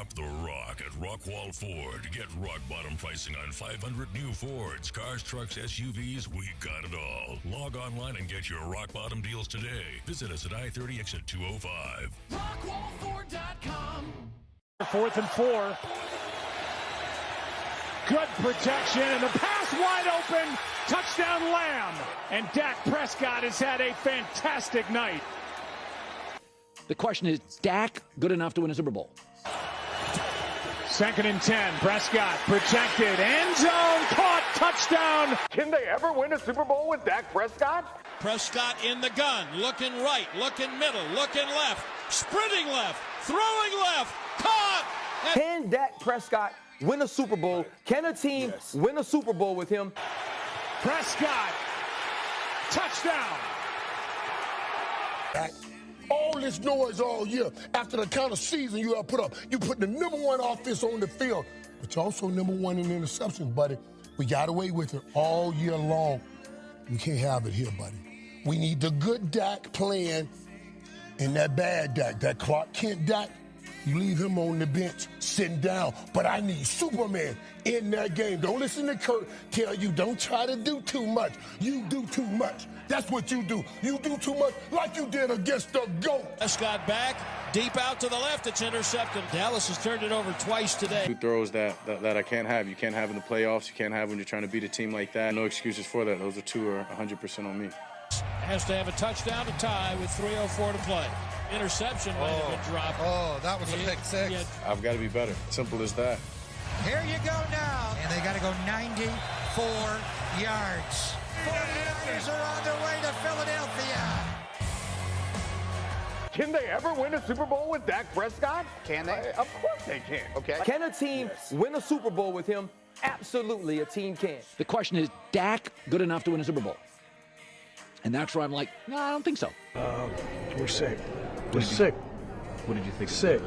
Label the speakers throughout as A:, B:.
A: Shop the Rock at Rockwall Ford. Get rock bottom pricing on 500 new Fords, cars, trucks, SUVs. We got it all. Log online and get your rock bottom deals today. Visit us at I-30 exit 205.
B: Rockwallford.com.
C: 4th and 4. Good protection, and the pass wide open. Touchdown Lamb. And Dak Prescott has had a fantastic night.
D: The question is, Dak good enough to win a Super Bowl?
C: 2nd and 10. Prescott protected. End zone caught. Touchdown.
E: Can they ever win a Super Bowl with Dak Prescott?
F: Prescott in the gun. Looking right. Looking middle. Looking left. Sprinting left. Throwing left. Caught.
E: Can Dak Prescott win a Super Bowl? Can a team win a Super Bowl with him?
C: Prescott. Touchdown.
G: All this noise all year, after the kind of season you have put up, you put the number one offense on the field, but you're also number one in interceptions, buddy. We got away with it all year long. We can't have it here, buddy. We need the good Dak playing and that bad Dak, that Clark Kent Dak. You leave him on the bench, sitting down. But I need Superman in that game. Don't listen to Kurt tell you, don't try to do too much. You do too much. That's what you do. You do too much like you did against the GOAT.
F: Prescott back, deep out to the left. It's intercepted. Dallas has turned it over twice today.
H: Two throws that I can't have. You can't have in the playoffs. You can't have when you're trying to beat a team like that. No excuses for that. Those two are 100% on me.
F: Has to have a touchdown to tie with 3:04 to play. Interception might have been dropped.
I: Oh, that was a pick six.
F: Yeah.
H: I've got to be better. Simple as that.
I: Here you go now. And they got to go 94 yards. 49ers are on their way to Philadelphia.
E: Can they ever win a Super Bowl with Dak Prescott?
J: Can they?
E: Of course they can.
J: Okay.
E: Can a team win a Super Bowl with him? Absolutely, a team can.
D: The question is, Dak good enough to win a Super Bowl? And that's where I'm like, no, I don't think so.
C: We're sick. We're sick.
H: What did you think?
C: Sick.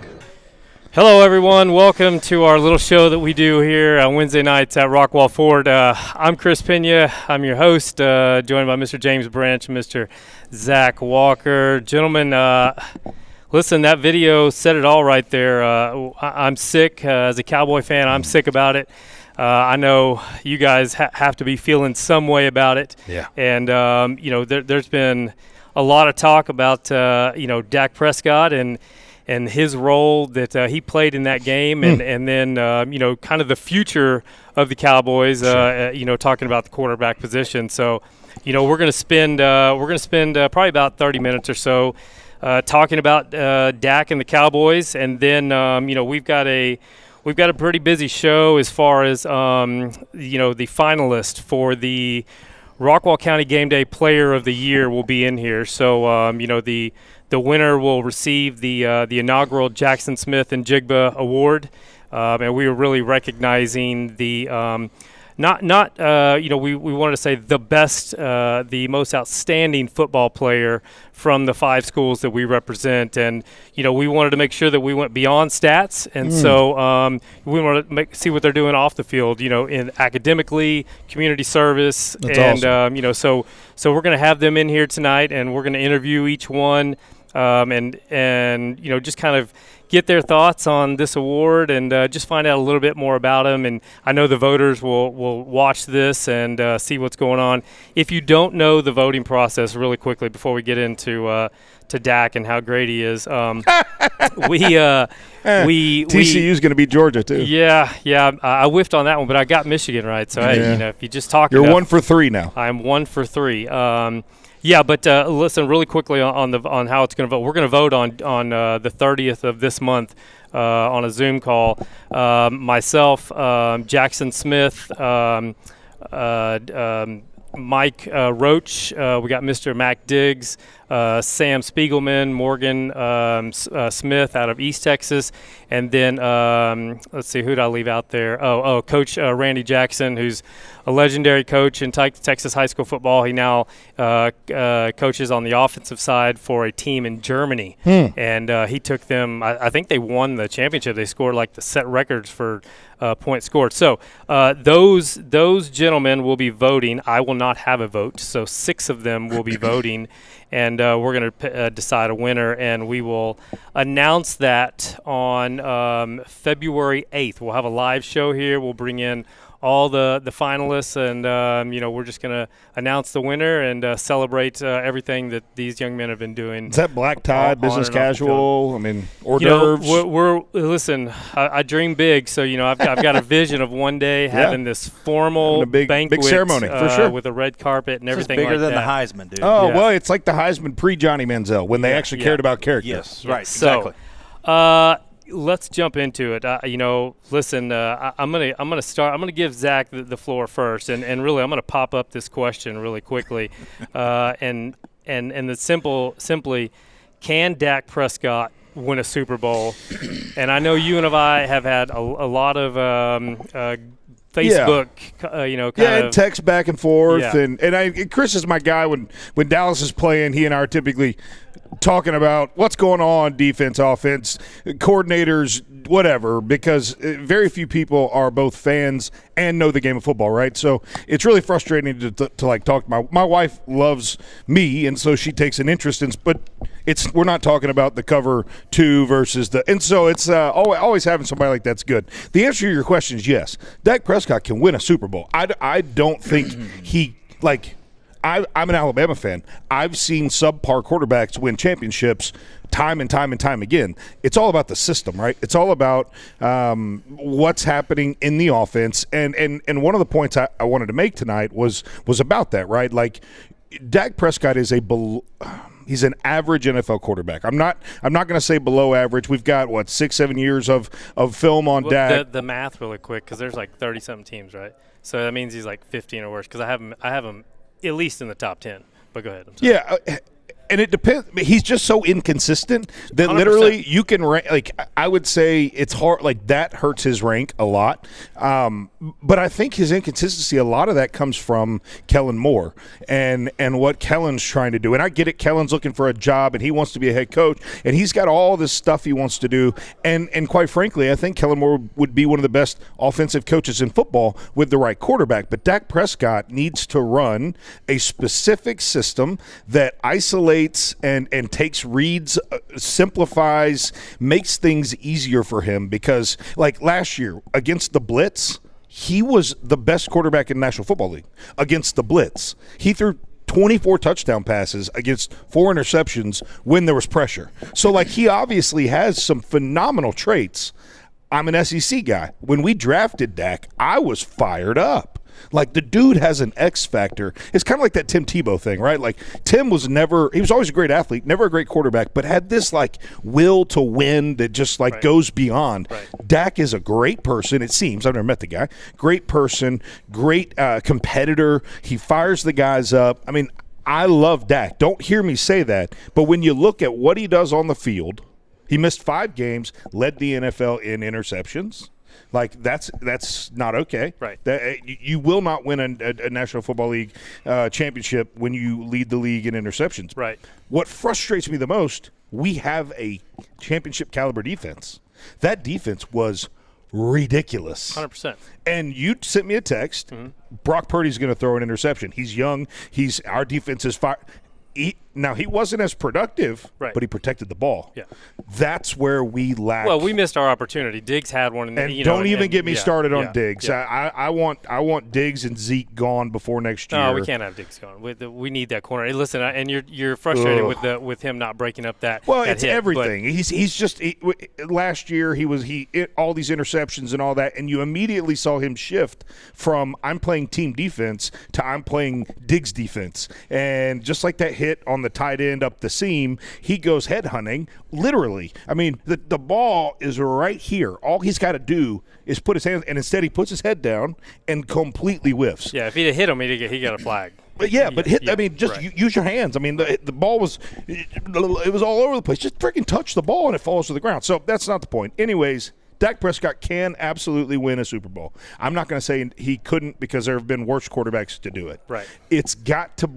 K: Hello, everyone. Welcome to our little show that we do here on Wednesday nights at Rockwall Ford. I'm Chris Pena. I'm your host, joined by Mr. James Branch and Mr. Zach Walker. Gentlemen, listen, that video said it all right there. I'm sick. As a Cowboy fan, I'm sick about it. I know you guys have to be feeling some way about it.
H: Yeah.
K: And, there's been a lot of talk about, Dak Prescott and his role that he played in that game, and then kind of the future of the Cowboys. Talking about the quarterback position. So, we're going to spend probably about 30 minutes or so talking about Dak and the Cowboys, and then we've got a pretty busy show as far as the finalist for the Rockwall County Game Day Player of the Year will be in here. So the winner will receive the inaugural Jackson Smith and Jigba Award, and we were really recognizing the we wanted to say the best, the most outstanding football player from the 5 schools that we represent, and we wanted to make sure that we went beyond stats, and so we want to see what they're doing off the field, in academically, community service.
H: That's
K: and
H: awesome.
K: So we're going to have them in here tonight, and we're going to interview each one, and just kind of get their thoughts on this award, and just find out a little bit more about them. And I know the voters will watch this and see what's going on. If you don't know the voting process, really quickly before we get into to Dak and how great he is, TCU
L: is going to beat Georgia too.
K: Yeah, I whiffed on that one, but I got Michigan right. So hey, if you just talk,
L: you're 1 for 3 now.
K: I'm 1 for 3. But listen, really quickly on how it's going to vote. We're going to vote on the 30th of this month on a Zoom call. Myself, Jackson Smith, Mike Roach. We got Mr. Mac Diggs, Sam Spiegelman, Morgan Smith out of East Texas, and then let's see, who did I leave out there? Coach Randy Jackson, who's a legendary coach in Texas high school football. He now coaches on the offensive side for a team in Germany, and he took them. I think they won the championship. They scored like the set records for points scored. So those gentlemen will be voting. I will not have a vote, so 6 of them will be voting, and we're going to decide a winner, and we will announce that on February 8th. We'll have a live show here. We'll bring in all the finalists, and we're just going to announce the winner and celebrate everything that these young men have been doing.
L: Is that black tie, business casual? I mean, hors d'oeuvres?
K: Listen, I dream big, so I've got a vision of one day having this formal banquet,
L: big ceremony for sure,
K: with a red carpet and everything
B: bigger
K: like
B: than
K: that.
B: the Heisman, dude.
L: Oh well, it's like the Heisman pre-Johnny Manziel when they actually cared about character.
B: Yes, right, exactly.
K: So, let's jump into it. Listen, I'm gonna start. I'm gonna give Zach the floor first, and really I'm gonna pop up this question really quickly, and simply, can Dak Prescott win a Super Bowl? And I know you and I have had a lot of Facebook,
L: and text back and forth, and Chris is my guy when Dallas is playing. He and I are typically talking about what's going on, defense, offense, coordinators, whatever, because very few people are both fans and know the game of football, right? So it's really frustrating to like talk to my wife loves me, and so she takes an interest in, but we're not talking about the cover 2 versus and so it's always having somebody like that's good. The answer to your question is yes. Dak Prescott can win a Super Bowl. I don't think I'm an Alabama fan. I've seen subpar quarterbacks win championships time and time and time again. It's all about the system, right? It's all about what's happening in the offense. And one of the points I wanted to make tonight was about that, right? Like, Dak Prescott is he's an average NFL quarterback. I'm not going to say below average. We've got 6-7 years of film on Dak.
K: The math really quick, because there's like 30-something teams, right? So that means he's like 15 or worse, because I have him at least in the top 10. But go ahead.
L: Yeah, and it depends. He's just so inconsistent that 100%. Literally you can rank. Like, I would say it's hard. Like, that hurts his rank a lot. But I think his inconsistency, a lot of that comes from Kellen Moore and what Kellen's trying to do. And I get it. Kellen's looking for a job and he wants to be a head coach and he's got all this stuff he wants to do. And quite frankly, I think Kellen Moore would be one of the best offensive coaches in football with the right quarterback. But Dak Prescott needs to run a specific system that isolates and takes reads, simplifies, makes things easier for him, because like last year against the blitz, he was the best quarterback in the National Football League against the blitz. He threw 24 touchdown passes against 4 interceptions when there was pressure. So like, he obviously has some phenomenal traits. I'm an SEC guy. When we drafted Dak, I was fired up. Like, the dude has an X factor. It's kind of like that Tim Tebow thing, right? Like, Tim was always a great athlete, never a great quarterback, but had this like will to win that just like goes beyond. Right. Dak is a great person, it seems. I've never met the guy. Great person, great competitor. He fires the guys up. I mean, I love Dak. Don't hear me say that. But when you look at what he does on the field, he missed 5 games, led the NFL in interceptions. Like, that's not okay.
K: Right.
L: You will not win a National Football League championship when you lead the league in interceptions.
K: Right.
L: What frustrates me the most, we have a championship caliber defense. That defense was ridiculous.
K: 100%.
L: And you sent me a text. Mm-hmm. Brock Purdy's going to throw an interception. He's young. Our defense is fire. Now, he wasn't as productive, but he protected the ball.
K: Yeah.
L: That's where we lack.
K: Well, we missed our opportunity. Diggs had one.
L: Don't even get me started on Diggs. Yeah. I want Diggs and Zeke gone before next year.
K: No, we can't have Diggs gone. We need that corner. Hey, listen, and you're frustrated with him not breaking up that.
L: Well,
K: that
L: it's
K: hit,
L: everything. He's just last year he all these interceptions and all that, and you immediately saw him shift from I'm playing team defense to I'm playing Diggs defense, and just like that hit on the tight end up the seam, he goes head hunting. Literally, I mean, the ball is right here. All he's got to do is put his hands, and instead he puts his head down and completely whiffs.
K: Yeah, if he'd have hit him, he got a flag.
L: But I mean, just use your hands. I mean, the ball it was all over the place. Just freaking touch the ball and it falls to the ground. So that's not the point. Anyways, Dak Prescott can absolutely win a Super Bowl. I'm not going to say he couldn't because there have been worse quarterbacks to do it.
K: Right.
L: It's got to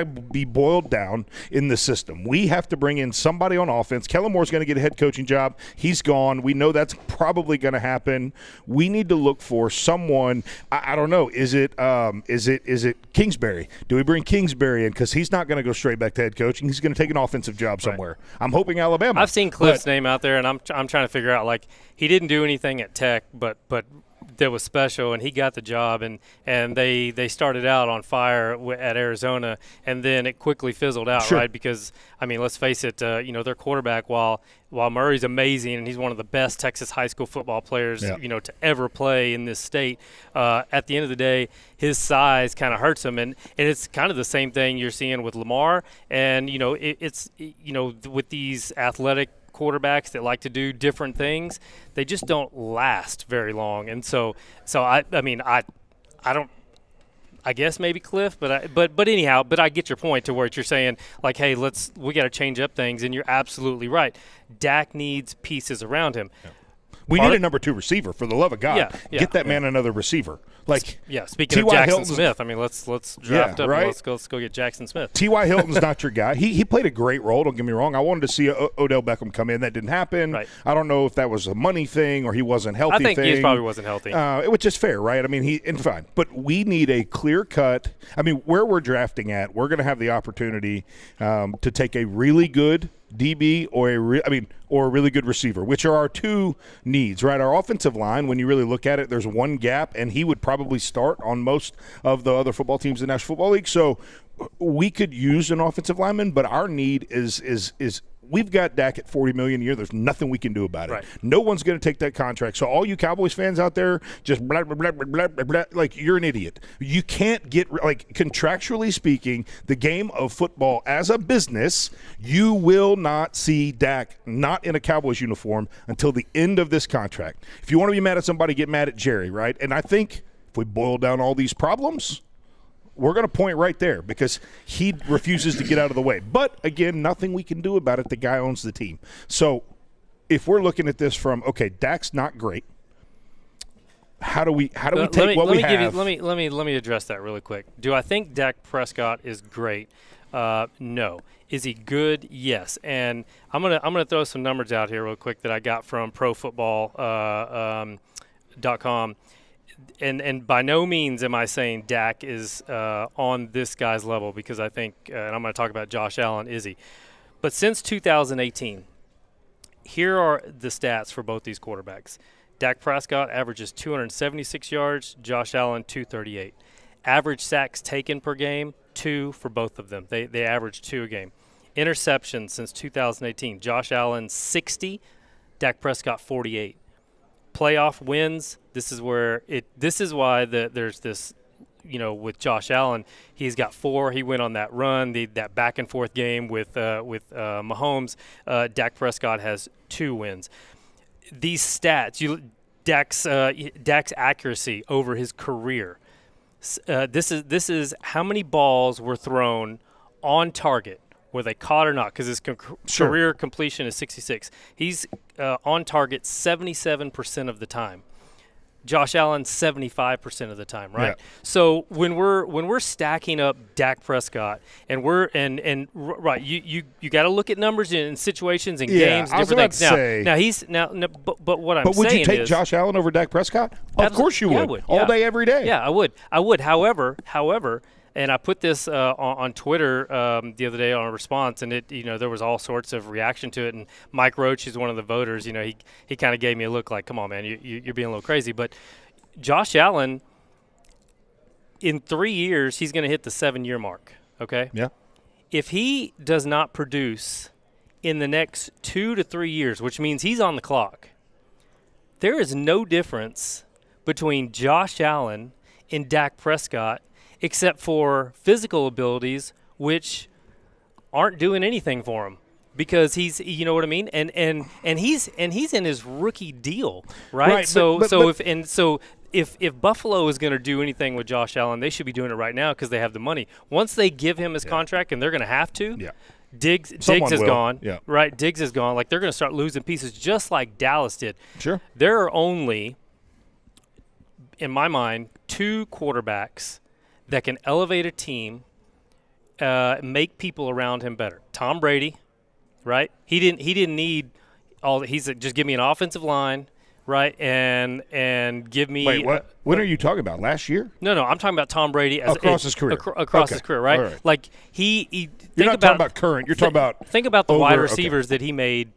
L: be boiled down in the system. We have to bring in somebody on offense. Kellen Moore's going to get a head coaching job. He's gone. We know that's probably going to happen. We need to look for someone. I don't know. Is it Kingsbury? Do we bring Kingsbury in because he's not going to go straight back to head coaching? He's going to take an offensive job somewhere. Right. I'm hoping Alabama.
K: I've seen Cliff's name out there, and I'm trying to figure out, like, he didn't do anything at Tech, but that was special, and he got the job, and they started out on fire at Arizona, and then it quickly fizzled out, right? Because, I mean, let's face it, their quarterback, while Murray's amazing and he's one of the best Texas high school football players, to ever play in this state, at the end of the day, his size kind of hurts him, and it's kind of the same thing you're seeing with Lamar, and, it's with these athletic quarterbacks that like to do different things, they just don't last very long. And so I guess maybe Cliff, but anyhow, I get your point to where you're saying, like, hey, we got to change up things, and you're absolutely right. Dak needs pieces around him.
L: Yeah. We need a number 2 receiver, for the love of God. Get that man another receiver.
K: Speaking of Jackson Smith, I mean, let's draft up.
L: Right?
K: Let's go get Jackson Smith.
L: T.Y. Hilton's not your guy. He played a great role, don't get me wrong. I wanted to see Odell Beckham come in. That didn't happen.
K: Right.
L: I don't know if that was a money thing or he wasn't healthy.
K: I think he probably wasn't healthy.
L: Which is fair, right? I mean, fine. But we need a clear cut. I mean, where we're drafting at, we're going to have the opportunity to take a really good DB or a really good receiver, which are our 2 needs, right? Our offensive line, when you really look at it, there's one gap, and he would probably start on most of the other football teams in the National Football League. So we could use an offensive lineman, but our need is we've got Dak at $40 million a year. There's nothing we can do about it.
K: Right.
L: No one's going to take that contract. So all you Cowboys fans out there, just blah, blah, blah, blah, blah, blah, like, you're an idiot. You can't get, like, contractually speaking, the game of football as a business, you will not see Dak not in a Cowboys uniform until the end of this contract. If you want to be mad at somebody, get mad at Jerry, right? And I think if we boil down all these problems, we're going to point right there because he refuses to get out of the way. But, again, nothing we can do about it. The guy owns the team. So if we're looking at this from, okay, Dak's not great, how do we take what we have?
K: Let me address that really quick. Do I think Dak Prescott is great? No. Is he good? Yes. And I'm gonna throw some numbers out here real quick that I got from ProFootball.com. And by no means am I saying Dak is on this guy's level, because I think, and I'm going to talk about Josh Allen, is he? But since 2018, here are the stats for both these quarterbacks. Dak Prescott averages 276 yards, Josh Allen 238. Average sacks taken per game, 2 for both of them. They average 2 a game. Interceptions since 2018, Josh Allen 60, Dak Prescott 48. Playoff wins. This is why there's this, with Josh Allen, he's got 4. He went on that run, that back and forth game with Mahomes. Dak Prescott has 2 wins. These stats, Dak's accuracy over his career. This is how many balls were thrown on target, whether they caught or not, because his career completion is 66. He's on target 77% of the time. Josh Allen 75% of the time, right? Yeah. So when we're stacking up Dak Prescott, and right, you got to look at numbers in situations and games, and different things. But what I'm saying is,
L: would you take Josh Allen over Dak Prescott? Of course you would.
K: I would.
L: All day, every day.
K: Yeah, I would. However. And I put this on Twitter the other day on a response, and there was all sorts of reaction to it. And Mike Roach is one of the voters. He kind of gave me a look like, "Come on, man, you're being a little crazy." But Josh Allen, in 3 years, he's going to hit the 7-year mark. Okay.
L: Yeah.
K: If he does not produce in the next 2 to 3 years, which means he's on the clock, there is no difference between Josh Allen and Dak Prescott, except for physical abilities, which aren't doing anything for him, because he's, you know what I mean, and he's in his rookie deal, right? If Buffalo is going to do anything with Josh Allen, they should be doing it right now because they have the money. Once they give him his contract, and they're going to have to, Diggs is gone, right? Diggs is gone. Like, they're going to start losing pieces just like Dallas did.
L: Sure.
K: There are only, in my mind, 2 quarterbacks that can elevate a team, make people around him better. Tom Brady, right? He didn't need all. He's just give me an offensive line, right, and give me.
L: Wait, what? When are you talking about? Last year?
K: No, I'm talking about Tom Brady
L: across his career.
K: Across his career, right?
L: All right.
K: Like he
L: You're not talking about current. You're talking about
K: think about the wide receivers that he made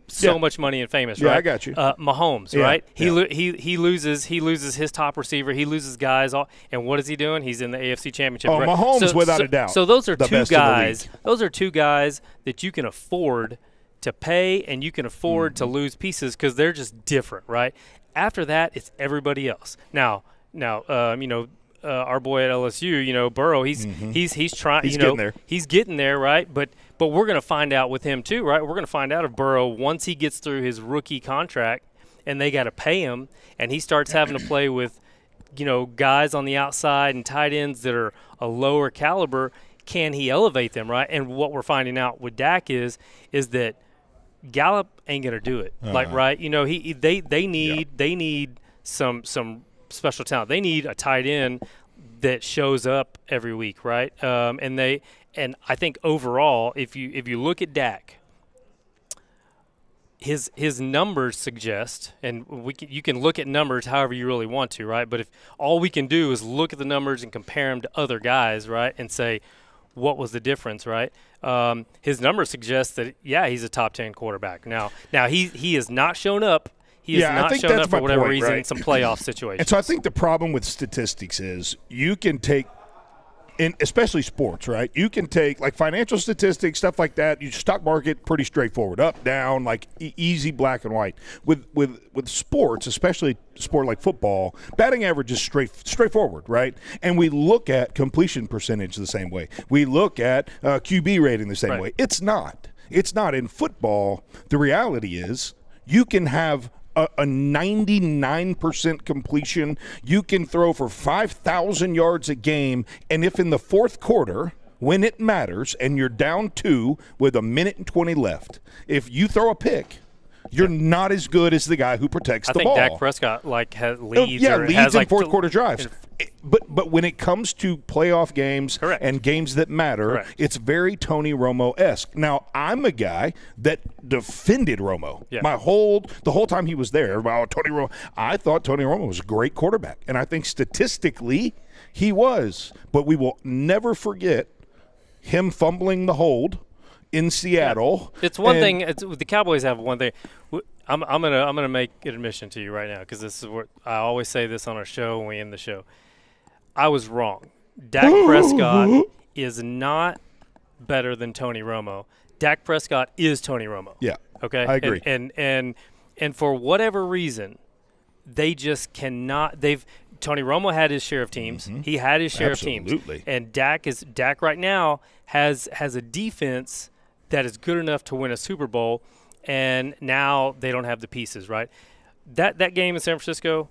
K: so much money and famous, right?
L: Yeah, I got you.
K: Mahomes, right? He loses his top receiver. He loses guys. And what is he doing? He's in the AFC Championship.
L: Oh,
K: right?
L: Mahomes, without a doubt.
K: So those are
L: the
K: 2
L: best in the
K: guys.
L: league.
K: Those are 2 guys that you can afford to pay, and you can afford to lose pieces because they're just different, right? After that, it's everybody else. Now, our boy at LSU, Burrow, he's trying.
L: He's getting there.
K: He's getting there, right? But we're going to find out with him too, right? We're going to find out if Burrow, once he gets through his rookie contract, and they got to pay him, and he starts having to play with, guys on the outside and tight ends that are a lower caliber. Can he elevate them, right? And what we're finding out with Dak is that Gallup ain't gonna do it. Like, right? They need some special talent. They need a tight end that shows up every week, right? And I think overall, if you look at Dak, his numbers suggest, and you can look at numbers however you really want to, right? But if all we can do is look at the numbers and compare them to other guys, right, and say, what was the difference, right? His numbers suggest that, he's a top 10 quarterback. Now he has not shown up. He has not shown up for whatever reason in some playoff situations.
L: And so I think the problem with statistics is you can take, especially sports, right? You can take like financial statistics, stuff like that. You stock market, pretty straightforward, up, down, like easy black and white. With sports, especially sport like football, batting average is straightforward, right? And we look at completion percentage the same way. We look at QB rating the same way. It's not. In football, the reality is you can have a 99% completion. You can throw for 5,000 yards a game, and if in the fourth quarter, when it matters, and you're down 2 with 1:20 left, if you throw a pick, you're not as good as the guy who protects the ball.
K: I think Dak Prescott leads
L: in fourth quarter drives. But when it comes to playoff games and games that matter, it's very Tony Romo-esque. Now, I'm a guy that defended Romo the whole time he was there. Tony Romo. I thought Tony Romo was a great quarterback, and I think statistically he was. But we will never forget him fumbling the hold in Seattle.
K: It's one thing. The Cowboys have one thing. I'm gonna make an admission to you right now, because this is what I always say this on our show when we end the show. I was wrong. Dak Prescott is not better than Tony Romo. Dak Prescott is Tony Romo.
L: Yeah.
K: Okay.
L: I agree.
K: And for whatever reason, they just cannot. Tony Romo had his share of teams. Mm-hmm. He had his share of teams. And Dak right now has a defense that is good enough to win a Super Bowl, and now they don't have the pieces, right? That game in San Francisco.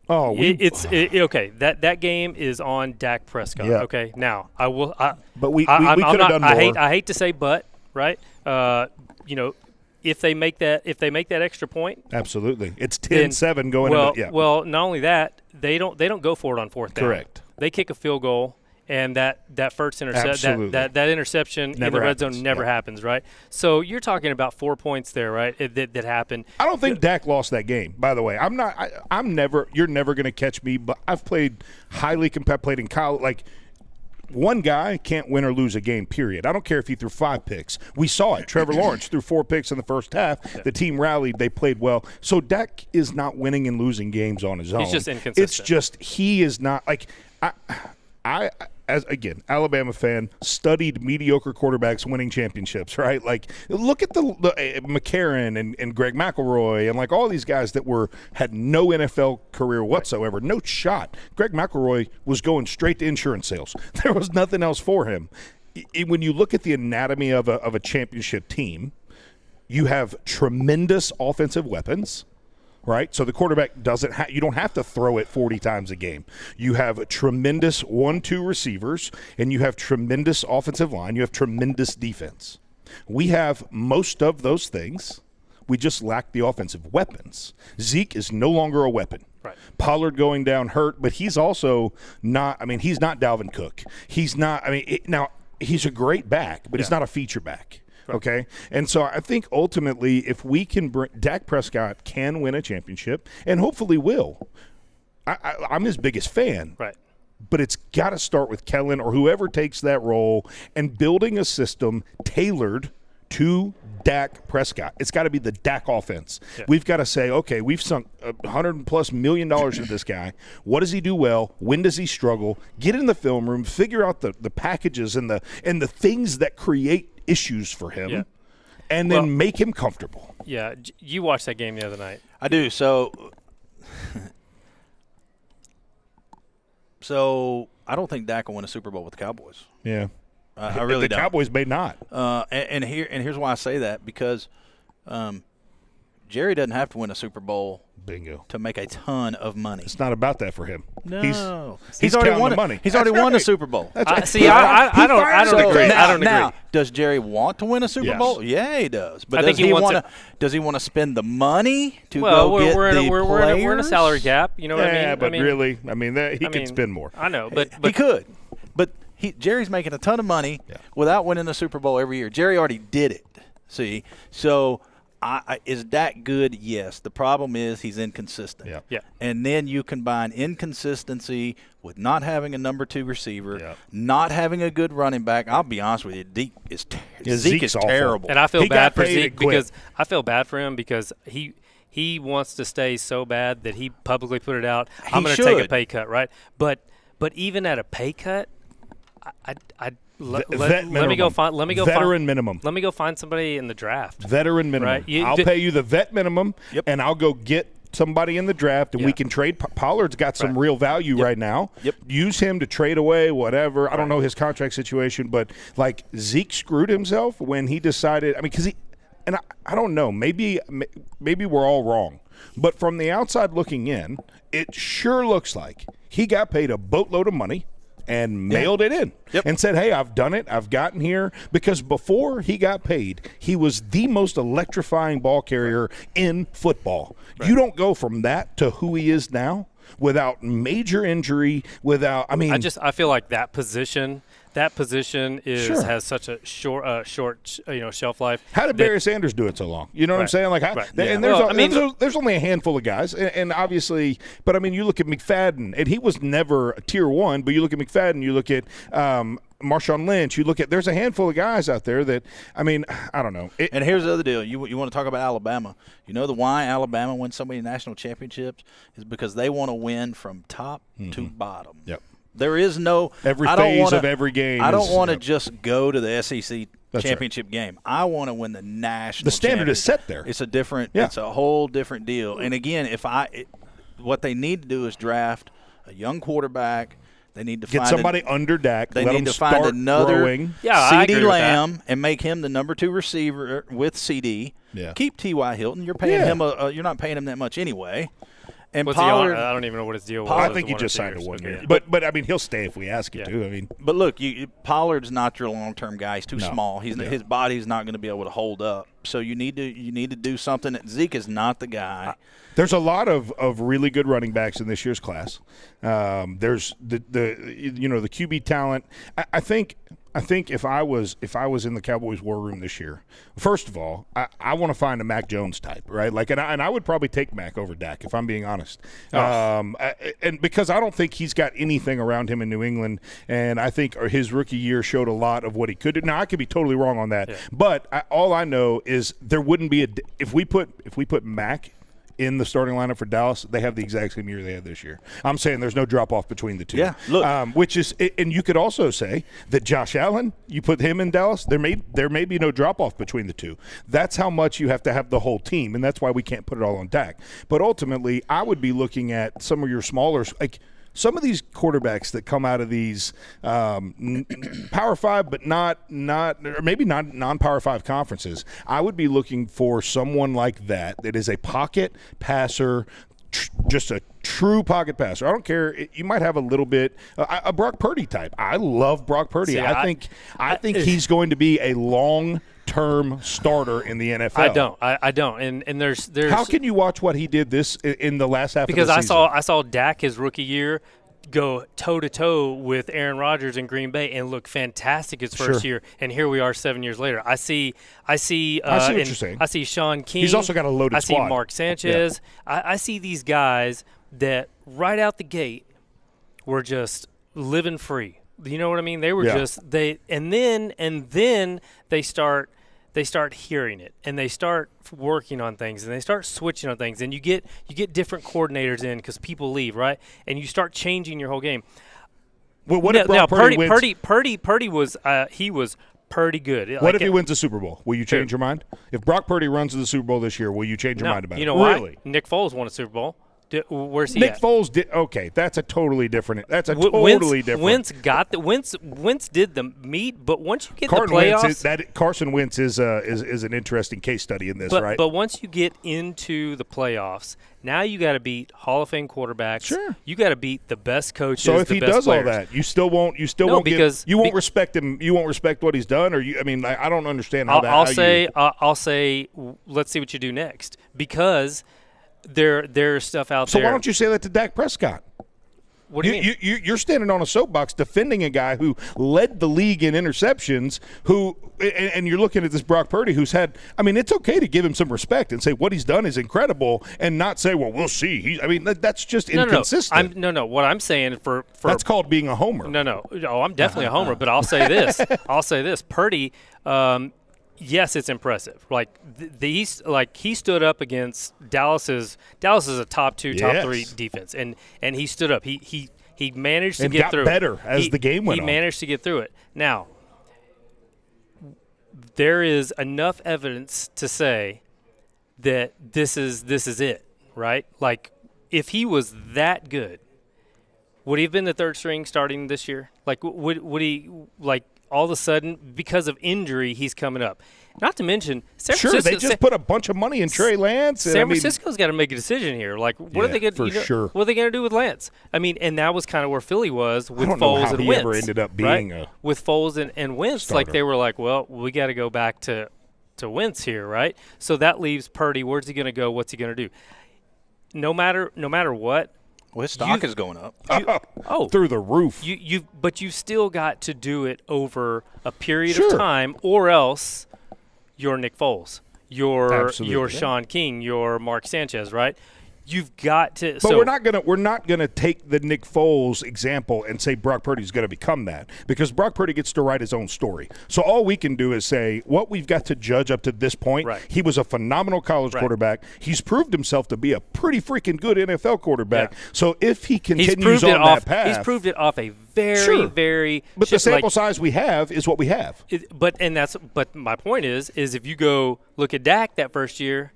K: Okay. That game is on Dak Prescott. Yeah. Okay. Now
L: but we could have done more.
K: I hate to say, but right. If they make that extra point,
L: absolutely, it's 10-7 going.
K: Well, not only that, they don't go for it on fourth down.
L: Correct.
K: They kick a field goal, and that first interception, that interception in the red zone never happens, right? So you're talking about 4 points there, right? That happened.
L: I don't think Dak lost that game. By the way, You're never going to catch me. But I've played highly competitive, played in college. Like, one guy can't win or lose a game, period. I don't care if he threw 5 picks. We saw it. Trevor Lawrence threw 4 picks in the first half. Yeah. The team rallied. They played well. So Dak is not winning and losing games on his own.
K: He's just inconsistent.
L: It's just he is not – like I as again, Alabama fan, studied mediocre quarterbacks winning championships, right? Like, look at the McCarron and Greg McElroy and like all these guys that had no NFL career whatsoever, no shot. Greg McElroy was going straight to insurance sales. There was nothing else for him. When you look at the anatomy of a championship team, you have tremendous offensive weapons. Right, so the quarterback you don't have to throw it 40 times a game. You have tremendous 1-2 receivers, and you have tremendous offensive line. You have tremendous defense. We have most of those things. We just lack the offensive weapons. Zeke is no longer a weapon.
K: Right.
L: Pollard going down hurt, but he's also not – I mean, he's not Dalvin Cook. He's not – now, he's a great back, but he's not a feature back. Right. Okay? And so I think ultimately if we can bring – Dak Prescott can win a championship and hopefully will. I'm his biggest fan.
K: Right.
L: But it's got to start with Kellen or whoever takes that role and building a system tailored to Dak Prescott. It's got to be the Dak offense. Yeah. We've got to say, okay, we've sunk $100+ million into this guy. What does he do well? When does he struggle? Get in the film room, figure out the packages and the things that create issues for him, and then make him comfortable.
K: Yeah, you watched that game the other night.
B: I do. So I don't think Dak will win a Super Bowl with the Cowboys.
L: Yeah.
B: I really don't.
L: The Cowboys may not.
B: And here's why I say that, because Jerry doesn't have to win a Super Bowl to make a ton of money.
L: It's not about that for him.
B: No.
L: He's
B: already won
L: money.
B: He's already won a Super Bowl.
K: I don't agree. I don't agree.
B: Now, does Jerry want to win a Super Bowl? Yeah, he does. But does he want to spend the money to go get the players?
K: We're in a salary cap. You know what I mean?
L: Yeah, but really, he can spend more.
K: I know, but
B: he could. But Jerry's making a ton of money without winning a Super Bowl every year. Jerry already did it. See? So is Dak good? Yes. The problem is he's inconsistent.
K: Yeah.
B: And then you combine inconsistency with not having a number 2 receiver, not having a good running back. I'll be honest with you, Zeke is terrible.
K: And I feel bad for Zeke because he wants to stay so bad that he publicly put it out. I'm going to take a pay cut, right? But even at a pay cut, let me go find
L: veteran minimum.
K: Let me go find somebody in the draft.
L: Veteran minimum. Right? I'll pay you the vet minimum, and I'll go get somebody in the draft, and we can trade. Pollard's got some real value right now. Use him to trade away whatever. I don't know his contract situation, but like Zeke screwed himself when he decided. I mean, because I don't know. Maybe we're all wrong, but from the outside looking in, it sure looks like he got paid a boatload of money and mailed it in and said, hey, I've done it. I've gotten here. Because before he got paid, he was the most electrifying ball carrier in football. Right. You don't go from that to who he is now without major injury, without – I mean –
K: I feel like that position has such a short shelf life.
L: How did Barry Sanders do it so long? You know what I'm saying? Like, and there's only a handful of guys, and obviously, but I mean, you look at McFadden, and he was never a tier 1. But you look at McFadden, you look at Marshawn Lynch, you look at there's a handful of guys out there that I mean, I don't know.
B: And here's the other deal: you want to talk about Alabama? You know why Alabama wins so many national championships is because they want to win from top to bottom.
L: Yep.
B: There is no
L: every phase of every game.
B: I don't want to just go to the SEC championship game. I want to win the national.
L: The standard is set there.
B: It's a different. It's a whole different deal. And again, what they need to do is draft a young quarterback. They need to
L: get somebody under Dak.
B: They need to find another CeeDee Lamb and make him the number 2 receiver with CD.
L: Yeah.
B: Keep T.Y. Hilton. You're paying him. You're not paying him that much anyway. And
K: Pollard, I don't even know what his deal was.
L: I think he just signed a 1 year. But I mean, he'll stay if we ask him to. I mean,
B: but look, Pollard's not your long-term guy. He's too small. His body's not going to be able to hold up. So you need to do something. Zeke is not the guy.
L: There's a lot of really good running backs in this year's class. There's the QB talent. I think if I was in the Cowboys war room this year, first of all, I want to find a Mac Jones type, right? Like, and I would probably take Mac over Dak if I'm being honest. And because I don't think he's got anything around him in New England, and I think his rookie year showed a lot of what he could do. Now I could be totally wrong on that, but all I know is there wouldn't be if we put Mac in the starting lineup for Dallas, they have the exact same year they had this year. I'm saying there's no drop-off between the two.
B: Yeah, look.
L: Which is – and you could also say that Josh Allen, you put him in Dallas, there may be no drop-off between the two. That's how much you have to have the whole team, and that's why we can't put it all on Dak. But ultimately, I would be looking at some of your smaller – like – some of these quarterbacks that come out of these Power 5, but not or maybe not non-Power 5 conferences, I would be looking for someone like that is a pocket passer, just a true pocket passer. I don't care. You might have a little bit a Brock Purdy type. I love Brock Purdy. I think he's going to be a long long-term starter in the NFL.
K: I don't. And there's
L: how can you watch what he did this in the last half of the season?
K: Because I saw Dak his rookie year go toe-to-toe with Aaron Rodgers in Green Bay and look fantastic his first year, and here we are 7 years later. I see what you're saying. I see Sean King.
L: He's also got a loaded squad.
K: I see Mark Sanchez. Yeah. I see these guys that right out the gate were just living free. You know what I mean? They were and then they start hearing it, and they start working on things, and they start switching on things, and you get different coordinators in because people leave, right? And you start changing your whole game.
L: Well, what if Brock Purdy wins?
K: Purdy was he was pretty good.
L: What if he wins the Super Bowl? Will you change your mind? If Brock Purdy runs to the Super Bowl this year, will you change your mind about it?
K: You know why?
L: Really?
K: Nick Foles won a Super Bowl. Where's he
L: Nick
K: at?
L: Foles did okay. That's a totally different. Different.
K: Wentz did the meat, but once you get the playoffs,
L: Carson Wentz is an interesting case study in this, right?
K: But once you get into the playoffs, now you got to beat Hall of Fame quarterbacks.
L: Sure,
K: you got to beat the best coaches.
L: So if he does
K: players.
L: all that, you still won't respect him. You won't respect what he's done, or I don't understand how
K: I'll say, let's see what you do next, because there's stuff out there.
L: So why don't you say that to Dak Prescott?
K: What do you mean?
L: You're standing on a soapbox defending a guy who led the league in interceptions, and you're looking at this Brock Purdy who's had – it's okay to give him some respect and say what he's done is incredible and not say, well, we'll see. That's just inconsistent.
K: No. What I'm saying for –
L: that's called being a homer.
K: No. Oh, I'm definitely a homer, but I'll say this. Purdy yes, it's impressive. Like he stood up against Dallas is a top 2, top 3 defense, and he stood up. He managed to get through.
L: Got better as the game went on.
K: He managed to get through it. Now, there is enough evidence to say that this is it, right? Like if he was that good, would he have been the third string starting this year? Like would he like? All of a sudden, because of injury, he's coming up. Not to mention, San Francisco.
L: They just put a bunch of money in Trey Lance.
K: San Francisco's got to make a decision here. Like, what are they going to do? What are they going to do with Lance? And that was kind of where Philly was with Foles and Wentz.
L: Ever ended up being
K: with Foles and Wentz. Starter. Like they were like, well, we got to go back to Wentz here, right? So that leaves Purdy. Where's he going to go? What's he going to do? No matter what.
B: Well, his stock is going up.
L: Through the roof.
K: But you've still got to do it over a period of time, or else you're Nick Foles, you're Sean King, you're Mark Sanchez, right? You've got to.
L: But we're not gonna take the Nick Foles example and say Brock Purdy's going to become that, because Brock Purdy gets to write his own story. So all we can do is say what we've got to judge up to this point.
K: Right.
L: He was a phenomenal college quarterback. He's proved himself to be a pretty freaking good NFL quarterback. Yeah. So if he continues on that path,
K: he's proved it off a very.
L: But the sample size we have is what we have.
K: But my point is if you go look at Dak that first year.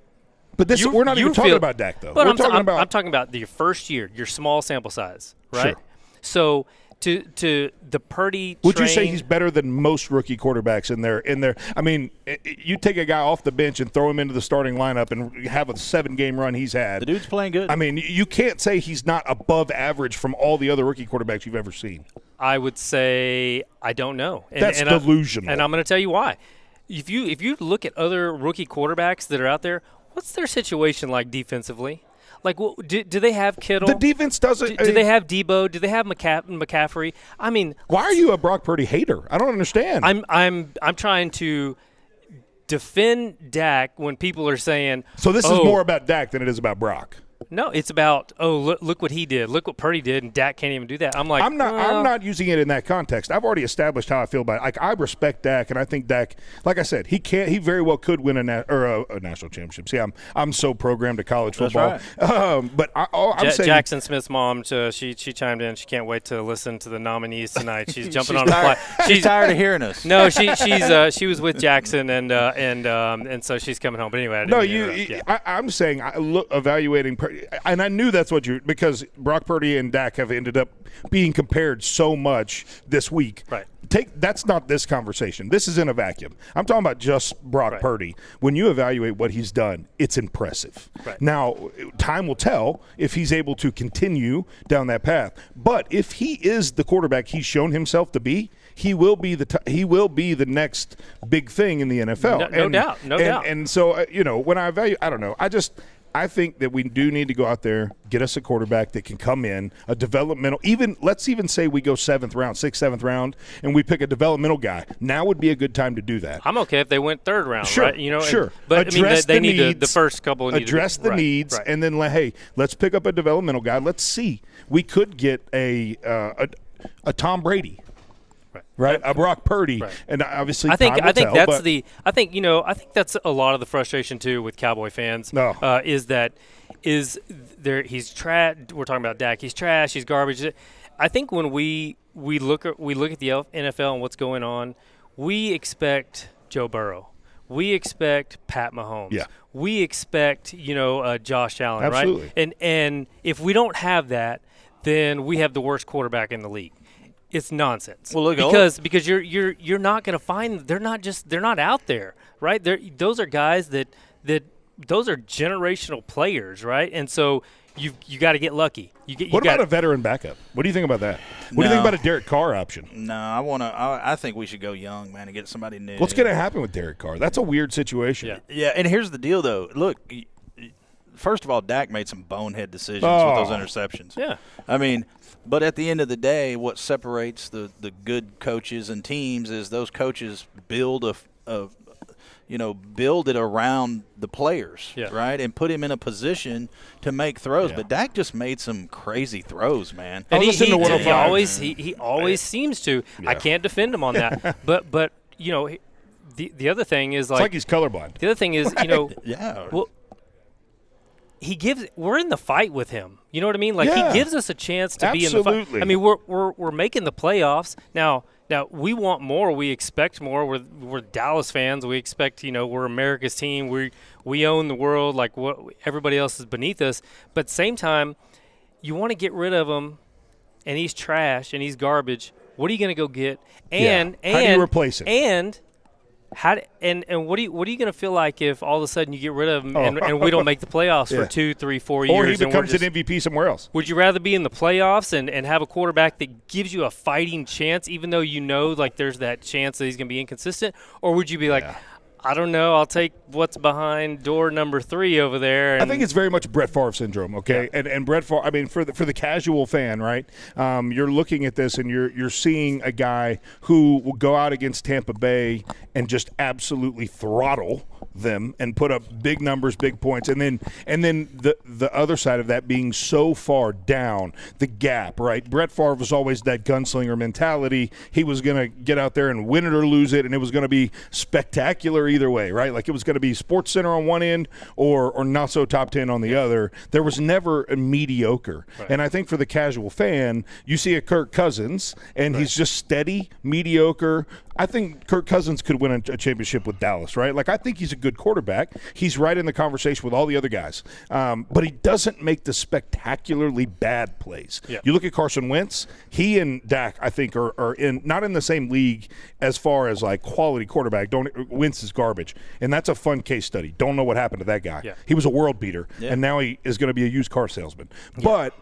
L: But we're not even talking about Dak, though.
K: But I'm talking about your first year, your small sample size, right?
L: Sure.
K: So to the Purdy
L: would you say he's better than most rookie quarterbacks in their you take a guy off the bench and throw him into the starting lineup and have a 7-game run he's had.
B: The dude's playing good.
L: You can't say he's not above average from all the other rookie quarterbacks you've ever seen.
K: I would say I don't know.
L: That's delusional.
K: And I'm going to tell you why. If you look at other rookie quarterbacks that are out there, what's their situation like defensively? Like, do they have Kittle?
L: The defense doesn't.
K: Do they have Debo? Do they have McCaffrey?
L: Why are you a Brock Purdy hater? I don't understand.
K: I'm trying to defend Dak when people are saying.
L: So this is more about Dak than it is about Brock.
K: No, it's about look what he did, look what Purdy did, and Dak can't even do that. I'm
L: not using it in that context. I've already established how I feel about it. Like, I respect Dak, and I think Dak, like I said, he very well could win a national championship. See, I'm so programmed to college football.
B: That's
L: right. But I'm saying
K: Jackson Smith's mom, she chimed in. She can't wait to listen to the nominees tonight. She's jumping on the fly.
B: She's tired of hearing us.
K: No, she was with Jackson and so she's coming home. But anyway,
L: I'm saying evaluating. And I knew that's what because Brock Purdy and Dak have ended up being compared so much this week.
K: Right.
L: That's not this conversation. This is in a vacuum. I'm talking about just Brock Purdy. When you evaluate what he's done, it's impressive.
K: Right.
L: Now, time will tell if he's able to continue down that path. But if he is the quarterback he's shown himself to be, he will be the next big thing in the NFL.
K: No doubt.
L: And so when I evaluate, I don't know. I think that we do need to go out there, get us a quarterback that can come in, a developmental, let's even say we go 7th round, 6th, 7th round, and we pick a developmental guy. Now would be a good time to do that.
K: I'm okay if they went 3rd round,
L: sure,
K: right?
L: Sure.
K: But
L: address
K: they
L: the
K: need
L: needs,
K: the first couple need
L: address
K: to
L: the needs,
K: right.
L: and then let's pick up a developmental guy. Let's see. We could get a Tom Brady. Right, a Brock Purdy, and obviously
K: I think
L: that's
K: a lot of the frustration too with Cowboy fans. Is he's trash. We're talking about Dak. He's trash. He's garbage. I think when we look at the NFL and what's going on, we expect Joe Burrow. We expect Pat Mahomes.
L: Yeah.
K: We expect Josh Allen.
L: Absolutely.
K: Right. And if we don't have that, then we have the worst quarterback in the league. It's nonsense.
B: Well, look,
K: because you're not going to find they're not out there, right? Those are guys that those are generational players, right? And so you got to get lucky.
L: What about a veteran backup? What do you think about that? What do you think about a Derek Carr option?
B: No, I think we should go young, man, and get somebody new.
L: What's going to happen with Derek Carr? That's a weird situation.
B: Yeah, and here's the deal, though. Look, first of all, Dak made some bonehead decisions with those interceptions.
K: Yeah.
B: I mean, but at the end of the day, what separates the good coaches and teams is those coaches build build it around the players, right, and put him in a position to make throws. But Dak just made some crazy throws, man.
K: And he always seems to. I can't defend him on that. but the other thing is
L: it's like he's colorblind.
K: The other thing is
B: well,
K: we're in the fight with him. You know what I mean? Like he gives us a chance to be in the fight. I mean, we're making the playoffs now. Now we want more. We expect more. We're Dallas fans. We expect we're America's team. We own the world. Like what everybody else is beneath us. But at the same time, you want to get rid of him, and he's trash and he's garbage. What are you going to go get? And
L: how do you replace him?
K: And what are you going to feel like if all of a sudden you get rid of him and we don't make the playoffs for 2, 3, 4 years?
L: Or he becomes an MVP somewhere else.
K: Would you rather be in the playoffs and have a quarterback that gives you a fighting chance, even though like there's that chance that he's going to be inconsistent? Or would you be like, I don't know, I'll take what's behind door number 3 over there?
L: I think it's very much Brett Favre syndrome, okay? Yeah. And Brett Favre, I mean, for the casual fan, right, you're looking at this and you're seeing a guy who will go out against Tampa Bay and just absolutely throttle them and put up big numbers, big points, and then the other side of that being so far down the gap, right? Brett Favre was always that gunslinger mentality. He was going to get out there and win it or lose it, and it was going to be spectacular either way, right? Like it was going to be Sports Center on one end or not so top 10 on the other. There was never a mediocre. Right. And I think for the casual fan, you see a Kirk Cousins, and he's just steady, mediocre. I think Kirk Cousins could win a championship with Dallas, right? Like I think he's a good quarterback. He's right in the conversation with all the other guys. But he doesn't make the spectacularly bad plays. Yeah. You look at Carson Wentz, he and Dak, I think, are not in the same league as far as like quality quarterback. Wentz is garbage. And that's a fun case study. Don't know what happened to that guy. Yeah. He was a world beater, and now he is going to be a used car salesman. Yeah. But,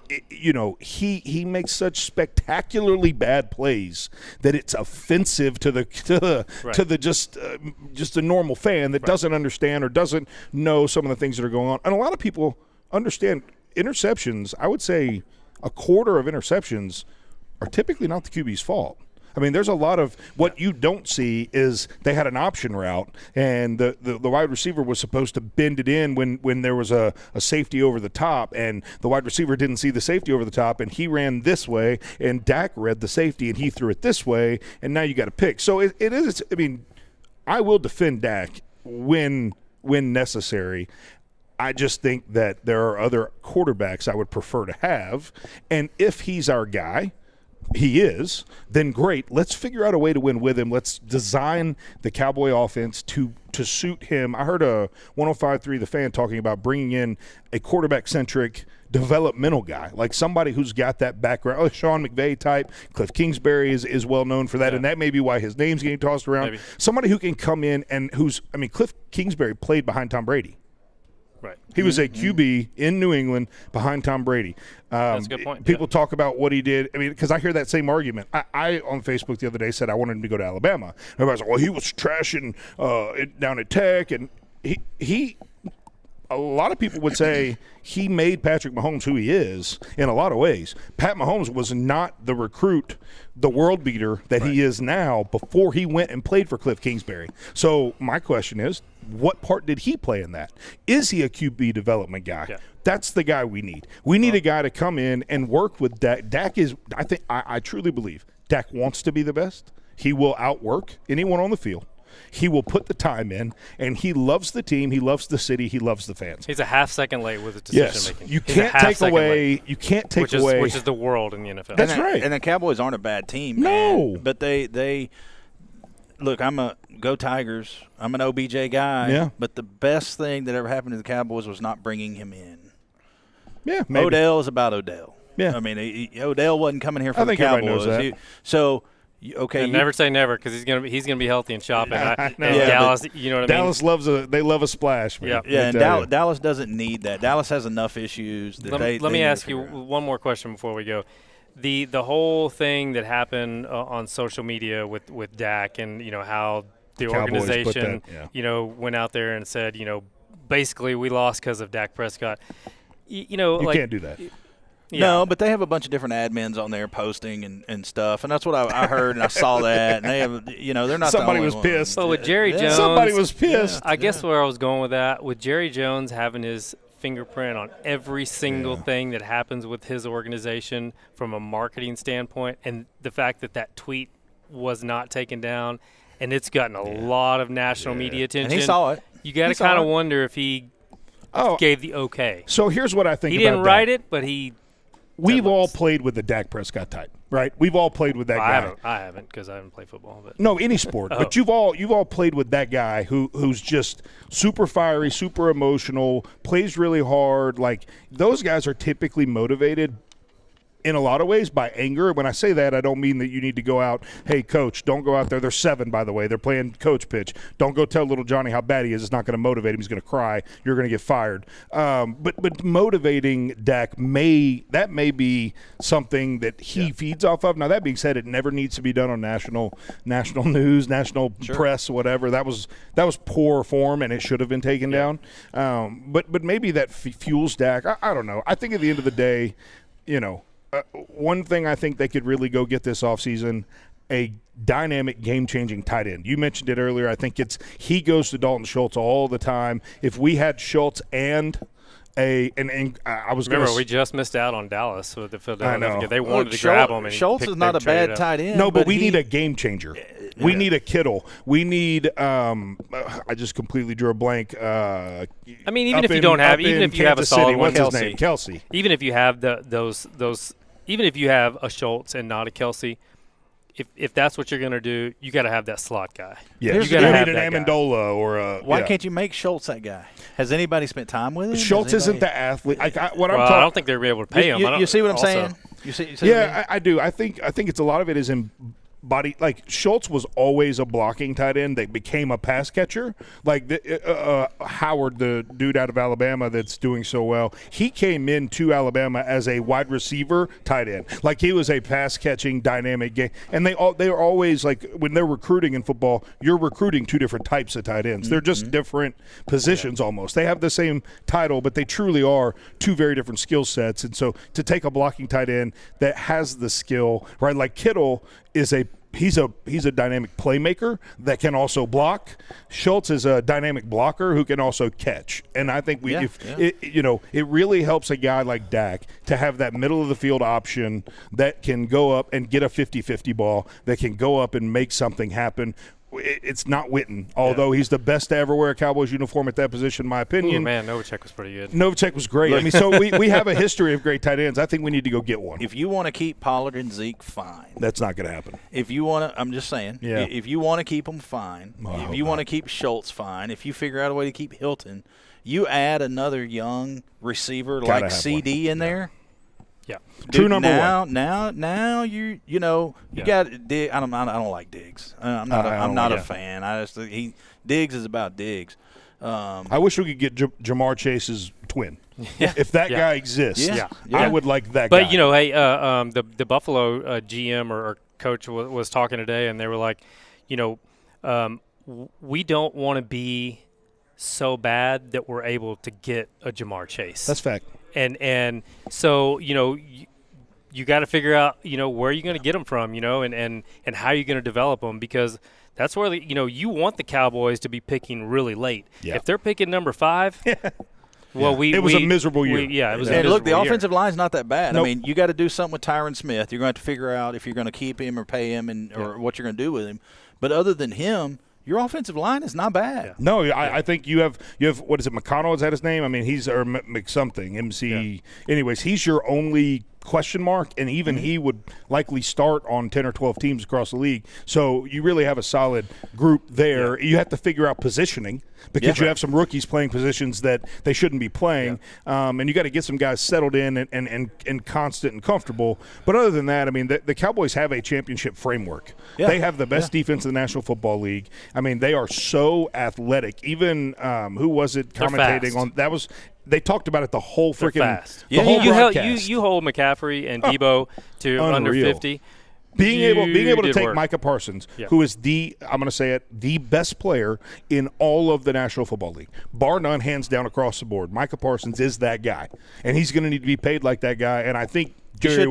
L: he makes such spectacularly bad plays that it's offensive to the just a normal fan that doesn't understand or doesn't know some of the things that are going on. And a lot of people understand interceptions. I would say a quarter of interceptions are typically not the QB's fault. I mean, there's a lot of what you don't see is they had an option route, and the wide receiver was supposed to bend it in when there was a safety over the top, and the wide receiver didn't see the safety over the top, and he ran this way, and Dak read the safety, and he threw it this way, and now you got to pick. So it is – I mean, I will defend Dak when necessary. I just think that there are other quarterbacks I would prefer to have, and if he's our guy – he is, then great. Let's figure out a way to win with him. Let's design the Cowboy offense to suit him. I heard a 105.3 The Fan talking about bringing in a quarterback-centric developmental guy, like somebody who's got that background. Sean McVay type. Cliff Kingsbury is well known for that, and that may be why his name's getting tossed around. Maybe. Somebody who can come in and Cliff Kingsbury played behind Tom Brady.
K: Right.
L: He was a QB in New England behind Tom Brady.
K: That's a good point.
L: People talk about what he did. I mean, because I hear that same argument. I on Facebook the other day said I wanted him to go to Alabama. Everybody's like, well, he was trashing down at Tech, and he a lot of people would say he made Patrick Mahomes who he is in a lot of ways. Pat Mahomes was not the recruit, the world beater that he is now before he went and played for Cliff Kingsbury. So my question is, what part did he play in that? Is he a QB development guy? Yeah. That's the guy we need. We need a guy to come in and work with Dak. Dak is, I truly believe, Dak wants to be the best. He will outwork anyone on the field. He will put the time in, and he loves the team. He loves the city. He loves the fans.
K: He's a half second late with his decision making.
L: You can't take away. You can't take away.
K: Which is the world in the NFL.
L: That's right.
B: And the Cowboys aren't a bad team.
L: No,
B: man, but they look. I'm a go Tigers. I'm an OBJ guy.
L: Yeah.
B: But the best thing that ever happened to the Cowboys was not bringing him in.
L: Yeah. Maybe.
B: Odell is about Odell.
L: Yeah.
B: I mean, Odell wasn't coming here for the
L: think
B: Cowboys.
L: Everybody knows
B: that. Okay,
K: never say never because he's gonna be healthy and shopping.
L: I know.
K: And Dallas, you know what I mean.
L: Dallas loves a splash. Man.
B: And Dallas doesn't need that. Dallas has enough issues that
K: let me ask you one more question before we go. The whole thing that happened on social media with Dak and how the
L: Cowboys
K: organization went out there and said basically we lost because of Dak Prescott. You
L: can't do that.
B: Yeah. No, but they have a bunch of different admins on there posting and stuff, and that's what I heard and I saw that. And they have, they're not.
L: Somebody was
B: one.
L: pissed.
K: But with Jerry Jones,
L: somebody was pissed.
K: I guess where I was going with that, with Jerry Jones having his fingerprint on every single thing that happens with his organization from a marketing standpoint, and the fact that tweet was not taken down, and it's gotten a lot of national media attention.
B: And he saw it.
K: You got to kind of wonder if he gave the okay.
L: So here's what I think.
K: He didn't write it, but he.
L: We've all played with the Dak Prescott type, right? We've all played with that guy.
K: I haven't because I haven't played football. But.
L: No, any sport. But you've all played with that guy who's just super fiery, super emotional, plays really hard. Like those guys are typically motivated in a lot of ways by anger. When I say that, I don't mean that you need to go out, hey, coach, don't go out there. They're 7, by the way. They're playing coach pitch. Don't go tell little Johnny how bad he is. It's not going to motivate him. He's going to cry. You're going to get fired. But motivating Dak may be something that he feeds off of. Now, that being said, it never needs to be done on national news, national press, whatever. That was poor form, and it should have been taken down. But maybe that fuels Dak. I don't know. I think at the end of the day, one thing I think they could really go get this offseason, a dynamic, game-changing tight end. You mentioned it earlier. I think he goes to Dalton Schultz all the time. If we had Schultz and I was
K: remember we just missed out on Dallas with the Philadelphia. They wanted to grab him. And
B: Schultz is not a bad tight end.
L: No, but we need a game changer. We need a Kittle. We need. I just completely drew a blank.
K: I mean, even if you don't have, even if you have a solid one,
L: what's his name? Kelsey.
K: Even if you have those, even if you have a Schultz and not a Kelsey, if that's what you're going to do, you got to have that slot guy.
L: Yeah, you got to have an Amendola or a.
B: Why can't you make Schultz that guy? Has anybody spent time with him?
L: Schultz isn't the athlete. I
K: don't think they're able to pay him.
B: You see what I'm saying? You see
L: yeah, I do. I think it's a lot of it is in body. Like Schultz was always a blocking tight end. They became a pass catcher. Like Howard, the dude out of Alabama that's doing so well, he came into Alabama as a wide receiver tight end. Like he was a pass catching dynamic game. And they are always like when they're recruiting in football, you're recruiting two different types of tight ends. They're just different positions almost. They have the same title, but they truly are two very different skill sets. And so to take a blocking tight end that has the skill, right? Like Kittle is he's a dynamic playmaker that can also block. Schultz is a dynamic blocker who can also catch. And I think it really helps a guy like Dak to have that middle of the field option that can go up and get a 50-50 ball, that can go up and make something happen. It's not Witten, although he's the best to ever wear a Cowboys uniform at that position, in my opinion.
K: Ooh, man, Novacek was pretty good.
L: Novacek was great. I mean, so we have a history of great tight ends. I think we need to go get one.
B: If you want to keep Pollard and Zeke, fine.
L: That's not going to happen.
B: If you want to, I'm just saying.
L: Yeah.
B: If you want to keep them, fine. If you want to keep Schultz, fine. If you figure out a way to keep Hilton, you add another young receiver like CD in there.
K: Yeah,
L: true number one.
B: Now you got Diggs. I don't like Diggs. I'm not a fan. Diggs is about Diggs.
L: I wish we could get Jamar Chase's twin. If that guy exists, I would like that guy.
K: But, hey, the Buffalo GM or coach was talking today, and they were like, we don't want to be so bad that we're able to get a Jamar Chase.
L: That's fact.
K: And so, you got to figure out, where you're going to get them from, and how you're going to develop them, because that's where, you want the Cowboys to be picking really late.
L: Yeah.
K: If they're picking number 5, well,
L: it was a miserable year.
K: It was a
B: and
K: miserable
B: look, the
K: year.
B: offensive line's not that bad.
L: Nope.
B: I mean, you got to do something with Tyron Smith. You're going to have to figure out if you're going to keep him or pay him or what you're going to do with him. But other than him, your offensive line is not bad.
L: Yeah. No, I think you have what is it, McConnell, is that his name? I mean, he's or McSomething, MC. Yeah. Anyways, he's your only question mark, and even he would likely start on 10 or 12 teams across the league. So you really have a solid group there. You have to figure out positioning because you have some rookies playing positions that they shouldn't be playing, and you got to get some guys settled in and constant and comfortable. But other than that, I mean, the Cowboys have a championship framework. Yeah. They have the best defense in the National Football League. I mean, they are so athletic. Even who was it commentating on that was – they talked about it the whole freaking whole broadcast.
K: You hold McCaffrey and Debo to under 50.
L: Being able to take Micah Parsons, who is I'm going to say it, the best player in all of the National Football League, bar none, hands down across the board. Micah Parsons is that guy, and he's going to need to be paid like that guy. And I think Jerry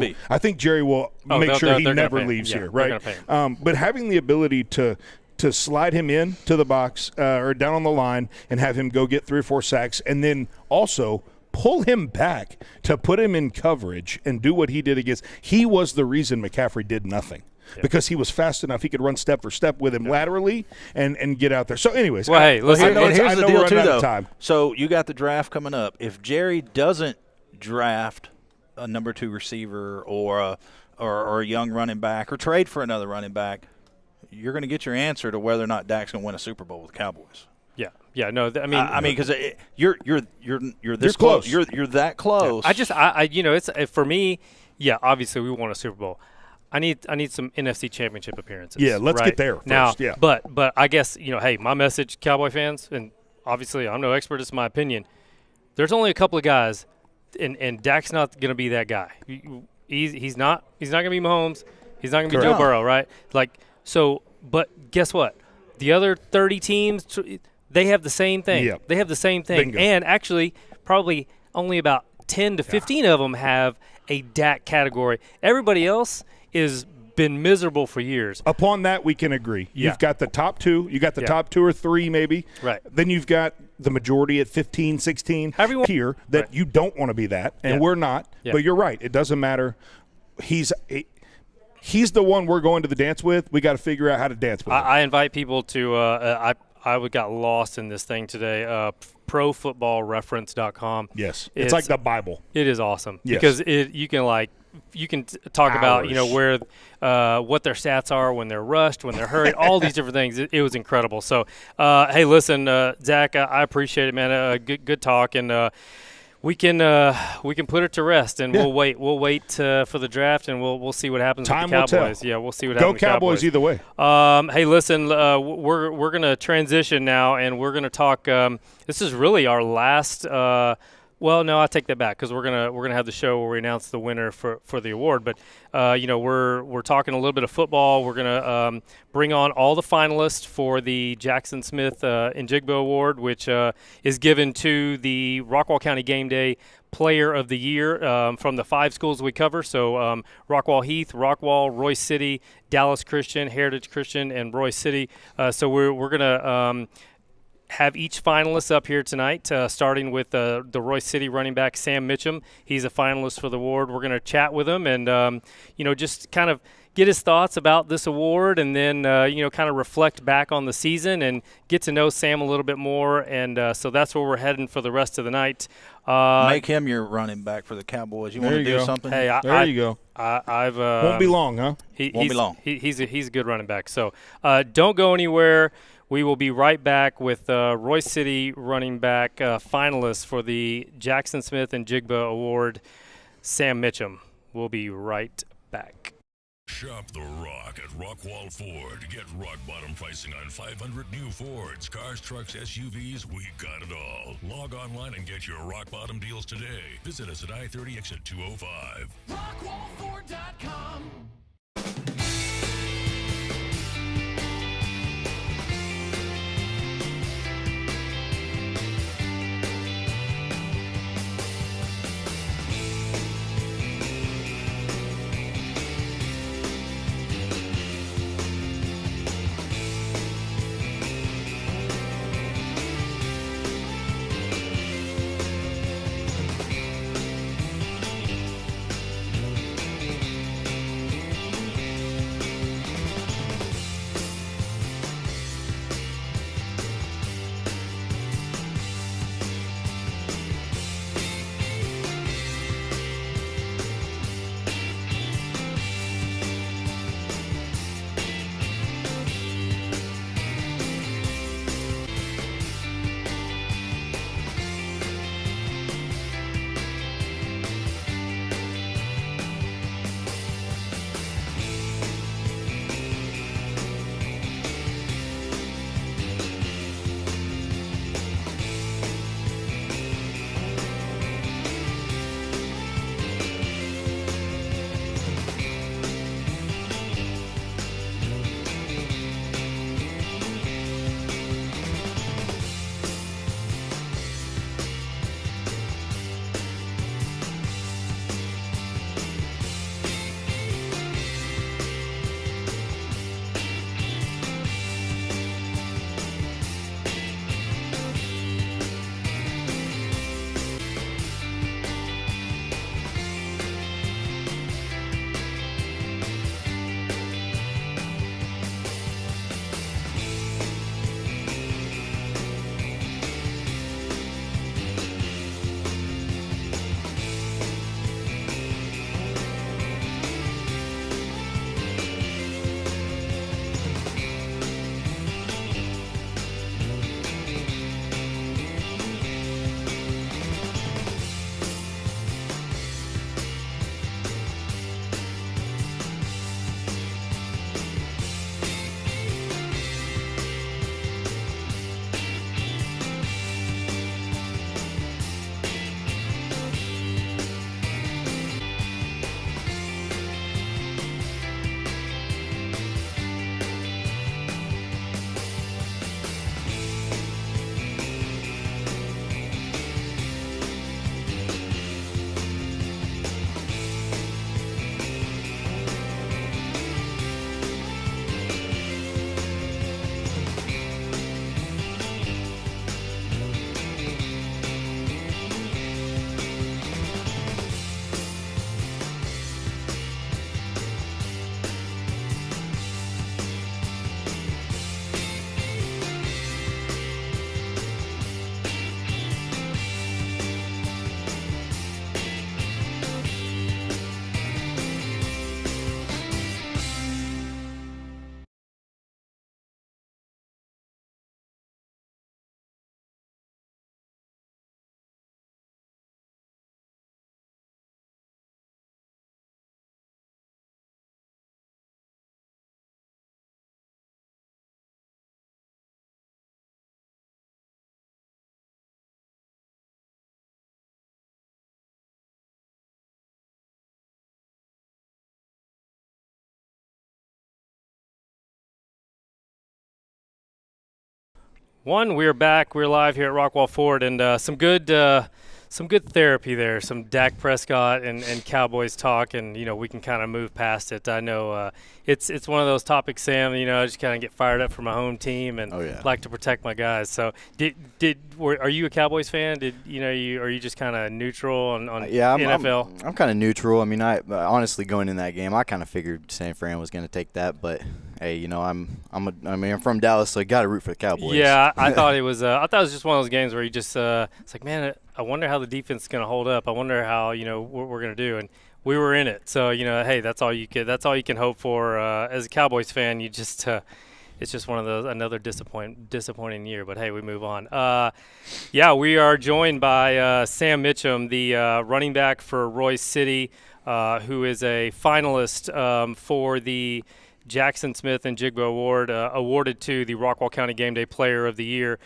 L: will make sure he never leaves here, right? But having the ability to slide him in to the box or down on the line and have him go get 3 or 4 sacks, and then also pull him back to put him in coverage and do what he did against. He was the reason McCaffrey did nothing. Because he was fast enough, he could run step for step with him laterally and get out there. So, anyways,
B: here's the deal too, though. So you got the draft coming up. If Jerry doesn't draft a number 2 receiver or a young running back or trade for another running back, you're going to get your answer to whether or not Dak's going to win a Super Bowl with the Cowboys.
K: Yeah. No. I mean,
B: because you're this close. You're that close.
K: It's for me. Yeah, obviously we want a Super Bowl. I need some NFC Championship appearances.
L: Yeah, let's get there first.
K: Now, but I guess hey, my message, Cowboy fans, and obviously I'm no expert. It's my opinion. There's only a couple of guys, and Dak's not going to be that guy. He's not going to be Mahomes. He's not going to be Joe Burrow, right? So, but guess what? The other 30 teams, they have the same thing.
L: Yep.
K: They have the same thing.
L: Bingo.
K: And actually, probably only about 10 to 15 of them have a Dak category. Everybody else is been miserable for years.
L: Upon that, we can agree. You've got the top 2. You got the top 2 or 3 maybe.
K: Right.
L: Then you've got the majority at 15, 16 here that you don't want to be that, and we're not. Yeah. But you're right. It doesn't matter. He's the one we're going to the dance with. We got to figure out how to dance with him.
K: I invite people to I got lost in this thing today. ProFootballReference.com.
L: Yes, it's like the Bible.
K: It is awesome
L: because
K: you can talk about where what their stats are when they're rushed, when they're hurried, all these different things. It was incredible. So hey, listen, Zach, I appreciate it, man. Good talk, and we can put it to rest, and we'll wait for the draft, and we'll see what happens with the Cowboys. Yeah, we'll see what happens.
L: Go Cowboys either way.
K: Hey, listen, we're gonna transition now, and we're gonna talk. This is really our last. Well, no, I take that back because we're gonna have the show where we announce the winner for the award. But we're talking a little bit of football. We're gonna bring on all the finalists for the Jackson Smith Njigba Award, which is given to the Rockwall County Game Day Player of the Year from the 5 schools we cover. So Rockwall Heath, Rockwall, Royce City, Dallas Christian, Heritage Christian, and Royce City. So we're gonna have each finalist up here tonight, starting with the Royce City running back Sam Mitchum. He's a finalist for the award. We're going to chat with him and just kind of get his thoughts about this award, and then kind of reflect back on the season and get to know Sam a little bit more. And so that's where we're heading for the rest of the night.
B: Make him your running back for the Cowboys. You want to do something?
K: Hey,
L: there you go.
K: I've
L: won't be long, huh?
B: Won't be long.
K: He's a good running back. So don't go anywhere. We will be right back with Royce City running back finalist for the Jackson Smith and Njigba Award, Sam Mitchum. We'll be right back.
A: Shop the Rock at Rockwall Ford. Get rock bottom pricing on 500 new Fords, cars, trucks, SUVs. We got it all. Log online and get your rock bottom deals today. Visit us at I-30 exit 205.
J: Rockwallford.com.
K: We're back. We're live here at Rockwall Ford, and some good therapy there. Some Dak Prescott and Cowboys talk, and we can kind of move past it. I know it's one of those topics, Sam. I just kind of get fired up for my home team and like to protect my guys. So, are you a Cowboys fan? Are you just kind of neutral on NFL?
M: I'm kind of neutral. I mean, I honestly going in that game, I kind of figured San Fran was going to take that, but hey, I'm from Dallas, so I got to root for the Cowboys.
K: Yeah, I thought it was just one of those games where you just it's like, man, I wonder how the defense is going to hold up. I wonder how what we're going to do, and we were in it. So hey, that's all you can hope for as a Cowboys fan. You just it's just one of those another disappointing year. But hey, we move on. We are joined by Sam Mitchum, the running back for Royce City. who is a finalist for the Jackson Smith and Jigba Award, awarded to the Rockwall County Game Day Player of the Year.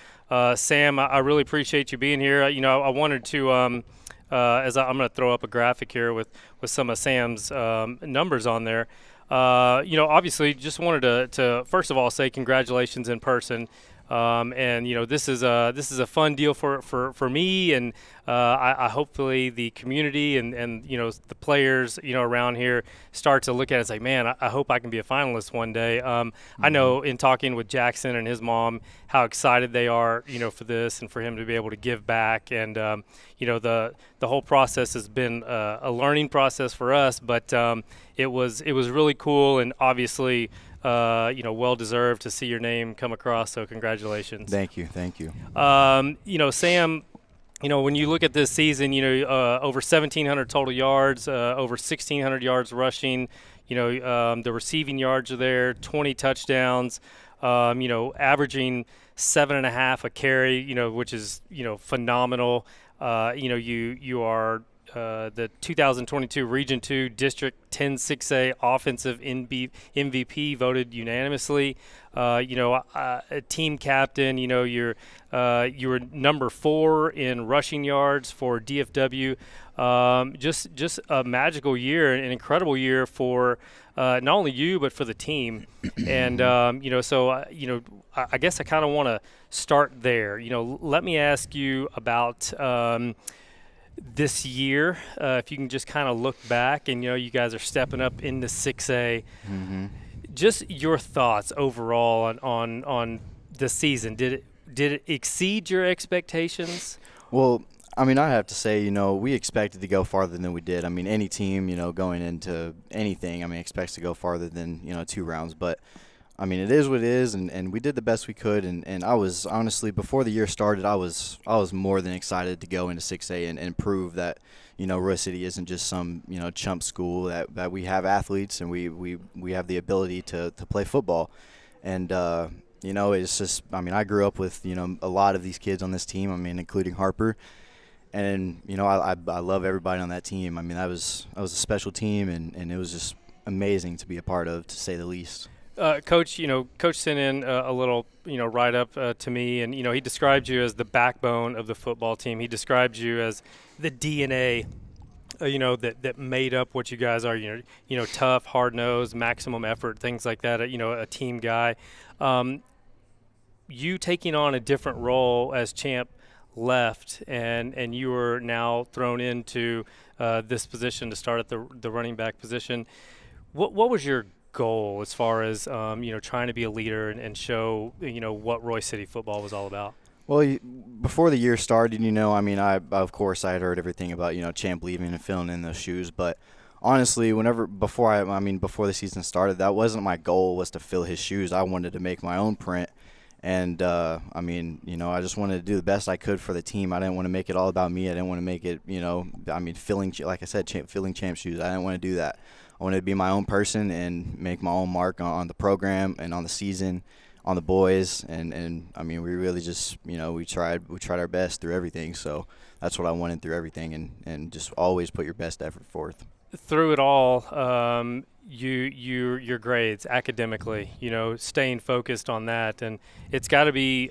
K: Sam, I really appreciate you being here. I wanted to, I'm going to throw up a graphic here with some of Sam's numbers on there. Obviously, just wanted to first of all say congratulations in person. And this is a fun deal for me, and I hopefully the community and the players around here start to look at it and say, man, I hope I can be a finalist one day. I know in talking with Jackson and his mom how excited they are for this and for him to be able to give back, and the whole process has been a learning process for us, but it was really cool, and obviously well deserved to see your name come across. So congratulations.
M: Thank you.
K: Sam, when you look at this season, over 1,700 total yards, over 1,600 yards rushing. The receiving yards are there, 20 touchdowns. Averaging 7.5 a carry. Which is phenomenal. You are the 2022 Region 2 District 10-6A Offensive MVP, voted unanimously. A team captain. You were number 4 in rushing yards for DFW. Just a magical year, an incredible year for not only you but for the team. And I guess I kind of want to start there. Let me ask you about this year, if you can just kind of look back, and you guys are stepping up into 6A.
M: Mm-hmm.
K: Just your thoughts overall on the season. Did it exceed your expectations?
M: Well, I mean, I have to say, we expected to go farther than we did. I mean, any team, going into anything, expects to go farther than 2 rounds. But I mean, it is what it is, and we did the best we could. And I was honestly, before the year started, I was more than excited to go into 6A and prove that Roy City isn't just some chump school, that we have athletes and we have the ability to play football. And it's just, I grew up with a lot of these kids on this team. Including Harper. And I love everybody on that team. That was a special team, and it was just amazing to be a part of, to say the least.
K: Coach, Coach sent in a little, write-up to me, and, he described you as the backbone of the football team. He described you as the DNA, that made up what you guys are, tough, hard-nosed, maximum effort, things like that, a team guy. You taking on a different role as champ left, and you were now thrown into this position to start at the running back position. What was your goal as far as trying to be a leader and show what Roy City football was all about?
M: Well, before the year started, I of course I had heard everything about Champ leaving and filling in those shoes, but honestly, before the season started, that wasn't my goal, was to fill his shoes. I wanted to make my own print. And, I just wanted to do the best I could for the team. I didn't want to make it all about me. I didn't want to make it, filling, like I said, filling champ shoes. I didn't want to do that. I wanted to be my own person and make my own mark on the program and on the season, on the boys. And we really just, we tried our best through everything. So that's what I wanted through everything, and just always put your best effort forth.
K: Through it all, your grades academically, staying focused on that, and it's got to be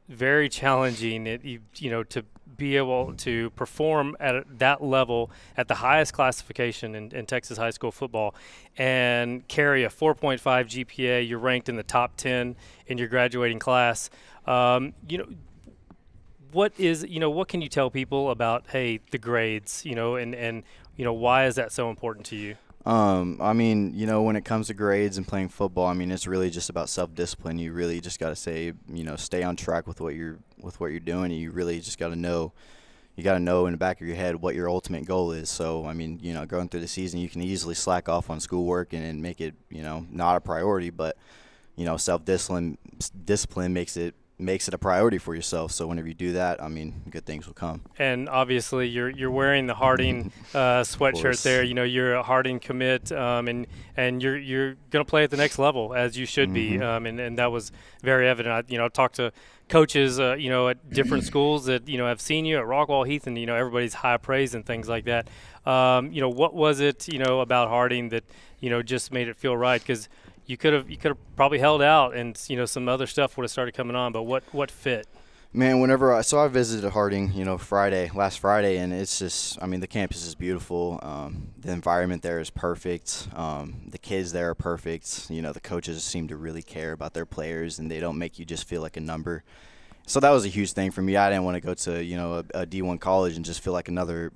K: very challenging, to be able to perform at that level at the highest classification in Texas high school football, and carry a 4.5 GPA. You're ranked in the top 10 in your graduating class. What can you tell people about, hey, the grades, and why is that so important to you?
M: When it comes to grades and playing football, it's really just about self-discipline. You really just got to stay on track with what you're doing. And you really just got to know, in the back of your head what your ultimate goal is. So, going through the season, you can easily slack off on schoolwork and make it, not a priority, but, self-discipline makes it makes it a priority for yourself. So whenever you do that, I mean, good things will come.
K: And obviously, you're wearing the Harding sweatshirt there. You know, you're a Harding commit, and you're going to play at the next level, as you should be. And that was very evident. I talked to coaches, at different schools that have seen you at Rockwall Heath, and everybody's high praise and things like that. What was it about Harding that just made it feel right? Because you could have probably held out, and some other stuff would have started coming on. But what fit?
M: Man, I visited Harding, last Friday, and it's just, I mean, the campus is beautiful. The environment there is perfect. The kids there are perfect. The coaches seem to really care about their players, and they don't make you just feel like a number. So that was a huge thing for me. I didn't want to go to, a D1 college and just feel like another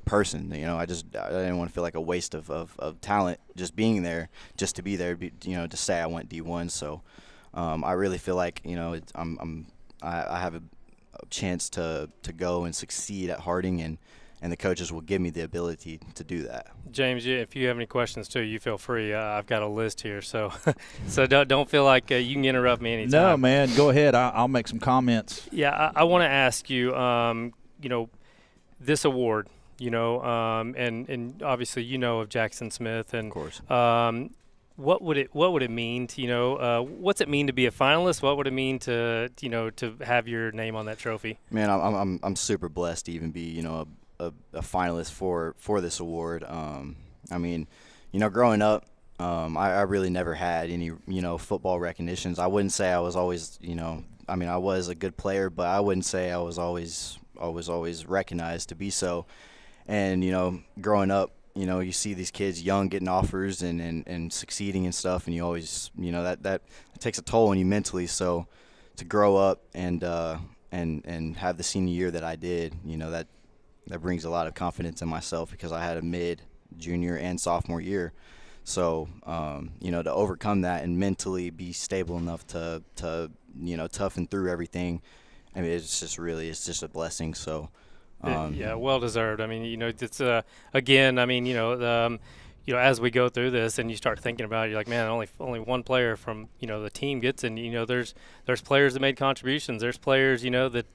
M: person. I didn't want to feel like a waste of talent just being there, just to be there, to say I went D1. So I really feel like, I have a chance to go and succeed at Harding, and the coaches will give me the ability to do that.
K: James, if you have any questions too, you feel free. I've got a list here, so don't feel like you can interrupt me anytime.
B: No, man, go ahead. I'll make some comments.
K: Yeah, I want to ask you, this award, and obviously of Jackson Smith, and
M: of course.
K: What would it mean to what's it mean to be a finalist? What would it mean to to have your name on that trophy?
M: Man, I'm super blessed to even be a finalist for this award. I mean, growing up, I really never had any football recognitions. I wouldn't say I was always I mean, I was a good player, but I wouldn't say I was always recognized to be so. And growing up, you see these kids young getting offers and succeeding and stuff, and you always, that takes a toll on you mentally. So to grow up and have the senior year that I did, that brings a lot of confidence in myself, because I had a mid, junior, and sophomore year. So, to overcome that and mentally be stable enough to toughen through everything, I mean, it's just a blessing. So.
K: Yeah, well deserved. I mean, it's again. I mean, as we go through this and you start thinking about it, you're like, man, only one player from the team gets in. There's players that made contributions. There's players that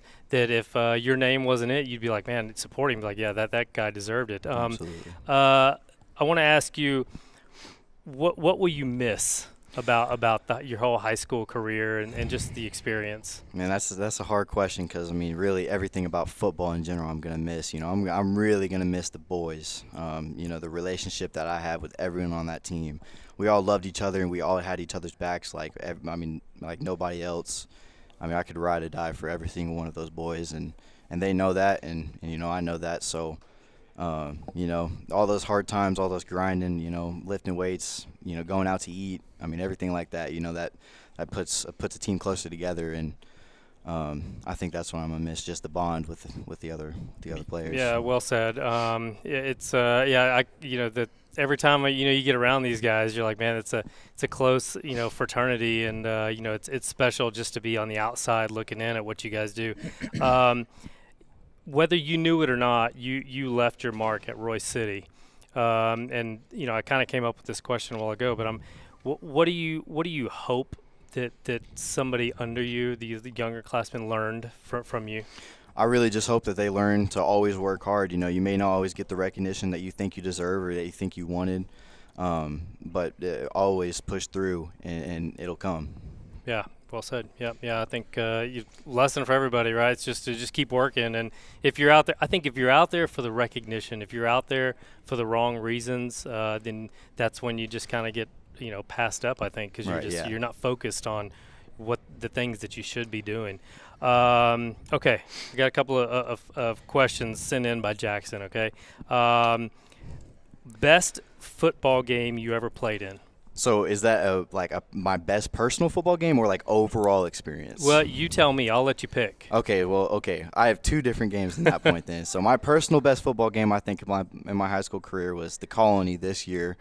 K: if your name wasn't it, you'd be like, man, support him. Like, yeah, that guy deserved it.
M: Absolutely.
K: I want to ask you, what will you miss about your whole high school career and just the experience?
M: Man, that's a hard question, because I mean, really everything about football in general I'm gonna miss. I'm really gonna miss the boys. The relationship that I have with everyone on that team. We all loved each other, and we all had each other's backs like nobody else. I mean, I could ride or die for every single one of those boys, and they know that, and I know that. So all those hard times, all those grinding, lifting weights, going out to eat. I mean, everything like that, that puts a team closer together, and I think that's what I'm gonna miss, just the bond with the other players.
K: Yeah, well said. That every time you get around these guys, you're like, man, it's a close fraternity, and it's special just to be on the outside looking in at what you guys do. Whether you knew it or not, you left your mark at Royce City, and I kind of came up with this question a while ago, but what do you hope that somebody under you, the younger classmen, learned from you?
M: I really just hope that they learn to always work hard. You may not always get the recognition that you think you deserve or that you think you wanted, but always push through, and it'll come.
K: Yeah. Well said. Yeah. I think lesson for everybody, right? It's just to keep working, and if you're out there, I think if you're out there for the recognition, if you're out there for the wrong reasons, then that's when you just kind of get passed up. I think, because you're not focused on what the things that you should be doing. Okay, we got a couple of questions sent in by Jackson. Okay, best football game you ever played in?
M: So is that my best personal football game, or like overall experience?
K: Well, you tell me. I'll let you pick.
M: Okay. I have two different games in that point then. So my personal best football game, I think, in my high school career was the Colony this year.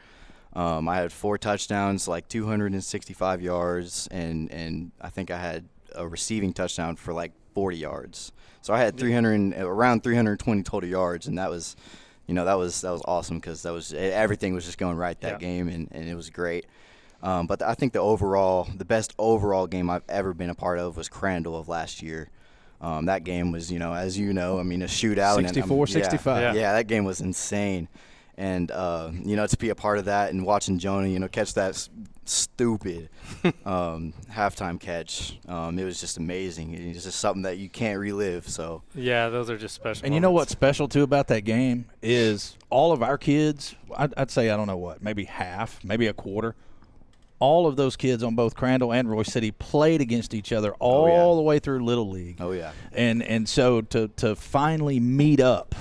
M: I had 4 touchdowns, like 265 yards, and I think I had a receiving touchdown for like 40 yards. So I had around 320 total yards, and that was – that was awesome, because everything was just going right that game, and it was great. But I think the best overall game I've ever been a part of was Crandall of last year. That game was, as you know, I mean, a shootout.
B: 64-65.
M: Yeah, that game was insane. And, to be a part of that and watching Jonah, catch that stupid halftime catch, it was just amazing. It's just something that you can't relive. So
K: yeah, those are just special.
B: And you know what's special, too, about that game is all of our kids, I'd say, I don't know what, maybe half, maybe a quarter, all of those kids on both Crandall and Royce City played against each other all the way through Little League.
M: Oh, yeah.
B: And so to finally meet up.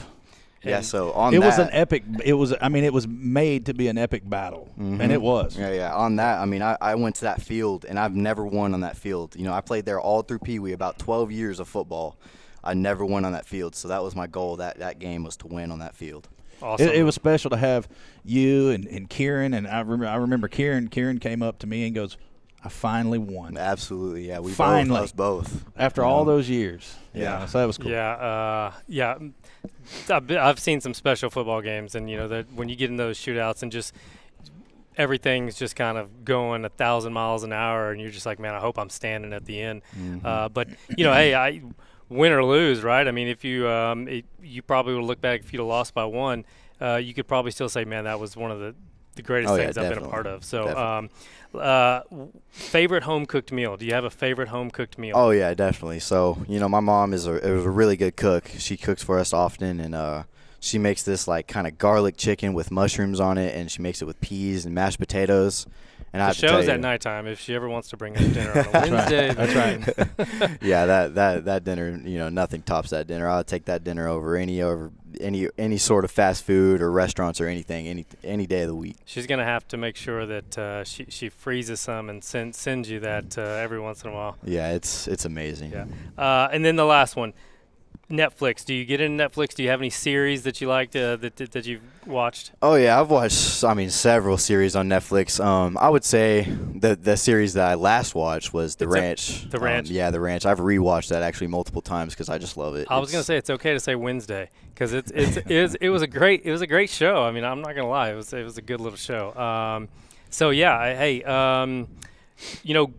M: Yeah, so on
B: it
M: that.
B: was an epic – it was made to be an epic battle, and it was.
M: Yeah. On that, I mean, I went to that field, and I've never won on that field. I played there all through Pee Wee, about 12 years of football. I never won on that field, so that was my goal. That game was to win on that field.
K: Awesome.
B: It was special to have you and Kieran, and I remember Kieran came up to me and goes, I finally won.
M: Absolutely, yeah. We
B: finally.
M: Us both.
B: After all those years.
M: Yeah.
B: So that was cool.
K: Yeah. I've seen some special football games, and, that when you get in those shootouts and just everything's just kind of going 1,000 miles an hour, and you're just like, man, I hope I'm standing at the end. But, hey, win or lose, right? I mean, if you you probably would look back if you'd have lost by one, you could probably still say, man, that was one of the greatest things I've been a part of. So, favorite home cooked meal? Do you have a favorite home cooked meal?
M: Oh yeah, definitely. So my mom is a really good cook. She cooks for us often, and she makes this like kind of garlic chicken with mushrooms on it, and she makes it with peas and mashed potatoes. And
K: the show's at nighttime. If she ever wants to bring us dinner on a Wednesday,
B: that's right.
M: Yeah, that dinner, nothing tops that dinner. I'll take that dinner over any sort of fast food or restaurants or anything, any day of the week.
K: She's gonna have to make sure that she freezes some and sends you that every once in a while.
M: Yeah, it's amazing.
K: Yeah, and then the last one. Netflix. Do you get into Netflix? Do you have any series that you liked that you've watched?
M: Oh yeah, I've watched several series on Netflix. I would say the series that I last watched was The Ranch.
K: The Ranch.
M: Yeah, The Ranch. I've rewatched that actually multiple times because I just love it.
K: I was gonna say it's okay to say Wednesday because it was a great show. I mean, I'm not gonna lie, it was a good little show. So yeah, hey.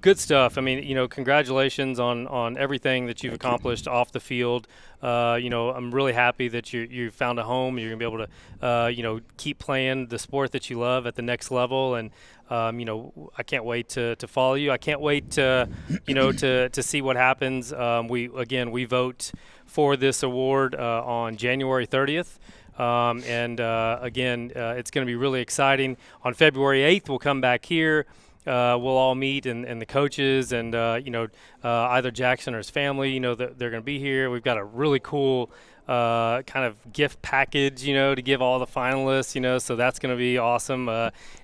K: Good stuff. I mean, congratulations on everything that you've accomplished off the field. I'm really happy that you found a home. You're going to be able to, keep playing the sport that you love at the next level. And, I can't wait to follow you. I can't wait to see what happens. We vote for this award on January 30th. It's going to be really exciting. On February 8th, we'll come back here. We'll all meet and the coaches and, either Jackson or his family, they're going to be here. We've got a really cool kind of gift package, to give all the finalists, so that's going to be awesome.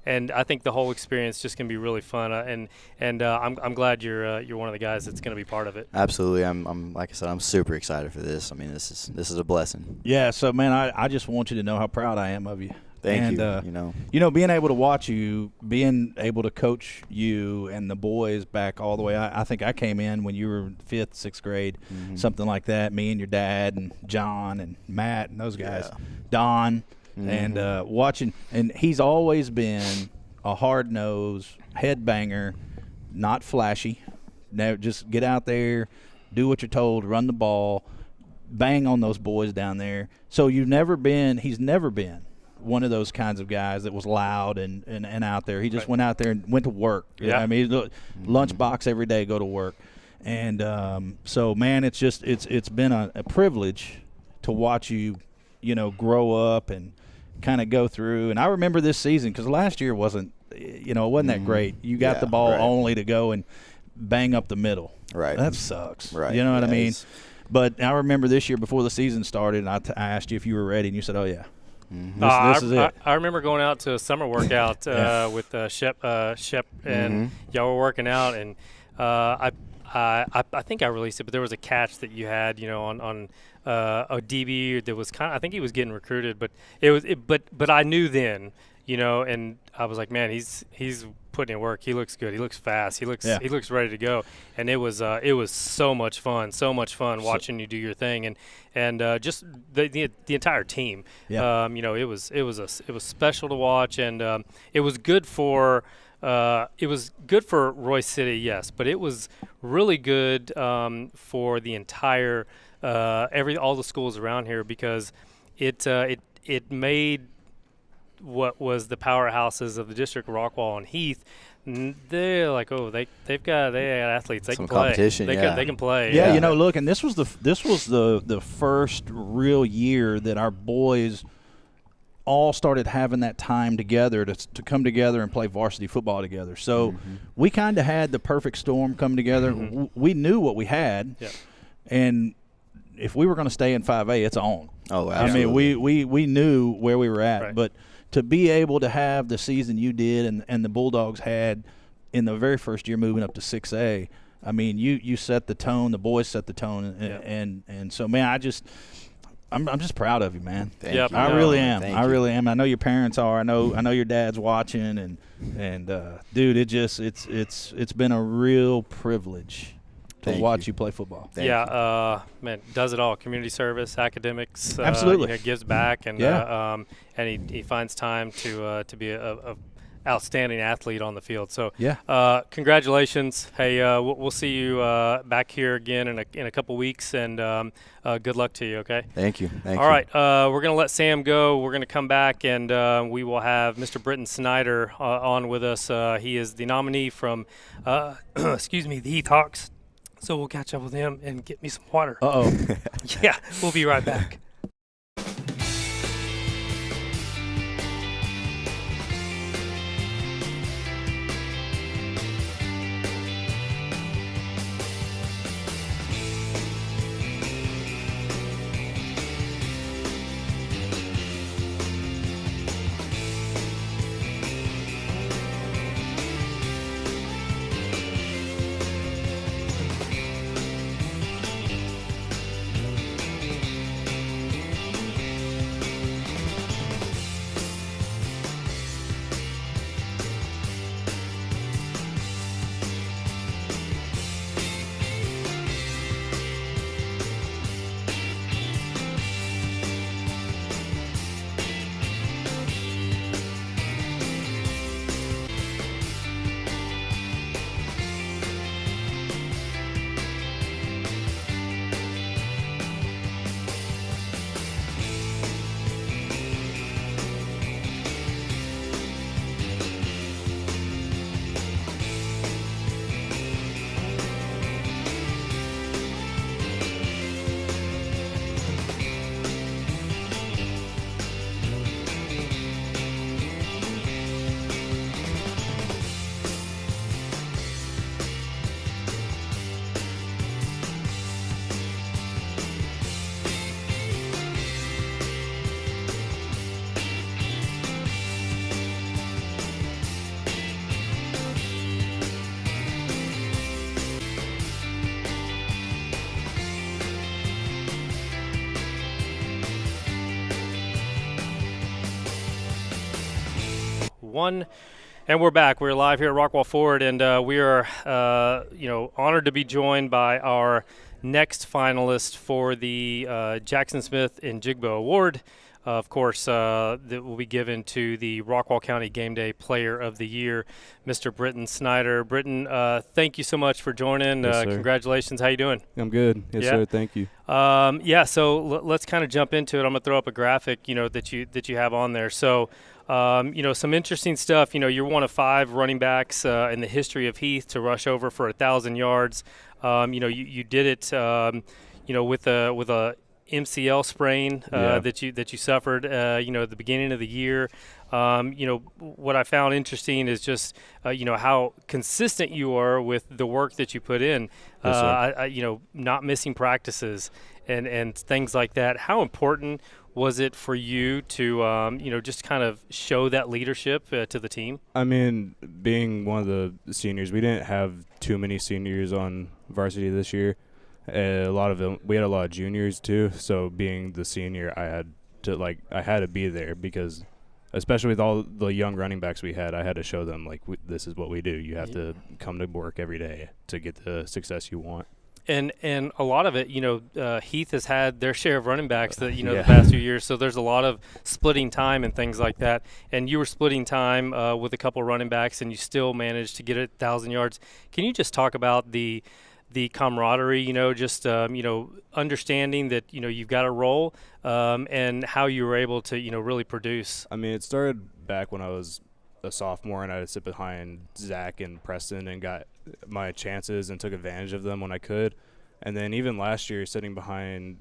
K: And I think the whole experience just going to be really fun. I'm glad you're one of the guys that's going to be part of it.
M: Absolutely. I'm like I said, I'm super excited for this. I mean, this is a blessing.
B: Yeah. So, man, I just want you to know how proud I am of you.
M: Thank you.
B: Being able to watch you, being able to coach you and the boys back all the way. I think I came in when you were 5th, 6th grade, something like that. Me and your dad and John and Matt and those guys, Don, and watching. And he's always been a hard-nosed headbanger, not flashy. Never, just get out there, do what you're told, run the ball, bang on those boys down there. So he's never been one of those kinds of guys that was loud and out there. He just went out there and went to work.
K: Yeah.
B: I mean, lunchbox every day, go to work. And so, man, it's been a privilege to watch you, grow up and kind of go through. And I remember this season because last year wasn't that great. You got the ball only to go and bang up the middle.
M: Right.
B: That sucks.
M: Right.
B: You know what I mean? But I remember this year before the season started, and I asked you if you were ready, and you said, oh, yeah. This is it.
K: I remember going out to a summer workout with Shep, and y'all were working out, and I think I released it, but there was a catch that you had, on a DB that was I think he was getting recruited, but but I knew then, and I was like, man, he's putting in work. He looks good. He looks fast. He looks ready to go. And it was so much fun watching you do your thing and just the entire team.
B: Yeah.
K: It was special to watch, and it was good for it was good for Royce City, yes, but it was really good for the entire all the schools around here, because it made what was the powerhouses of the district, Rockwall and Heath. They're like, they got athletes. They
M: Some
K: can play.
M: competition,
K: They can play.
B: Yeah, you know, look, and this was the first real year that our boys all started having that time together to come together and play varsity football together. So we kind of had the perfect storm come together. We knew what we had, and if we were going to stay in 5A, it's on.
M: Oh, absolutely.
B: I mean, we knew where we were at, but to be able to have the season you did and the Bulldogs had in the very first year moving up to 6A, I mean, you set the tone. The boys set the tone, and so, man, I'm just proud of you, man.
M: Thank you.
B: I really am.
M: Thank
B: I
M: you.
B: really am. I know your parents are. I know your dad's watching, and dude, it's been a real privilege to watch you play football.
K: Man, does it all: community service, academics.
B: Absolutely,
K: gives back, and and he finds time to be a outstanding athlete on the field. So congratulations. Hey, we'll see you back here again in a couple weeks, and good luck to you. Okay.
M: Thank you. Thank you.
K: All right, we're gonna let Sam go. We're gonna come back, and we will have Mr. Britton Snyder on with us. He is the nominee from the Heath Hawks. So we'll catch up with him and get me some water. Yeah, we'll be right back. And we're back. We're live here at Rockwall Ford, and we are, honored to be joined by our next finalist for the Jackson Smith and Jigbo Award. Of course, that will be given to the Rockwall County Game Day Player of the Year, Mr. Britton Snyder. Britton, thank you so much for joining.
N: Yes,
K: congratulations. How you doing?
N: I'm good. Yes, sir. Thank you.
K: So let's kind of jump into it. I'm going to throw up a graphic, that you have on there. So, some interesting stuff. You're one of 5 running backs in the history of Heath to rush over for 1,000 yards. You did it, with a MCL sprain that you suffered, at the beginning of the year. What I found interesting is just, how consistent you are with the work that you put in.
N: Yes,
K: not missing practices and things like that. How important was it for you to, just kind of show that leadership to the team?
N: I mean, being one of the seniors, we didn't have too many seniors on varsity this year. A lot of them, we had a lot of juniors too. So being the senior, I had to be there because, especially with all the young running backs we had, I had to show them this is what we do. You have to come to work every day to get the success you want.
K: And a lot of it, Heath has had their share of running backs that, the past few years. So there's a lot of splitting time and things like that. And you were splitting time with a couple running backs, and you still managed to get 1,000 yards. Can you just talk about the camaraderie, understanding that, you've got a role and how you were able to, really produce?
N: I mean, it started back when I was a sophomore, and I sit behind Zach and Preston and got my chances and took advantage of them when I could. And then even last year, sitting behind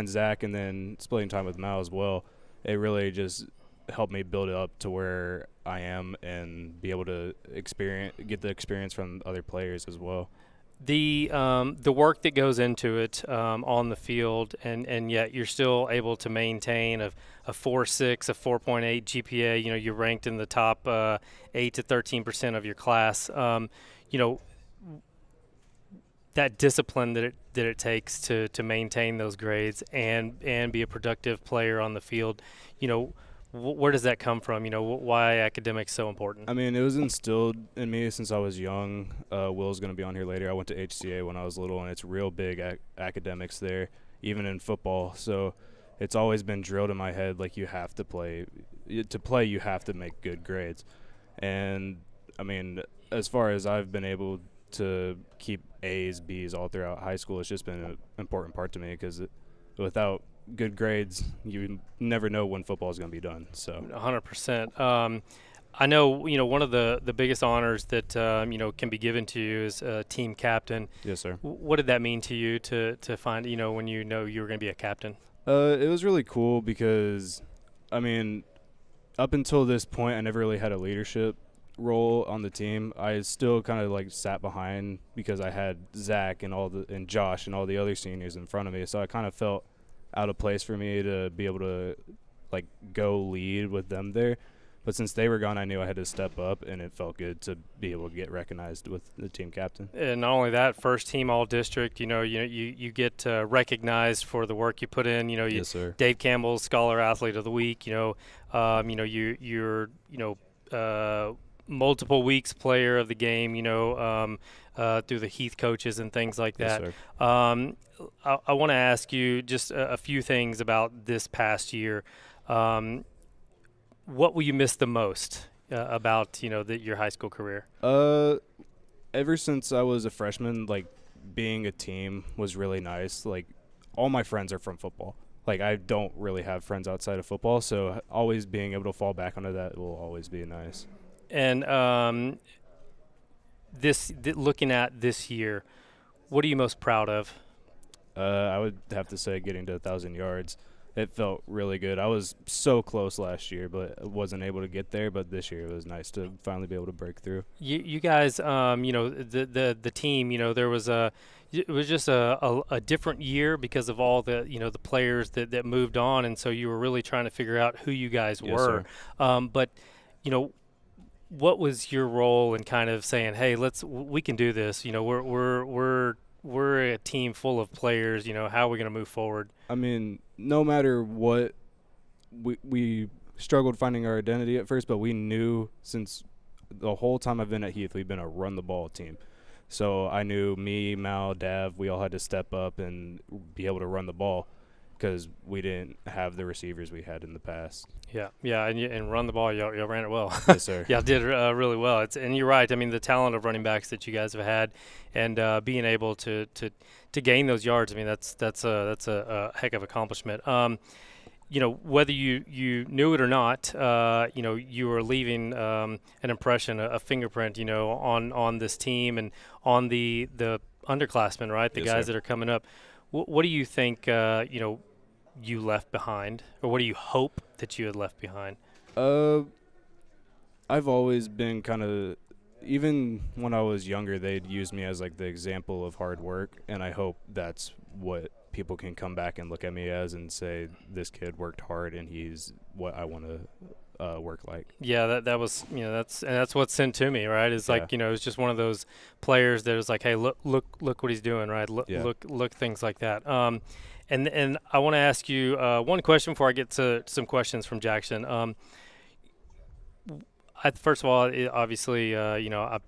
N: Zach and then splitting time with Mal as well, it really just helped me build it up to where I am and be able to get the experience from other players as well.
K: The work that goes into it on the field, and yet you're still able to maintain a 4.6, a 4.8 GPA. You're ranked in the top 8 to 13% of your class. That discipline that it takes to maintain those grades and be a productive player on the field. Where does that come from? Why academics so important?
N: I mean, it was instilled in me since I was young. Will's going to be on here later. I went to HCA when I was little, and it's real big academics there, even in football. So it's always been drilled in my head, like, you have to play. To play, you have to make good grades. And, I mean, as far as I've been able to keep A's, B's all throughout high school, it's just been an important part to me because without good grades, you never know when football is going to be done. So
K: 100%. I know, one of the biggest honors that, can be given to you is team captain.
N: Yes, sir.
K: What did that mean to you to find, when you were going to be a captain?
N: It was really cool because, I mean, up until this point, I never really had a leadership role on the team. I still kind of sat behind because I had Zach and Josh and all the other seniors in front of me. So I kind of felt out of place for me to be able to go lead with them there. But since they were gone, I knew I had to step up, and it felt good to be able to get recognized with the team captain.
K: And not only that, first team all district, you get recognized for the work you put in.
N: Yes, sir.
K: Dave Campbell's Scholar Athlete of the Week. You're multiple weeks player of the game, through the Heath coaches and things like that.
N: Yes,
K: sir. I want to ask you just a few things about this past year. What will you miss the most about, your high school career?
N: Ever since I was a freshman, being a team was really nice. All my friends are from football. I don't really have friends outside of football, so always being able to fall back onto that will always be nice.
K: And looking at this year, what are you most proud of?
N: I would have to say getting to 1,000 yards. It felt really good. I was so close last year, but wasn't able to get there. But this year it was nice to finally be able to break through.
K: You guys, the team, it was just a different year because of all the the players that moved on, and so you were really trying to figure out who you guys were. But what was your role in kind of saying, hey, we can do this? We're a team full of players. How are we going to move forward?
N: I mean, no matter what, we struggled finding our identity at first, but we knew since the whole time I've been at Heath, we've been a run-the-ball team. So I knew me, Mal, Dav, we all had to step up and be able to run the ball because we didn't have the receivers we had in the past.
K: Yeah, and run the ball, y'all ran it well.
N: Yes, sir.
K: Y'all did really well. And you're right. I mean, the talent of running backs that you guys have had, and being able to gain those yards. I mean, that's a heck of accomplishment. Whether you knew it or not, you were leaving an impression, a fingerprint, on this team and on the underclassmen, right? The
N: Yes,
K: guys
N: sir.
K: that are coming up. What do you think, you left behind, or what do you hope that you had left behind?
N: I've always been kind of, even when I was younger, they'd use me as the example of hard work, and I hope that's what people can come back and look at me as and say, this kid worked hard and he's what I want to work like.
K: Yeah, that was, that's what's sent to me, right? It's it's just one of those players that is like, hey, look what he's doing, right? Look things like that. And I want to ask you one question before I get to some questions from Jackson. First of all, obviously, I'm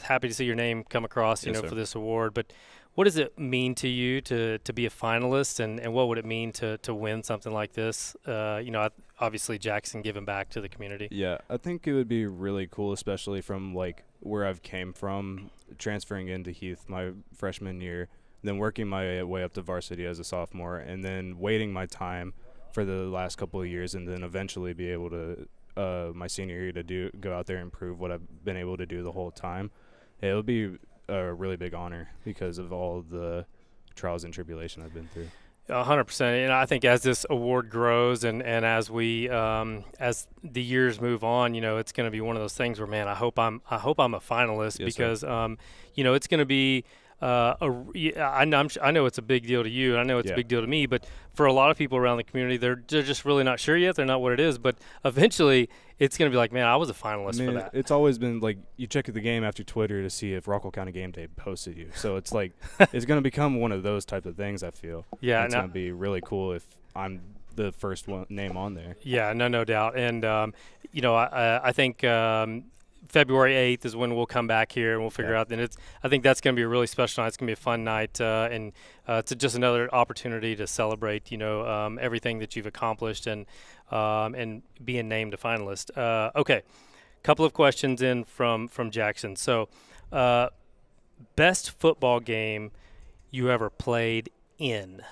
K: happy to see your name come across,
N: Yes,
K: for
N: sir.
K: this award. But what does it mean to you to be a finalist, and what would it mean to win something like this? Obviously Jackson giving back to the community.
N: Yeah, I think it would be really cool, especially from like where I've came from, transferring into Heath my freshman year, then working my way up to varsity as a sophomore, and then waiting my time for the last couple of years, and then eventually be able to my senior year to go out there and prove what I've been able to do the whole time. It would be a really big honor because of all the trials and tribulation I've been through.
K: 100%. And I think as this award grows and as we as the years move on, it's going to be one of those things where, man, I hope I'm a finalist,
N: yes,
K: because it's going to be I know it's a big deal to you, and I know it's a big deal to me, but for a lot of people around the community, they're just really not sure yet. They're not what it is, but eventually it's going to be like, man, I was a finalist for that.
N: It's always been like you check the game after Twitter to see if Rockwall County Game Day posted you. So it's like it's going to become one of those type of things, I feel.
K: Yeah,
N: it's going to be really cool if I'm the first name on there.
K: Yeah, no doubt. And I think February 8th is when we'll come back here and we'll figure out. And I think that's going to be a really special night. It's going to be a fun night, and it's just another opportunity to celebrate, everything that you've accomplished and being named a finalist. Okay, couple of questions in from Jackson. So, best football game you ever played in?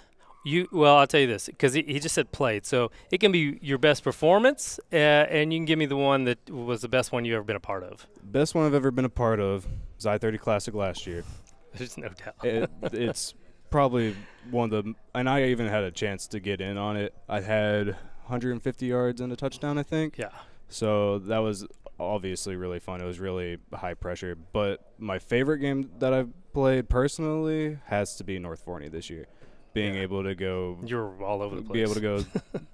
K: Well, I'll tell you this, because he just said played. So it can be your best performance, and you can give me the one that was the best one you've ever been a part of.
N: Best one I've ever been a part of was I-30 Classic last year.
K: There's no doubt.
N: It's probably one of the – and I even had a chance to get in on it. I had 150 yards and a touchdown, I think.
K: Yeah.
N: So that was obviously really fun. It was really high pressure. But my favorite game that I've played personally has to be North Forney this year. Being able to go –
K: you're all over the place.
N: Be able to go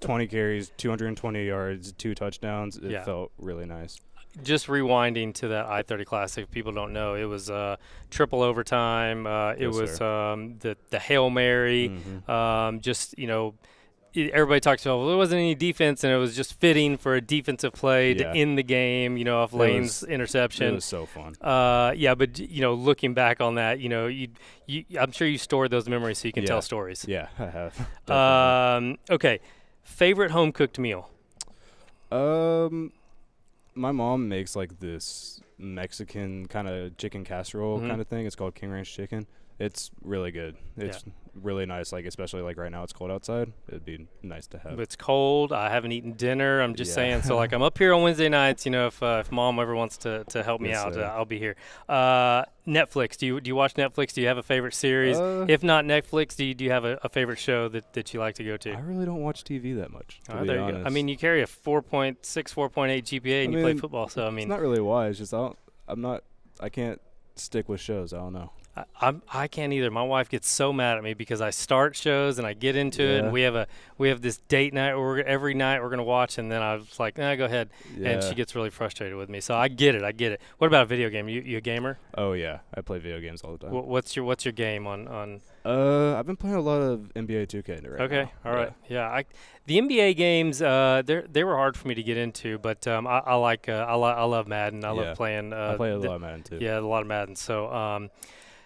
N: 20 carries, 220 yards, 2 touchdowns. It felt really nice.
K: Just rewinding to that I-30 Classic, if people don't know, it was triple overtime. It was the Hail Mary.
N: Mm-hmm.
K: Everybody talks about, well, there wasn't any defense, and it was just fitting for a defensive play to end the game, off Lane's interception.
N: It was so fun.
K: But, looking back on that, I'm sure you stored those memories so you can tell stories.
N: Yeah, I have.
K: Okay. Favorite home-cooked meal?
N: My mom makes, like, this Mexican kind of chicken casserole kind of thing. It's called King Ranch chicken. It's really good. It's really nice, like especially like right now it's cold outside. It'd be nice to have.
K: It's cold. I haven't eaten dinner. I'm just saying. So like I'm up here on Wednesday nights. If Mom ever wants to help me out, I'll be here. Netflix. Do you watch Netflix? Do you have a favorite series? If not Netflix, do you have a favorite show that you like to go to?
N: I really don't watch TV that much. To be
K: there
N: honest.
K: You go. I mean, you carry a 4.6, 4.8 GPA, and you play football. So I mean,
N: it's not really why. It's just I can't stick with shows. I don't know.
K: I can't either. My wife gets so mad at me because I start shows and I get into it, and we have this date night where every night we're gonna watch, and then I was like, nah, go ahead, and she gets really frustrated with me. So I get it. What about a video game? You a gamer?
N: Oh yeah, I play video games all the time.
K: What's your game on?
N: I've been playing a lot of NBA 2K right now.
K: Okay, all right, yeah. The NBA games, they were hard for me to get into, but I love Madden. I love playing.
N: I play a lot of Madden too.
K: Yeah, a lot of Madden. So.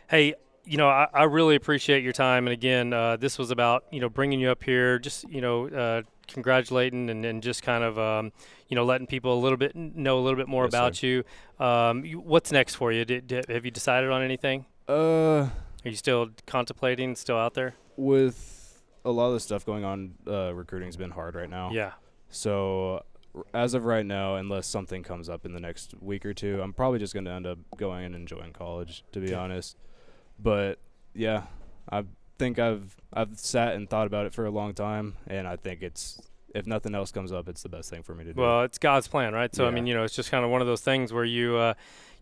K: Hey, I really appreciate your time. And again, this was about, bringing you up here, just, congratulating and just kind of, letting people know a little bit more about you. What's next for you? Have you decided on anything? Are you still contemplating, still out there?
N: With a lot of the stuff going on, recruiting's been hard right now.
K: Yeah.
N: So as of right now, unless something comes up in the next week or two, I'm probably just going to end up going and enjoying college, to be honest. But yeah, I think I've sat and thought about it for a long time, and I think if nothing else comes up, it's the best thing for me to do.
K: Well, it's God's plan, right? So I mean, it's just kind of one of those things where you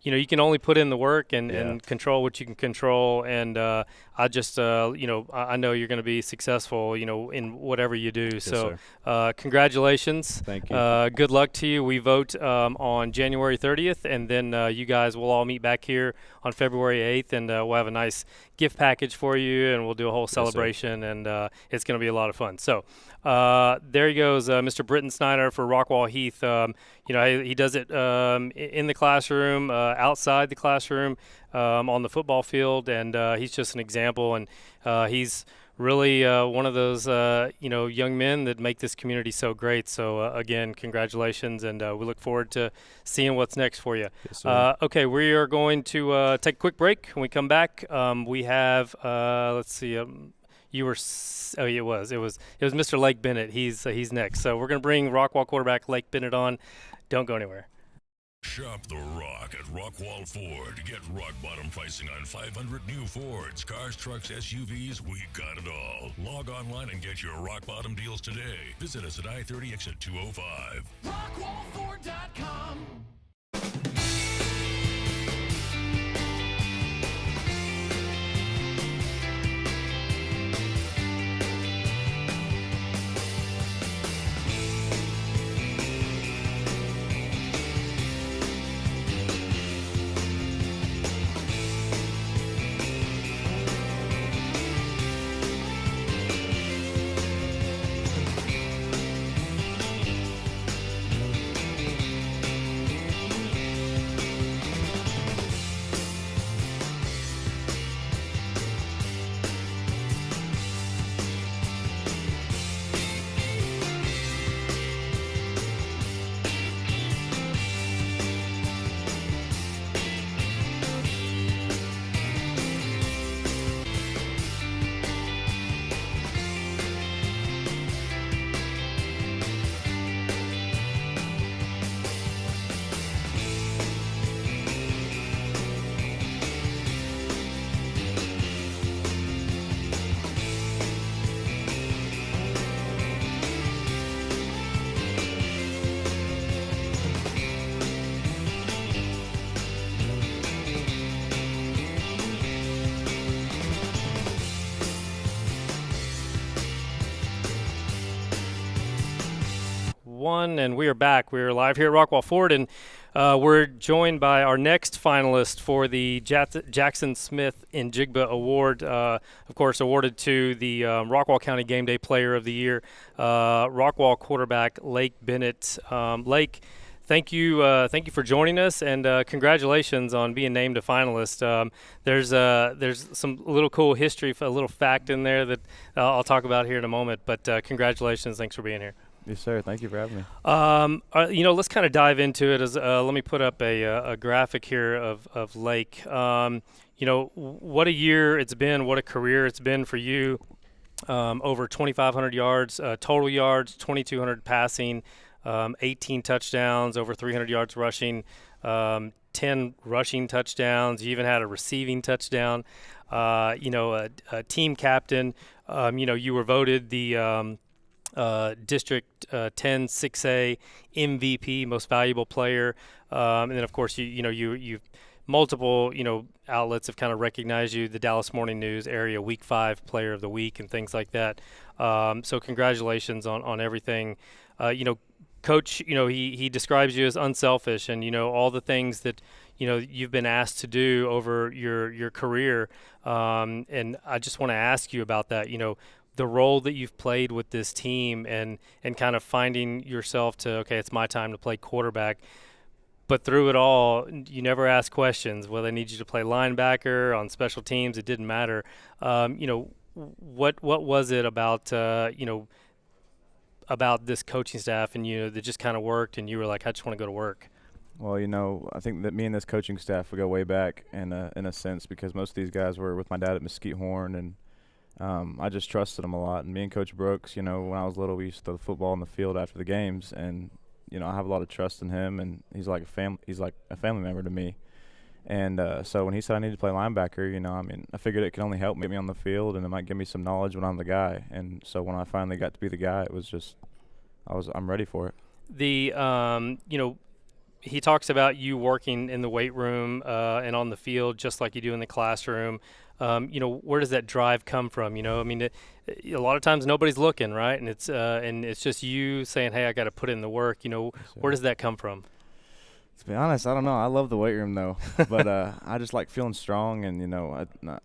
K: you can only put in the work and control what you can control. And I just, I know you're going to be successful, in whatever you do.
N: Yes,
K: so congratulations.
N: Thank you.
K: Good luck to you. We vote on January 30th, and then you guys will all meet back here on February 8th, and we'll have a nice gift package for you, and we'll do a whole celebration, and it's going to be a lot of fun. So there he goes, Mr. Britton Snyder for Rockwall Heath. he does it in the classroom, outside the classroom, on the football field, and he's just an example. And he's really one of those young men that make this community so great. So again, congratulations, and we look forward to seeing what's next for you.
N: Yes,
K: Okay, we are going to take a quick break. When we come back, we have let's see. It was Mr. Lake Bennett. He's next. So we're going to bring Rockwall quarterback Lake Bennett on. Don't go anywhere.
A: Shop the Rock at Rockwall Ford. Get rock bottom pricing on 500 new Fords, cars, trucks, SUVs. We got it all. Log online and get your rock bottom deals today. Visit us at I-30 exit 205.
J: Rockwallford.com.
K: And we are back. We're live here at Rockwall Ford, and we're joined by our next finalist for the Jackson Smith Njigba Award, of course awarded to the Rockwall County Game Day Player of the Year, Rockwall quarterback Lake Bennett. Lake, thank you for joining us, and congratulations on being named a finalist. There's some little cool history, a little fact in there that I'll talk about here in a moment, but congratulations. Thanks for being here.
O: Yes, sir. Thank you for having me.
K: Let's kind of dive into it. Let me put up a graphic here of Lake. What a year it's been. What a career it's been for you. Over 2,500 yards total yards, 2,200 passing, 18 touchdowns, over 300 yards rushing, 10 rushing touchdowns. You even had a receiving touchdown. A team captain. You were voted the District 10 6A MVP, most valuable player, and then of course you multiple outlets have kind of recognized you, the Dallas Morning News area Week 5 Player of the Week and things like that. So congratulations on everything. Coach, he describes you as unselfish, and all the things that you've been asked to do over your career, and I just want to ask you about that. The role that you've played with this team and kind of finding yourself to, okay, it's my time to play quarterback. But through it all, you never ask questions. Well, they need you to play linebacker on special teams. It didn't matter. What was it about, about this coaching staff and, that just kind of worked and you were like, I just want to go to work?
O: Well, I think that me and this coaching staff would go way back in a sense, because most of these guys were with my dad at Mesquite Horn, and I just trusted him a lot. And me and Coach Brooks, when I was little, we used to throw the football on the field after the games, and I have a lot of trust in him, and he's like a family member to me. And so when he said I needed to play linebacker, I figured it could only help me on the field, and it might give me some knowledge when I'm the guy. And so when I finally got to be the guy, it was just I'm ready for it.
K: He talks about you working in the weight room and on the field just like you do in the classroom. Where does that drive come from? A lot of times nobody's looking, right? And it's just you saying, hey, I got to put in the work. Where does that come from?
O: To be honest, I don't know. I love the weight room though, but I just like feeling strong, and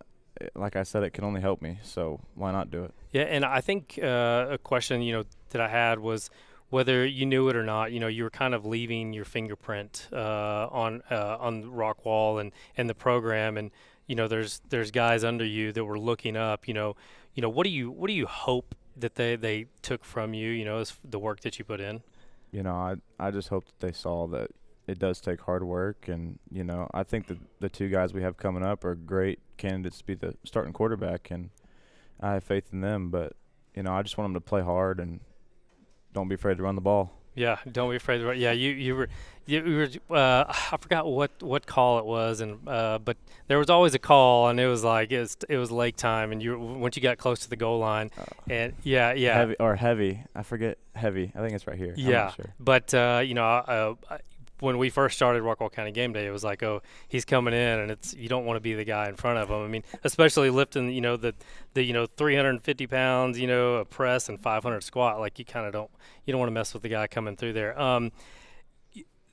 O: like I said, it can only help me. So why not do it?
K: Yeah, and I think a question that I had was, whether you knew it or not, you were kind of leaving your fingerprint on the rock wall and the program, and there's guys under you that were looking up. What do you hope that they took from you? As the work that you put in.
O: I just hope that they saw that it does take hard work, and I think that the two guys we have coming up are great candidates to be the starting quarterback, and I have faith in them. But I just want them to play hard and don't be afraid to run the ball.
K: Yeah, don't be afraid to run. Yeah, you were I forgot what call it was, and but there was always a call, and it was like it was lake time, and once you got close to the goal line, and
O: heavy. I forget heavy. I think it's right here.
K: Yeah,
O: I'm not sure.
K: But when we first started Rockwall County Game Day, it was like, oh, he's coming in, and you don't want to be the guy in front of him. I mean, especially lifting, the 350 pounds, a press and 500 squat. Like you don't want to mess with the guy coming through there.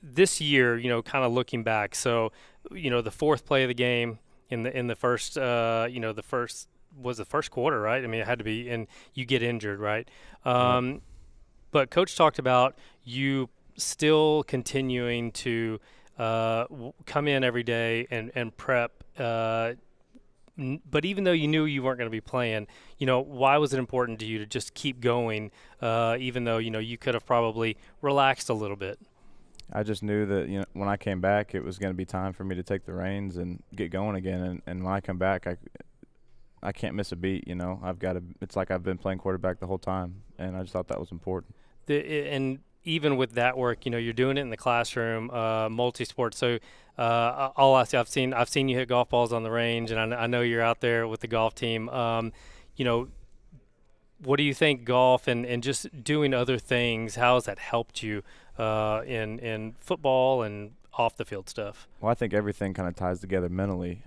K: This year, kind of looking back, so the fourth play of the game in the first, the first quarter, right? I mean, it had to be, and you get injured, right? But Coach talked about you still continuing to come in every day and prep. But even though you knew you weren't going to be playing, why was it important to you to just keep going, even though, you could have probably relaxed a little bit?
O: I just knew that, when I came back, it was going to be time for me to take the reins and get going again. And when I come back, I can't miss a beat, it's like I've been playing quarterback the whole time, and I just thought that was important.
K: And even with that work, you're doing it in the classroom, multi-sport. So I'll ask you, I've seen you hit golf balls on the range, and I know you're out there with the golf team. What do you think golf and just doing other things, how has that helped you in football and off the field stuff?
O: Well, I think everything kind of ties together mentally.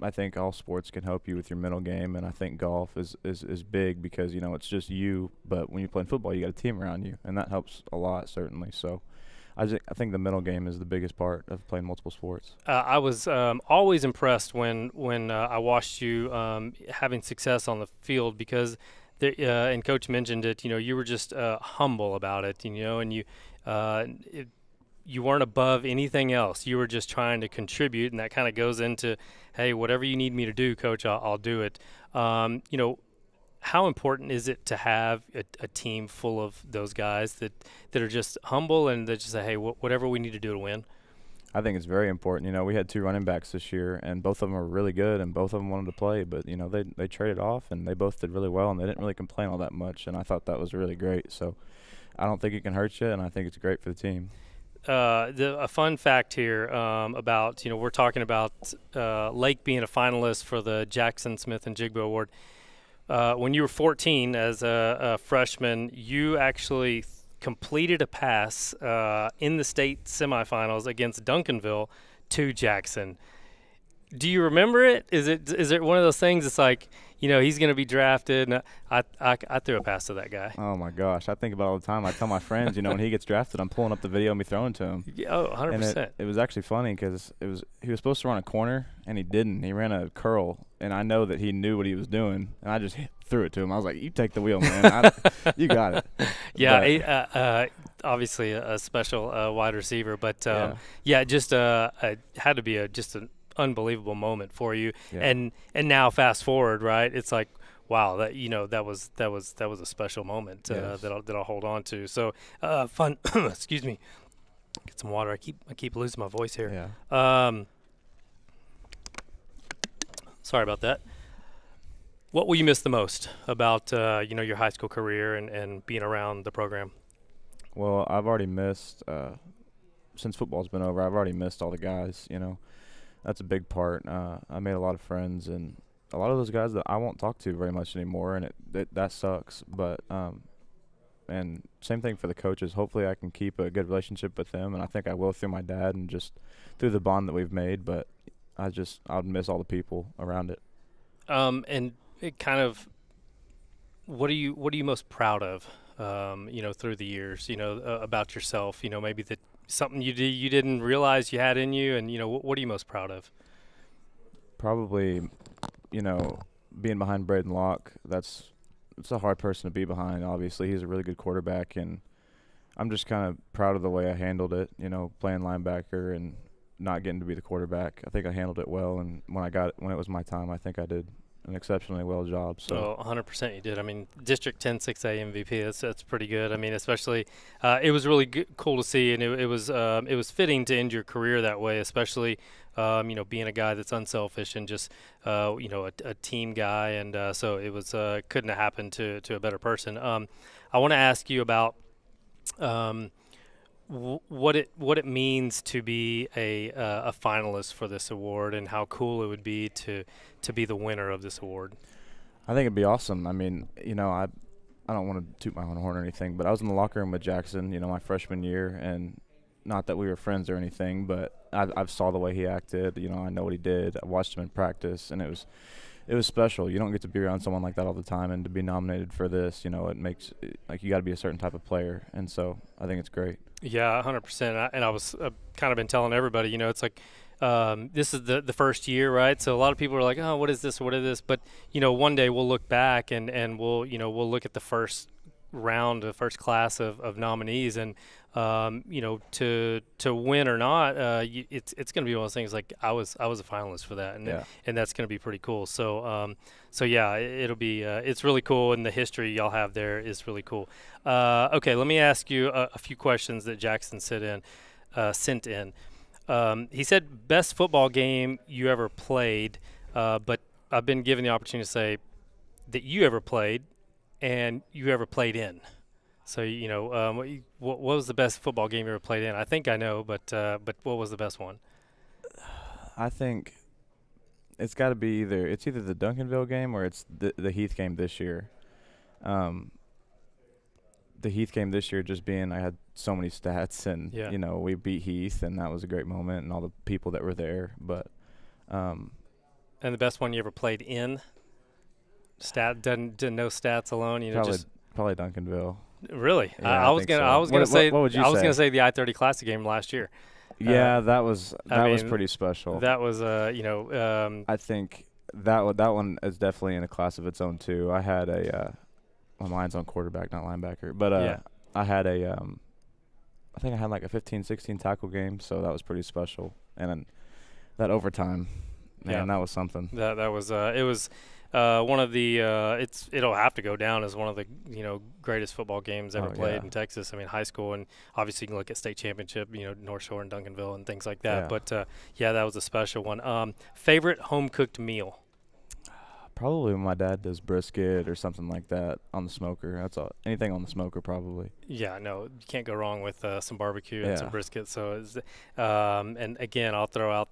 O: I think all sports can help you with your mental game, and I think golf is big because, it's just you, but when you're playing football, you got a team around you, and that helps a lot, certainly. So I think the mental game is the biggest part of playing multiple sports.
K: I was always impressed when I watched you having success on the field because, and Coach mentioned it, you were just humble about it, and you weren't above anything else. You were just trying to contribute, and that kind of goes into, hey, whatever you need me to do, Coach, I'll do it. How important is it to have a team full of those guys that are just humble and that just say, hey, whatever we need to do to win?
O: I think it's very important. We had 2 running backs this year, and both of them are really good, and both of them wanted to play. But, they traded off, and they both did really well, and they didn't really complain all that much, and I thought that was really great. So I don't think it can hurt you, and I think it's great for the team.
K: A fun fact here about, we're talking about Lake being a finalist for the Jackson Smith and Jigbo Award. When you were 14 as a freshman, you actually completed a pass in the state semifinals against Duncanville to Jackson. Do you remember it? Is it one of those things? It's like, he's going to be drafted. And I threw a pass to that guy.
O: Oh my gosh, I think about it all the time. I tell my friends, when he gets drafted, I'm pulling up the video of me throwing to him.
K: Oh, 100%.
O: And it was actually funny because he was supposed to run a corner and he didn't. He ran a curl, and I know that he knew what he was doing, and I just threw it to him. I was like, "You take the wheel, man. You got it."
K: Yeah, obviously a special wide receiver, but just it had to be just an unbelievable moment for you. And now fast forward, right? It's like, wow, that was a special moment that I'll hold on to. So fun. Excuse me. Get some water. I keep losing my voice here.
O: Yeah.
K: Sorry about that. What will you miss the most about your high school career and being around the program?
O: Well, I've already missed since football's been over. I've already missed all the guys. That's a big part. I made a lot of friends, and a lot of those guys that I won't talk to very much anymore, and that sucks. But and same thing for the coaches. Hopefully, I can keep a good relationship with them, and I think I will through my dad and just through the bond that we've made. But I'd miss all the people around it.
K: And it kind of, what are you most proud of? Through the years, about yourself. Maybe that something you didn't realize you had in you, and what are you most proud of?
O: Probably, being behind Braden Locke. It's a hard person to be behind. Obviously, he's a really good quarterback, and I'm just kind of proud of the way I handled it, playing linebacker and not getting to be the quarterback. I think I handled it well, and when it was my time, I think I did an exceptionally well job. So
K: 100% you did. I mean, District 10 6A MVP. That's pretty good. I mean, especially it was really cool to see, and it was fitting to end your career that way, especially being a guy that's unselfish and just a team guy, and so it was couldn't have happened to a better person. I want to ask you about what it means to be a finalist for this award, and how cool it would be to be the winner of this award.
O: I think it'd be awesome. I mean, I don't want to toot my own horn or anything, but I was in the locker room with Jackson, my freshman year, and not that we were friends or anything, but I've saw the way he acted. I know what he did. I watched him in practice, and it was special. You don't get to be around someone like that all the time, and to be nominated for this, it makes like you got to be a certain type of player, and so I think it's great.
K: Yeah, 100%. And I was kind of been telling everybody, it's like this is the first year, right? So a lot of people are like, oh, what is this? What is this? But one day we'll look back and we'll look at the first round, the first class of nominees, and to win or not, it's going to be one of those things like I was a finalist for that, and that's going to be pretty cool. So yeah, it'll be it's really cool, and the history y'all have there is really cool. Okay, let me ask you a few questions that Jackson sent in. He said best football game you ever played, but I've been given the opportunity to say that you ever played and you ever played in. So, what was the best football game you ever played in? I think I know, but what was the best one?
O: I think it's got to be either the Duncanville game or it's the Heath game this year. The Heath game this year just being I had so many stats, and we beat Heath, and that was a great moment, and all the people that were there. But
K: and the best one you ever played in? Didn't know stats alone.
O: Probably Duncanville.
K: Really?
O: Yeah,
K: I was gonna say
O: what would you
K: I was
O: say?
K: gonna say the I-30 Classic game last year.
O: Yeah, that was pretty special.
K: That was
O: I think that one is definitely in a class of its own too. I had my mind's on quarterback, not linebacker, but I had I think I had like a 15-16 tackle game, so that was pretty special. And then that overtime, man, that was something.
K: That was it was. One of the it'll have to go down as one of the greatest football games ever played in Texas. I mean, high school, and obviously you can look at state championship, North Shore and Duncanville and things like that.
O: Yeah.
K: But that was a special one. Favorite home cooked meal?
O: Probably when my dad does brisket or something like that on the smoker. That's all. Anything on the smoker, probably.
K: Yeah, no, you can't go wrong with some barbecue and some brisket. So, and again, I'll throw out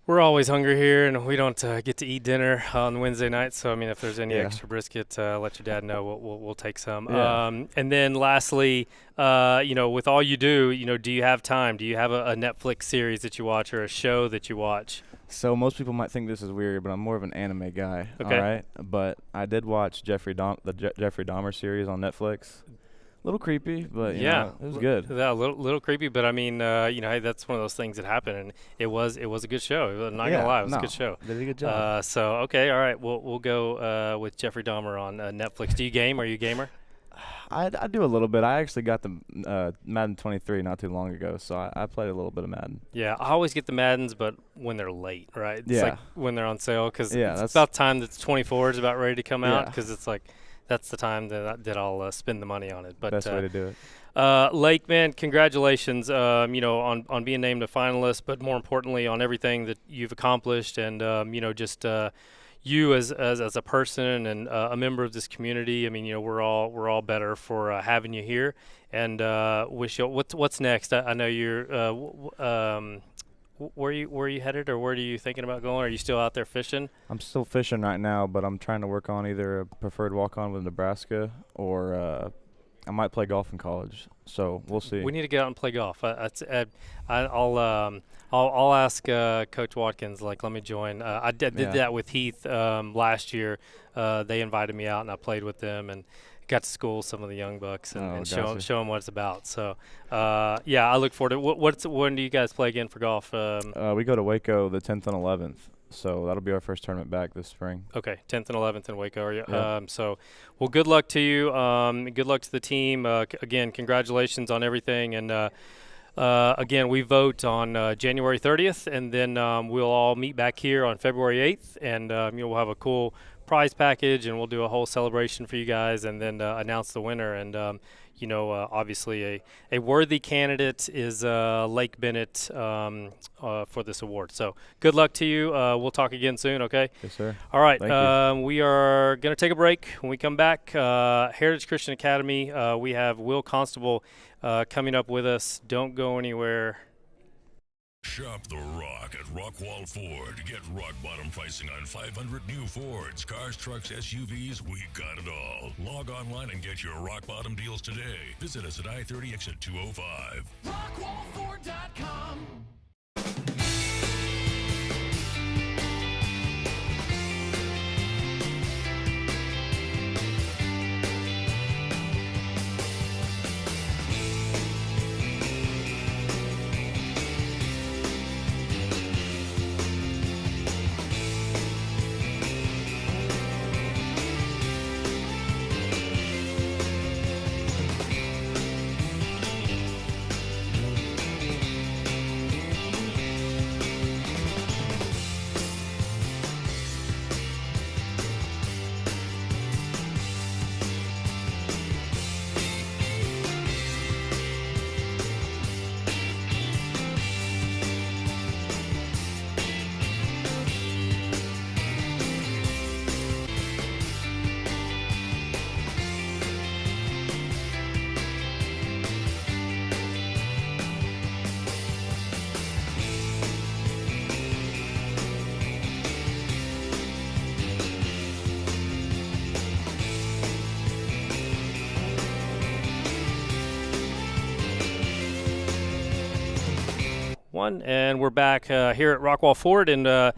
K: we're always hungry here, and we don't get to eat dinner on Wednesday nights. So, I mean, if there's any extra brisket, let your dad know. We'll take some.
O: Yeah.
K: And then lastly, with all you do, do you have time? Do you have a Netflix series that you watch or a show that you watch?
O: So most people might think this is weird, but I'm more of an anime guy.
K: Okay.
O: All right. But I did watch the Jeffrey Dahmer series on Netflix. A little creepy, but you know, it was good.
K: Yeah, a little creepy, but I mean, hey, that's one of those things that happen, and it was a good show. I'm not gonna lie, it was a good show.
O: Did a good job.
K: So okay, all right, we'll go with Jeffrey Dahmer on Netflix. Do you game? Are you a gamer?
O: I do a little bit. I actually got the Madden 23 not too long ago, so I played a little bit of Madden.
K: Yeah, I always get the Maddens, but when they're late, right? It's like when they're on sale, because it's about time that 24 is about ready to come out, because it's like that's the time that I'll spend the money on it. But
O: best way to do it.
K: Lake, man, congratulations, on being named a finalist, but more importantly on everything that you've accomplished, and just you as a person and a member of this community. I mean, we're all better for having you here, and wish you what's next. I know you're where are you headed, or where are you thinking about going? Are you still out there fishing?
O: I'm still fishing right now, but I'm trying to work on either a preferred walk-on with Nebraska, or I might play golf in college. So we'll see.
K: We need to get out and play golf. I'll ask Coach Watkins. Like, let me join. I did that with Heath last year. They invited me out, and I played with them and got to school some of the young bucks and show them what it's about. So, I look forward to it. When do you guys play again for golf?
O: We go to Waco the 10th and 11th. So that'll be our first tournament back this spring.
K: Okay, 10th and 11th in Waco. Are you?
O: Yeah.
K: Well, good luck to you. Good luck to the team. Again, congratulations on everything. And again, we vote on January 30th, and then we'll all meet back here on February 8th, and we'll have a cool prize package, and we'll do a whole celebration for you guys, and then announce the winner. And obviously a worthy candidate is Lake Bennett for this award. So good luck to you. We'll talk again soon, okay?
O: Yes, sir.
K: All right.
O: Thank you.
K: We are going to take a break. When we come back, Heritage Christian Academy, we have Will Constable coming up with us. Don't go anywhere.
A: Shop the Rock at Rockwall Ford. Get rock bottom pricing on 500 new Fords, cars, trucks, SUVs. We got it all. Log online and get your rock bottom deals today. Visit us at I-30 exit 205.
J: Rockwallford.com.
K: And we're back here at Rockwall Ford, and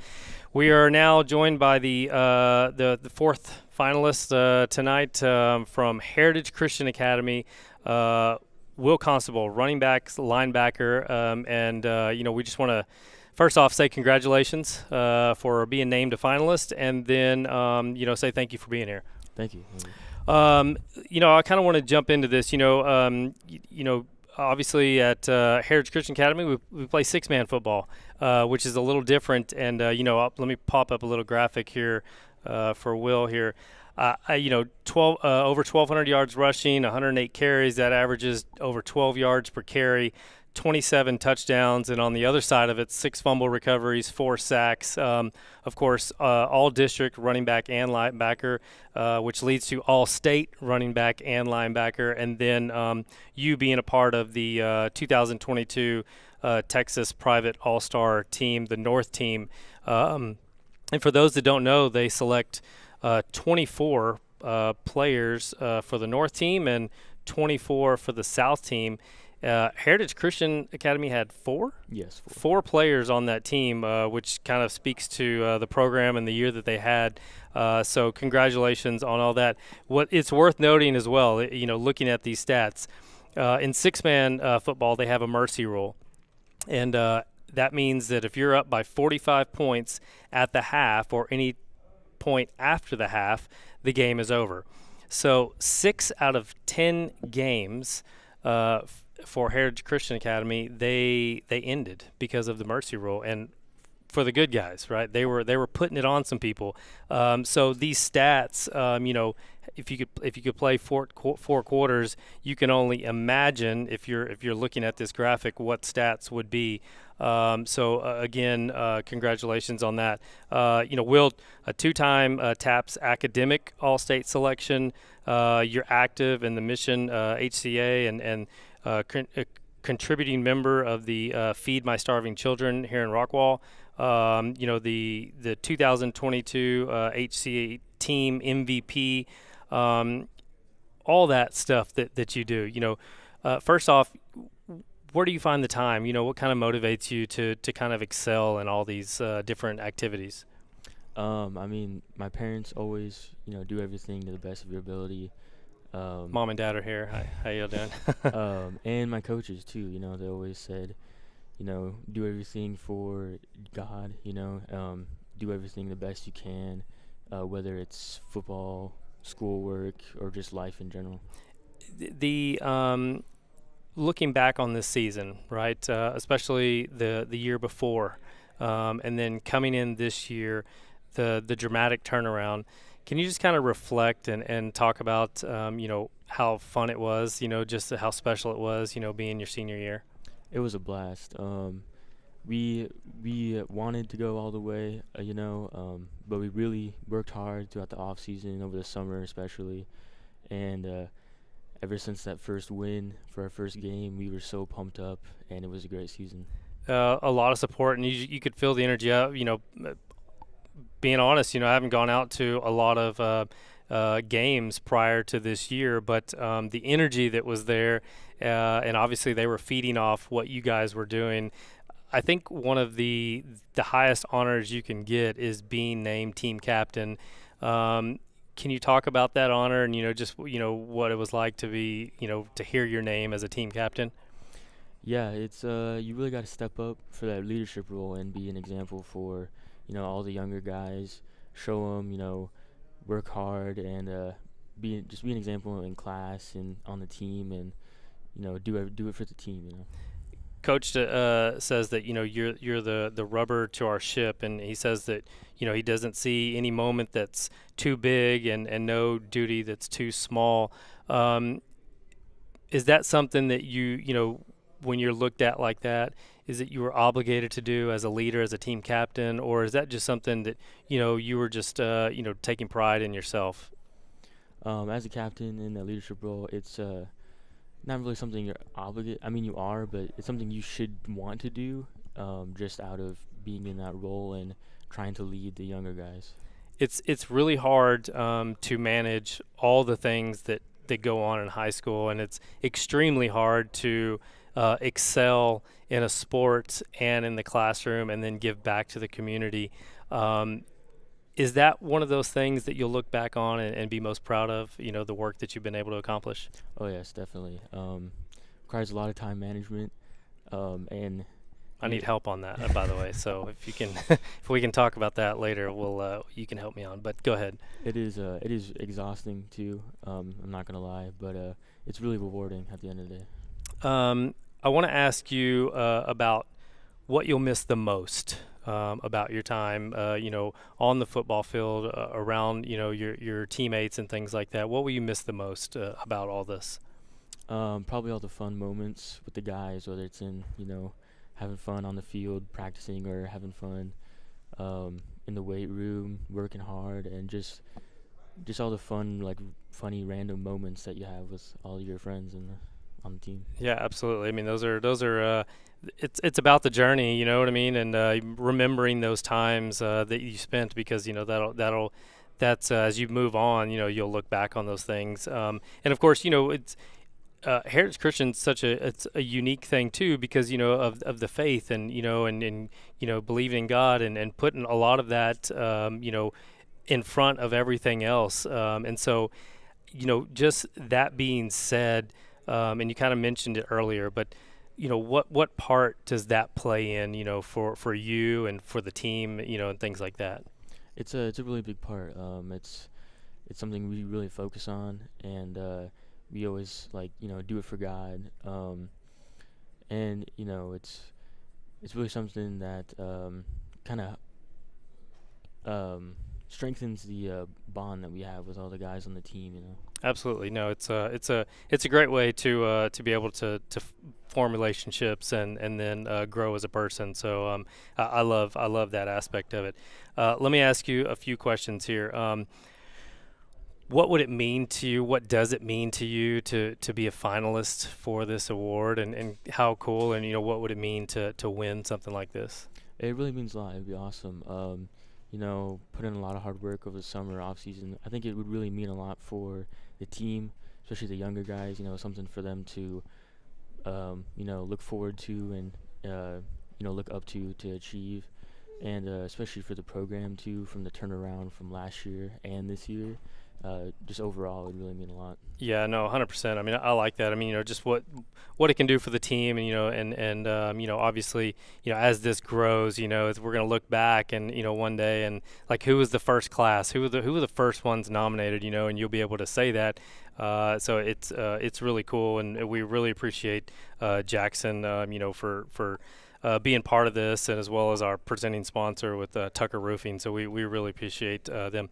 K: we are now joined by the fourth finalist tonight from Heritage Christian Academy, Will Constable, running back, linebacker, and we just want to first off say congratulations for being named a finalist, and then say thank you for being here.
P: Thank you.
K: I kind of want to jump into this. Obviously, at Heritage Christian Academy, we play six-man football, which is a little different. And let me pop up a little graphic here for Will here. 12 over 1,200 yards rushing, 108 carries. That averages over 12 yards per carry, 27 touchdowns, and on the other side of it, 6 fumble recoveries, 4 sacks. Of course, all district running back and linebacker, which leads to all state running back and linebacker, and then you being a part of the 2022 Texas Private All-Star team, the North team. And for those that don't know, they select 24 players for the North team and 24 for the South team. Heritage Christian Academy had 4?
P: Yes,
K: 4 players on that team, which kind of speaks to the program and the year that they had. So congratulations on all that. What it's worth noting as well, looking at these stats, in six-man football, they have a mercy rule. And that means that if you're up by 45 points at the half or any point after the half, the game is over. So 6 out of 10 games for Heritage Christian Academy, they ended because of the mercy rule, and for the good guys, right? They were putting it on some people. So these stats, if you could play four quarters, you can only imagine if you're looking at this graphic what stats would be. Again, congratulations on that. Will, a 2-time TAPS academic All-State selection. You're active in the Mission HCA and contributing member of the Feed My Starving Children here in Rockwall. The 2022 HCA team MVP, all that stuff that you do. First off, where do you find the time? What kind of motivates you to kind of excel in all these different activities?
P: My parents always, do everything to the best of your ability.
K: Mom and Dad are here. Hi, how you doing?
P: And my coaches too. They always said, do everything for God. Do do everything the best you can, whether it's football, schoolwork, or just life in general.
K: The looking back on this season, right, especially the year before, and then coming in this year, the dramatic turnaround. Can you just kind of reflect and talk about, how fun it was, just how special it was, being your senior year?
P: It was a blast. We wanted to go all the way, but we really worked hard throughout the off season, over the summer especially, and ever since that first win for our first game, we were so pumped up, and it was a great season.
K: A lot of support, and you could feel the energy out. Being honest, I haven't gone out to a lot of games prior to this year, but the energy that was there, and obviously they were feeding off what you guys were doing. I think one of the highest honors you can get is being named team captain. Can you talk about that honor and just what it was like to be to hear your name as a team captain?
P: Yeah, it's you really got to step up for that leadership role and be an example for all the younger guys. Show them work hard and be an example in class and on the team, and do it for the team.
K: Coach says that you're the rubber to our ship, and he says that he doesn't see any moment that's too big and no duty that's too small. Is that something that when you're looked at like that, is that you were obligated to do as a leader, as a team captain, or is that just something that you were just taking pride in yourself?
P: As a captain in that leadership role, it's not really something you're obligated. I mean, you are, but it's something you should want to do, just out of being in that role and trying to lead the younger guys.
K: It's really hard to manage all the things that go on in high school, and it's extremely hard to excel in a sport and in the classroom and then give back to the community. Is that one of those things that you'll look back on and be most proud of, the work that you've been able to accomplish?
P: Oh, yes, definitely. Requires a lot of time management, and
K: I need help on that, by the way. So if you can, if we can talk about that later, you can help me on. But go ahead.
P: It is exhausting too. I'm not gonna lie, but it's really rewarding at the end of the day.
K: I want to ask you about what you'll miss the most about your time, on the football field, around, your teammates and things like that. What will you miss the most about all this?
P: Probably all the fun moments with the guys, whether it's in, having fun on the field, practicing, or having fun in the weight room, working hard, and just all the fun, funny random moments that you have with all your friends on the team.
K: Yeah, absolutely. I mean, those are it's about the journey, you know what I mean, and remembering those times that you spent, because that's as you move on, you'll look back on those things, and of course, it's Heritage Christian's it's a unique thing too, because of the faith and and believing in God and putting a lot of that in front of everything else, and so just that being said, and you kind of mentioned it earlier, but what part does that play in for you and for the team, and things like that?
P: It's a really big part. It's something we really focus on, and we always do it for God, and it's really something that kind of strengthens the bond that we have with all the guys on the team.
K: Absolutely, no, it's a great way to be able to form relationships and then grow as a person. So I love that aspect of it. Let me ask you a few questions here. What would it mean to you? What does it mean to you to be a finalist for this award, and how cool, and what would it mean to win something like this?
P: It really means a lot. It'd be awesome. Put in a lot of hard work over the summer off season. I think it would really mean a lot for the team, especially the younger guys. Something for them to look forward to and look up to achieve, and especially for the program too, from the turnaround from last year and this year. just overall, it would really mean a lot.
K: Yeah, no, 100%. I mean, I like that. I mean, just what it can do for the team, and obviously, as this grows, we're going to look back and one day and like who was the first class, who were the first ones nominated, and you'll be able to say that. So it's really cool, and we really appreciate Jackson, for being part of this, and as well as our presenting sponsor with Tucker Roofing. So we really appreciate them.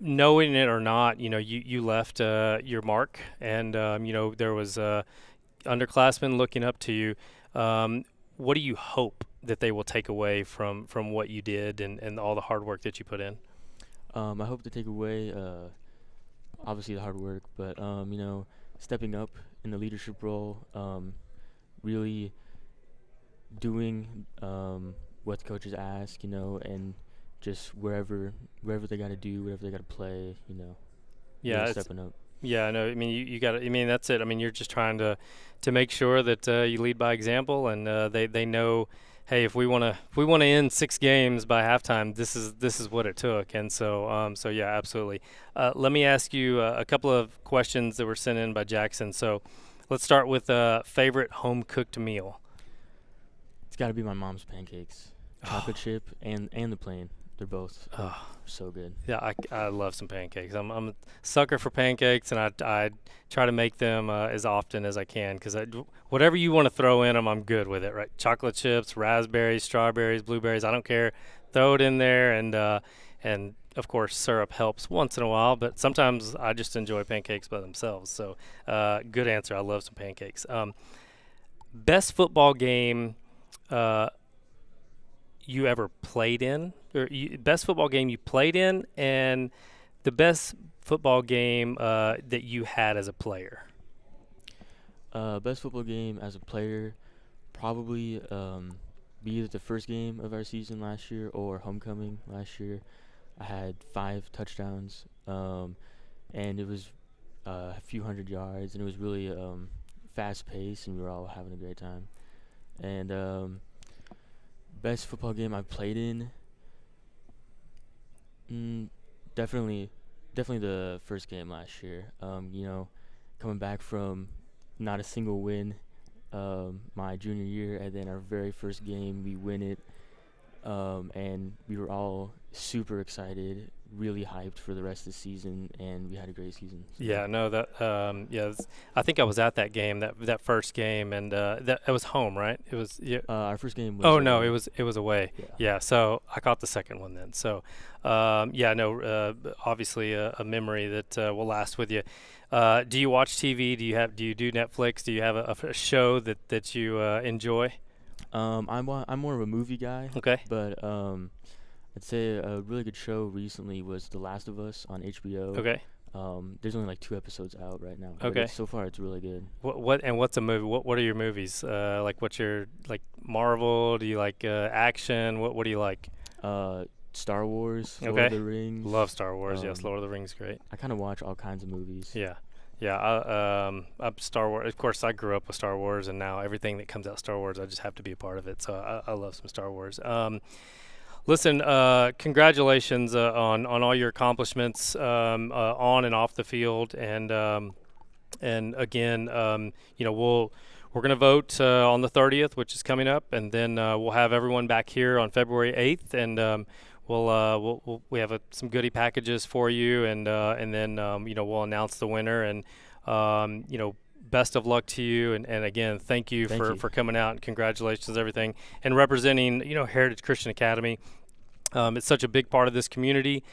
K: Knowing it or not, you left your mark, and there was underclassmen looking up to you. What do you hope that they will take away from what you did and all the hard work that you put in?
P: I hope to take away, obviously the hard work, but stepping up in the leadership role, really doing what the coaches ask, and just wherever they got to do, whatever they got to play,
K: Yeah,
P: really stepping up.
K: Yeah, no, I mean you got. I mean that's it. I mean you're just trying to make sure that you lead by example, and they know, hey, if we want to end 6 games by halftime, this is what it took. And so yeah, absolutely. Let me ask you a couple of questions that were sent in by Jackson. So let's start with favorite home cooked meal.
P: It's got to be my mom's pancakes, chocolate chip and the plain. They're both so good.
K: Yeah, I love some pancakes. I'm a sucker for pancakes, and I try to make them as often as I can, because whatever you want to throw in them, I'm good with it, right? Chocolate chips, raspberries, strawberries, blueberries, I don't care. Throw it in there, and of course syrup helps once in a while, but sometimes I just enjoy pancakes by themselves. So good answer. I love some pancakes. Best football game you ever played in, or best football game you played in, and the best football game that you had as a player?
P: Best football game as a player, probably be either the first game of our season last year or homecoming last year. I had 5 touchdowns, and it was a few hundred yards, and it was really fast paced, and we were all having a great time. And best football game I've played in, definitely the first game last year. Coming back from not a single win my junior year, and then our very first game we win it, and we were all super excited, really hyped for the rest of the season, and we had a great season. So.
K: Yeah, no, that I think I was at that game, that first game, and that it was home, right? It was
P: our first game was
K: no, it was away. Yeah, so I caught the second one then. So obviously a memory that will last with you. Do you watch TV? Do you do Netflix? Do you have a show that you enjoy?
P: I'm more of a movie guy.
K: Okay.
P: But I'd say a really good show recently was The Last of Us on HBO.
K: Okay.
P: There's only like 2 episodes out right now.
K: Okay.
P: So far, it's really good.
K: What's a movie? What are your movies? Like what's your Marvel? Do you like action? What do you like?
P: Star Wars.
K: Okay.
P: Lord of the Rings.
K: Love Star Wars. Yes, Lord of the Rings, great.
P: I kind of watch all kinds of movies.
K: Yeah. I'm Star Wars. Of course, I grew up with Star Wars, and now everything that comes out Star Wars, I just have to be a part of it. So I love some Star Wars. Listen, congratulations on all your accomplishments on and off the field, and again, we're going to vote on the 30th, which is coming up, and then we'll have everyone back here on February 8th, and we have some goodie packages for you, and then we'll announce the winner, and best of luck to you, and again, thank you for coming out, and congratulations on everything, and representing Heritage Christian Academy. It's such a big part of this community,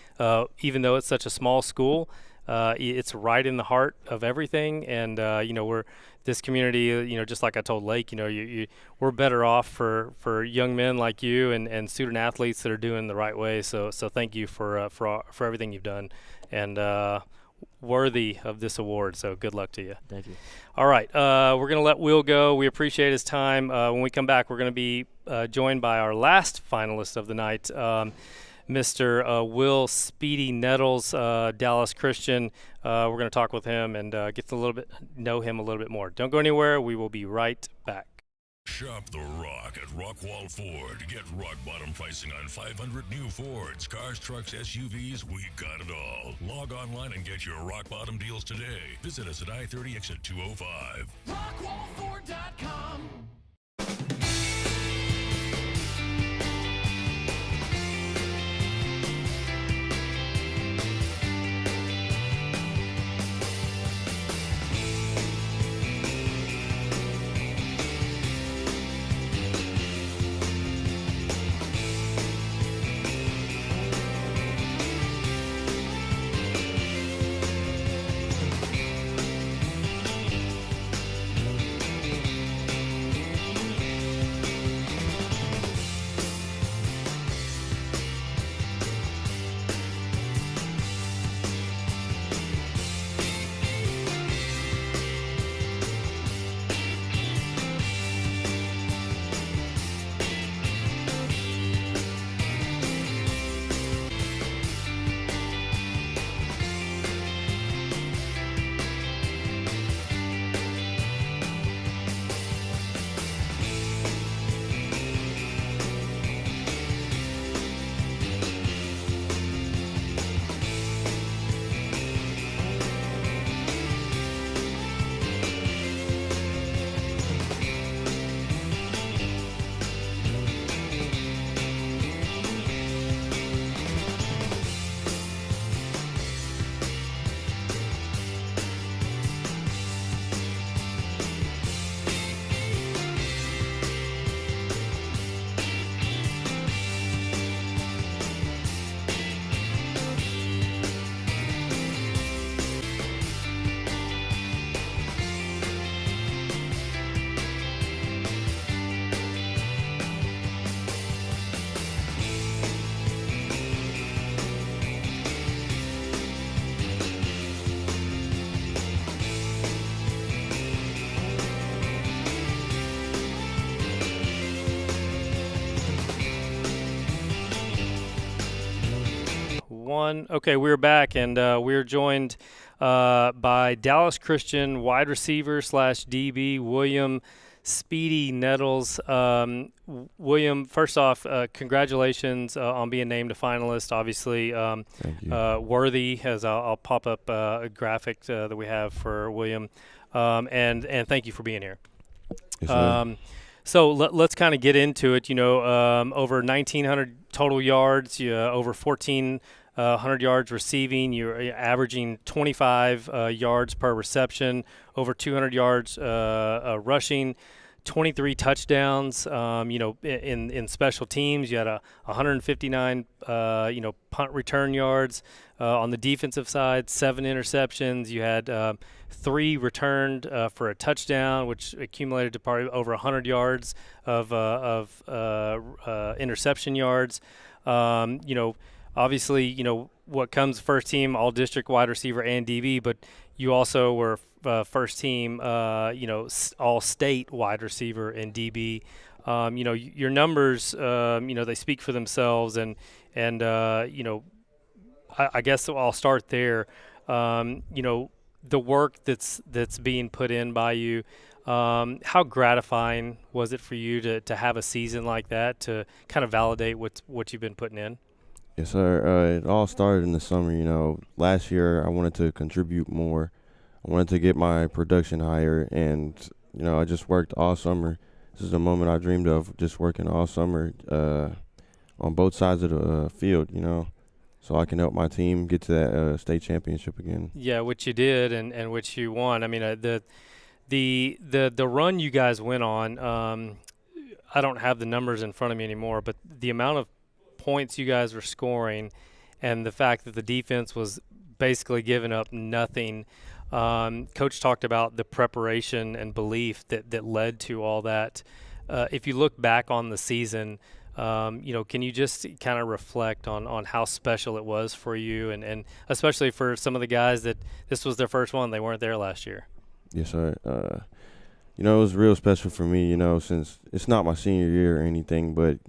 K: even though it's such a small school. It's right in the heart of everything, and we're this community. Just like I told Lake, we're better off for young men like you and student athletes that are doing the right way. So thank you for everything you've done, and worthy of this award. So good luck to you.
P: Thank you.
K: All right, we're gonna let Will go. We appreciate his time. When we come back, we're gonna be joined by our last finalist of the night. Mr. Will Speedy Nettles, Dallas Christian. We're going to talk with him and get to know him a little bit more. Don't go anywhere. We will be right back.
A: Shop the Rock at Rockwall Ford. Get rock bottom pricing on 500 new Fords, cars, trucks, SUVs. We got it all. Log online and get your rock bottom deals today. Visit us at I-30 exit 205.
J: Rockwallford.com.
K: Okay, we're back, and we're joined by Dallas Christian wide receiver / DB William Speedy Nettles. William, first off, congratulations on being named a finalist. Obviously,
Q: Thank you.
K: worthy. As I'll pop up a graphic that we have for William, and thank you for being here.
Q: Yes, sir.
K: So let's kind of get into it. Over 1,900 total yards, over 1,400 yards receiving. You're averaging 25 yards per reception, over 200 yards rushing, 23 touchdowns. In special teams, you had 159 punt return yards. On the defensive side, 7 interceptions. You had 3 returned for a touchdown, which accumulated to probably over 100 yards of interception yards. Obviously, what comes first team All-District wide receiver and DB, but you also were first team, All-State wide receiver and DB. Your numbers, they speak for themselves, and I guess I'll start there. The work that's being put in by you. How gratifying was it for you to have a season like that, to kind of validate what you've been putting in?
Q: Yes, sir. It all started in the summer. Last year I wanted to contribute more. I wanted to get my production higher, and I just worked all summer. This is the moment I dreamed of, just working all summer on both sides of the field. So I can help my team get to that state championship again.
K: Yeah, which you did, and which you won. I mean, the run you guys went on. I don't have the numbers in front of me anymore, but the amount of points you guys were scoring, and the fact that the defense was basically giving up nothing. Coach talked about the preparation and belief that led to all that. If you look back on the season, can you just kind of reflect on how special it was for you, and especially for some of the guys that this was their first one, they weren't there last year?
Q: Yes, sir. It was real special for me, since it's not my senior year or anything, but,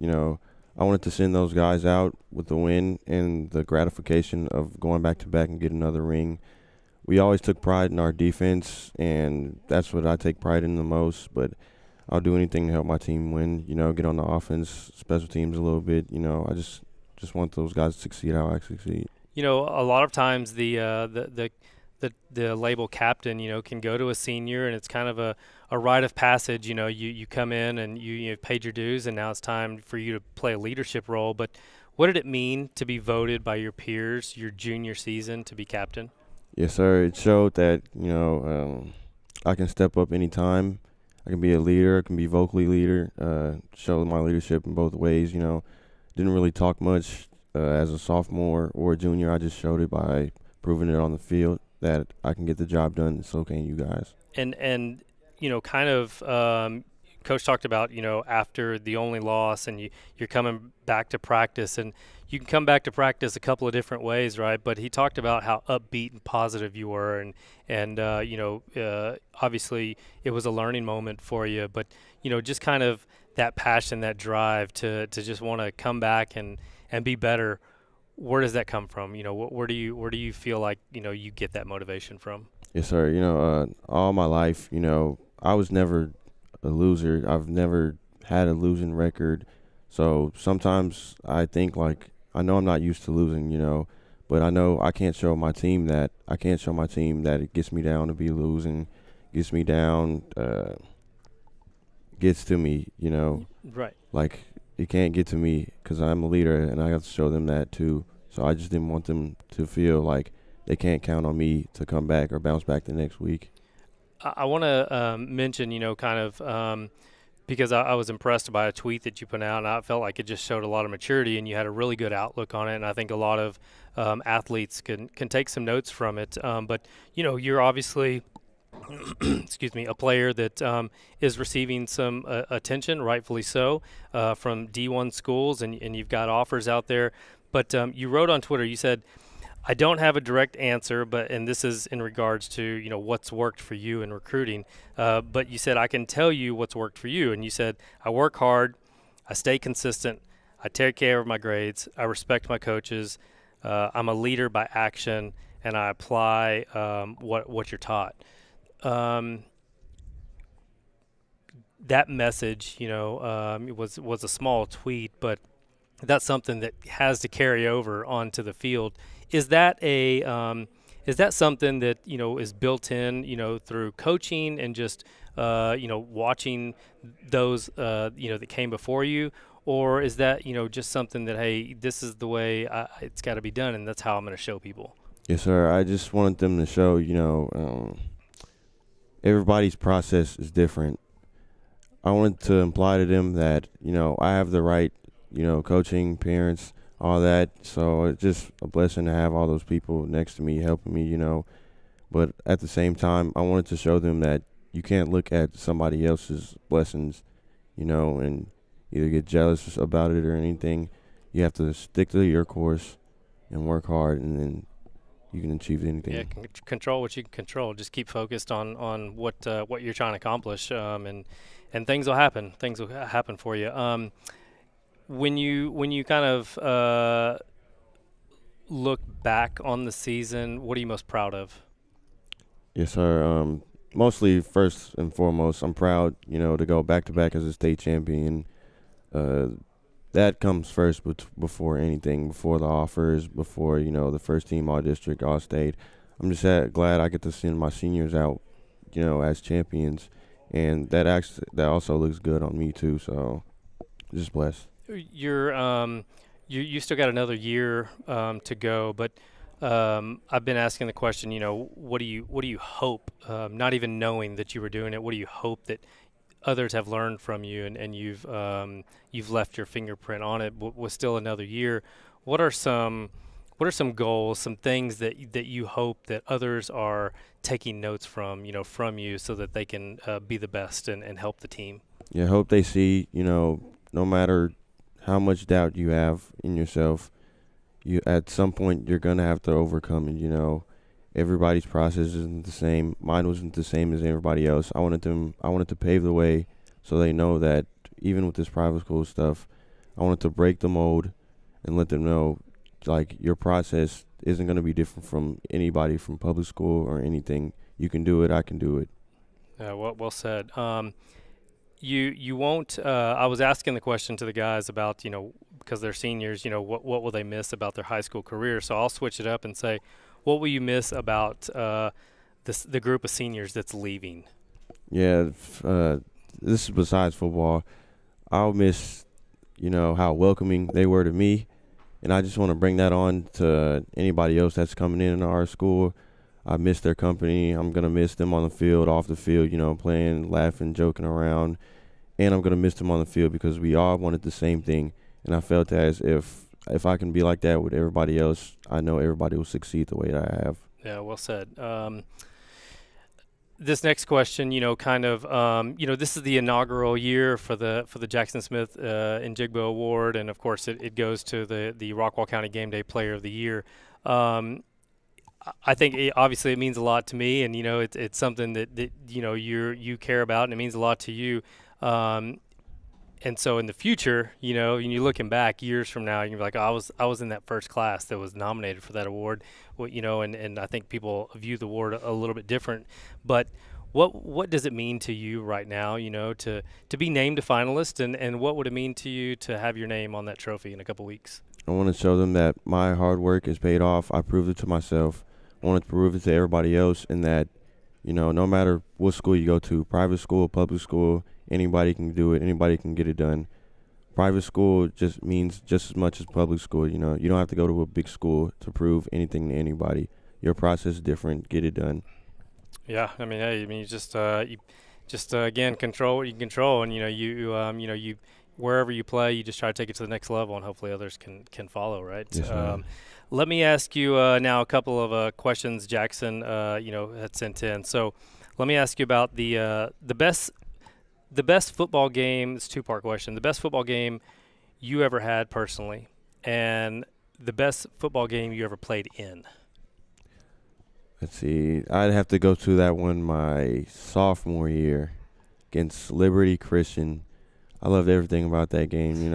Q: I wanted to send those guys out with the win and the gratification of going back-to-back and get another ring. We always took pride in our defense, and that's what I take pride in the most. But I'll do anything to help my team win. You know, get on the offense, special teams a little bit. You know, I just want those guys to succeed how I succeed.
K: You know, a lot of times the label captain, you know, can go to a senior, and it's kind of a rite of passage. You know, you come in and you've paid your dues, and now it's time for you to play a leadership role. But what did it mean to be voted by your peers your junior season to be captain?
Q: Yes, sir. It showed that, you know, I can step up anytime. I can be a leader. I can be vocally leader. Show my leadership in both ways. You know, didn't really talk much as a sophomore or a junior. I just showed it by proving it on the field that I can get the job done. So can you guys.
K: And you know, kind of Coach talked about, you know, after the only loss and you're coming back to practice, and you can come back to practice a couple of different ways, right? But he talked about how upbeat and positive you were, and you know, obviously it was a learning moment for you, but, you know, just kind of that passion, that drive to just want to come back and be better. Where does that come from? You know, where do you feel like, you know, you get that motivation from?
Q: Yes, sir. You know, all my life, you know, I was never a loser. I've never had a losing record. So sometimes I think, like, I know I'm not used to losing, you know, but I know I can't show my team that. I can't show my team that it gets me down to be losing, gets me down, gets to me, you know.
K: Right.
Q: Like, it can't get to me because I'm a leader, and I have to show them that too. So I just didn't want them to feel like they can't count on me to come back or bounce back the next week.
K: I want to mention, you know, kind of because I was impressed by a tweet that you put out, and I felt like it just showed a lot of maturity, and you had a really good outlook on it, and I think a lot of athletes can take some notes from it. But, you know, you're obviously excuse me, a player that is receiving some attention, rightfully so, from D1 schools, and you've got offers out there. But you wrote on Twitter, you said, I don't have a direct answer, and this is in regards to, you know, what's worked for you in recruiting. But you said, I can tell you what's worked for you. And you said, I work hard, I stay consistent, I take care of my grades, I respect my coaches, I'm a leader by action, and I apply what you're taught. That message, you know, it was a small tweet, but that's something that has to carry over onto the field. Is that something that, you know, is built in, you know, through coaching and just you know, watching those you know, that came before you, or is that, you know, just something that, hey, this is the way it's got to be done, and that's how I'm going to show people?
Q: Yes, sir. I just wanted them to show, you know, everybody's process is different. I wanted to imply to them that, you know, I have the right, you know, coaching, parents, all that. So it's just a blessing to have all those people next to me helping me, you know. But at the same time, I wanted to show them that you can't look at somebody else's blessings, you know, and either get jealous about it or anything. You have to stick to your course and work hard, and then you can achieve anything.
K: Yeah, control what you can control. Just keep focused on what you're trying to accomplish, and things will happen. Things will happen for you. When you kind of look back on the season, what are you most proud of?
Q: Yes, sir. Mostly, first and foremost, I'm proud, you know, to go back-to-back as a state champion. That comes first before anything, before the offers, before, you know, the first team all-district, all-state. I'm just glad I get to send my seniors out, you know, as champions. And that also looks good on me, too, so just blessed.
K: You still got another year to go, but I've been asking the question, you know, what do you hope, not even knowing that you were doing it, what do you hope that others have learned from you, and you've left your fingerprint on it with still another year? What are some goals, some things that you hope that others are taking notes from, you know, from you, so that they can be the best and help the team?
Q: Yeah, I hope they see, you know, no matter how much doubt you have in yourself, you at some point you're gonna have to overcome it. You know, everybody's process isn't the same. Mine wasn't the same as everybody else. I wanted to pave the way so they know that even with this private school stuff, I wanted to break the mold and let them know, like, your process isn't gonna be different from anybody from public school or anything. You can do it. I can do it.
K: Well said. you won't. I was asking the question to the guys about, because they're seniors, what will they miss about their high school career? So I'll switch it up and say, what will you miss about the group of seniors that's leaving?
Q: Yeah, this is besides football. I'll miss, how welcoming they were to me, and I just want to bring that on to anybody else that's coming in our school. I miss their company. I'm going to miss them on the field, off the field, playing, laughing, joking around. And I'm going to miss them on the field because we all wanted the same thing. And I felt as if I can be like that with everybody else, I know everybody will succeed the way that I have.
K: Yeah, well said. This next question, this is the inaugural year for the Jackson Smith and Jigbo Award. And, of course, it goes to the Rockwall County Game Day Player of the Year. I think obviously it means a lot to me, and it's something that you care about, and it means a lot to you. And so in the future, when you're looking back years from now, you're like, oh, I was in that first class that was nominated for that award, and I think people view the award a little bit different. But what does it mean to you right now, to be named a finalist, and what would it mean to you to have your name on that trophy in a couple weeks?
Q: I want to show them that my hard work is paid off. I proved it to myself. I want to prove it to everybody else, and that, no matter what school you go to, private school, public school, anybody can do it. Anybody can get it done. Private school just means just as much as public school. You don't have to go to a big school to prove anything to anybody. Your process is different. Get it done.
K: Yeah, you just again control what you can control, and you wherever you play, you just try to take it to the next level, and hopefully others can follow. Right.
Q: Yes,
K: let me ask you now a couple of questions Jackson had sent in. So let me ask you about the best football game. It's a two-part question. The best football game you ever had personally, and the best football game you ever played in.
Q: Let's see. I'd have to go to that one my sophomore year against Liberty Christian. I loved everything about that game.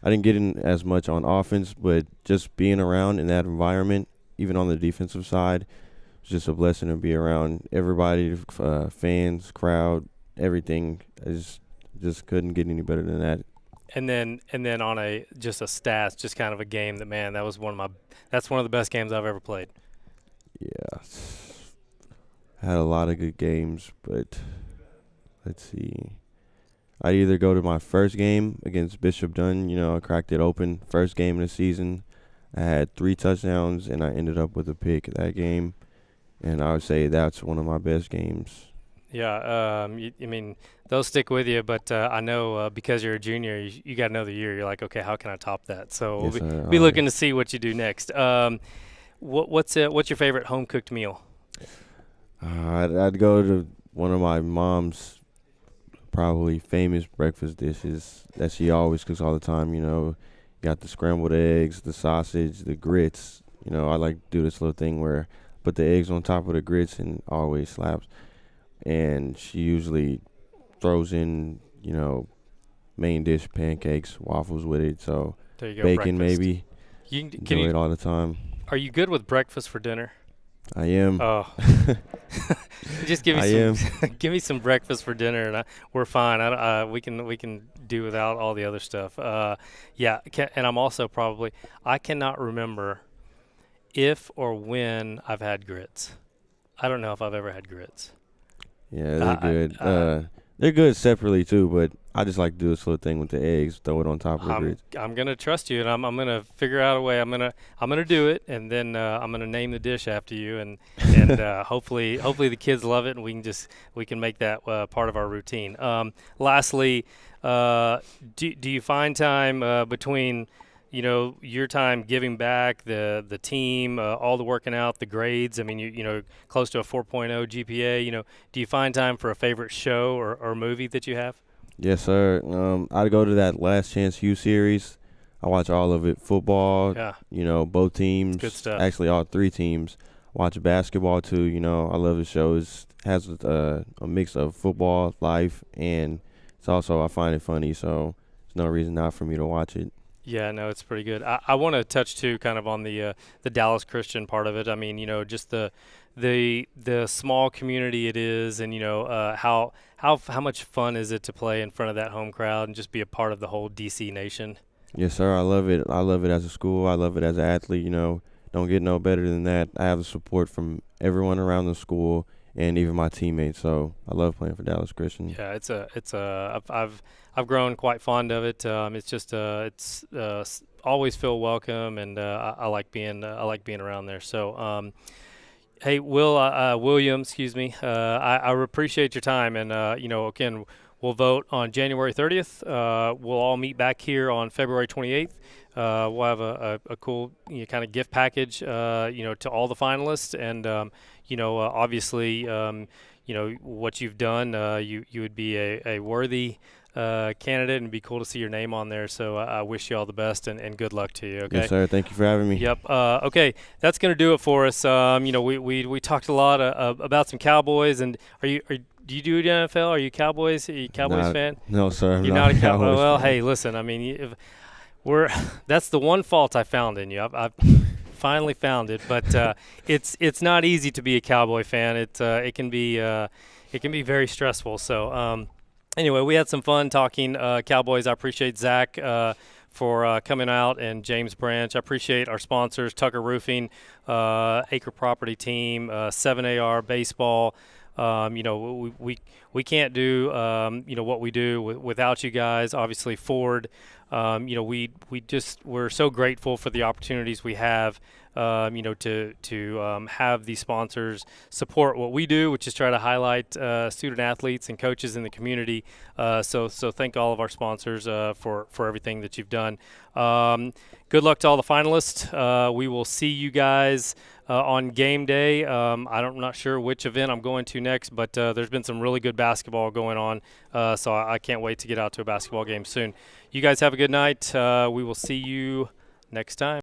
Q: I didn't get in as much on offense, but just being around in that environment, even on the defensive side, was just a blessing to be around everybody, fans, crowd, everything. I just couldn't get any better than that.
K: And then on a stats, just kind of a game that, man, that's one of the best games I've ever played.
Q: Yeah. I had a lot of good games, but let's see. I'd either go to my first game against Bishop Dunn. I cracked it open. First game of the season. I had 3 touchdowns, and I ended up with a pick that game. And I would say that's one of my best games.
K: Yeah, those stick with you, but I know because you're a junior, you got another year. You're like, okay, how can I top that? So
Q: yes,
K: we'll be looking to see what you do next. What's your favorite home-cooked meal?
Q: I'd go to one of my mom's probably famous breakfast dishes that she always cooks all the time. You got the scrambled eggs, the sausage, the grits. I like to do this little thing where I put the eggs on top of the grits and always slaps. And she usually throws in, main dish pancakes, waffles with it. So
K: there you go,
Q: bacon
K: breakfast.
Q: Maybe. Enjoy it all the time.
K: Are you good with breakfast for dinner?
Q: I am.
K: Oh, just give me give me some breakfast for dinner, and we're fine. We can do without all the other stuff. And I'm also I cannot remember if or when I've had grits. I don't know if I've ever had grits.
Q: Yeah, they're good. They're good separately too, but I just like to do this little thing with the eggs, throw it on top of the grits.
K: I'm gonna trust you, and I'm gonna figure out a way. I'm gonna do it, and then I'm gonna name the dish after you, and hopefully the kids love it, and we can make that part of our routine. Lastly, do you find time between your time giving back, the team, all the working out, the grades? You're close to a 4.0 GPA. Do you find time for a favorite show or movie that you have?
Q: Yes, sir. I go to that Last Chance U series. I watch all of it. Football.
K: Yeah.
Q: Both teams.
K: Good stuff.
Q: Actually, all 3 teams. Watch basketball too. I love the show. It has a mix of football, life, and it's also I find it funny. So there's no reason not for me to watch it.
K: Yeah, no, it's pretty good. I want to touch too, kind of on the Dallas Christian part of it. I mean, just the small community it is, and how much fun is it to play in front of that home crowd and just be a part of the whole DC nation.
Q: Yes, sir. I love it. I love it as a school. I love it as an athlete. Don't get no better than that. I have the support from everyone around the school and even my teammates. So I love playing for Dallas Christian.
K: Yeah, I've grown quite fond of it. It's just it's always feel welcome, and I like being around there. So. Hey, William, excuse me. I appreciate your time, and again, we'll vote on January 30th. We'll all meet back here on February 28th. We'll have a cool kind of gift package, to all the finalists, and obviously, what you've done. You would be a worthy candidate, and it'd be cool to see your name on there. So I wish you all the best and good luck to you. Okay.
Q: Yes, sir. Thank you for having me.
K: Yep. Okay, that's going to do it for us. We talked a lot about some Cowboys, and do you do the NFL? Are you Cowboys? Are you a Cowboys fan?
Q: No, sir.
K: You're not a Cowboys. Well, hey, listen. I mean, that's the one fault I found in you. I've finally found it, but it's not easy to be a Cowboy fan. It can be very stressful. So. Anyway, we had some fun talking Cowboys. I appreciate Zach for coming out, and James Branch. I appreciate our sponsors, Tucker Roofing, Acre Property Team, 7AR Baseball. We can't do what we do without you guys. Obviously, Ford. We're so grateful for the opportunities we have. To have these sponsors support what we do, which is try to highlight student athletes and coaches in the community. So thank all of our sponsors for everything that you've done. Good luck to all the finalists. We will see you guys on game day. I'm not sure which event I'm going to next, but there's been some really good basketball going on, so I can't wait to get out to a basketball game soon. You guys have a good night. We will see you next time.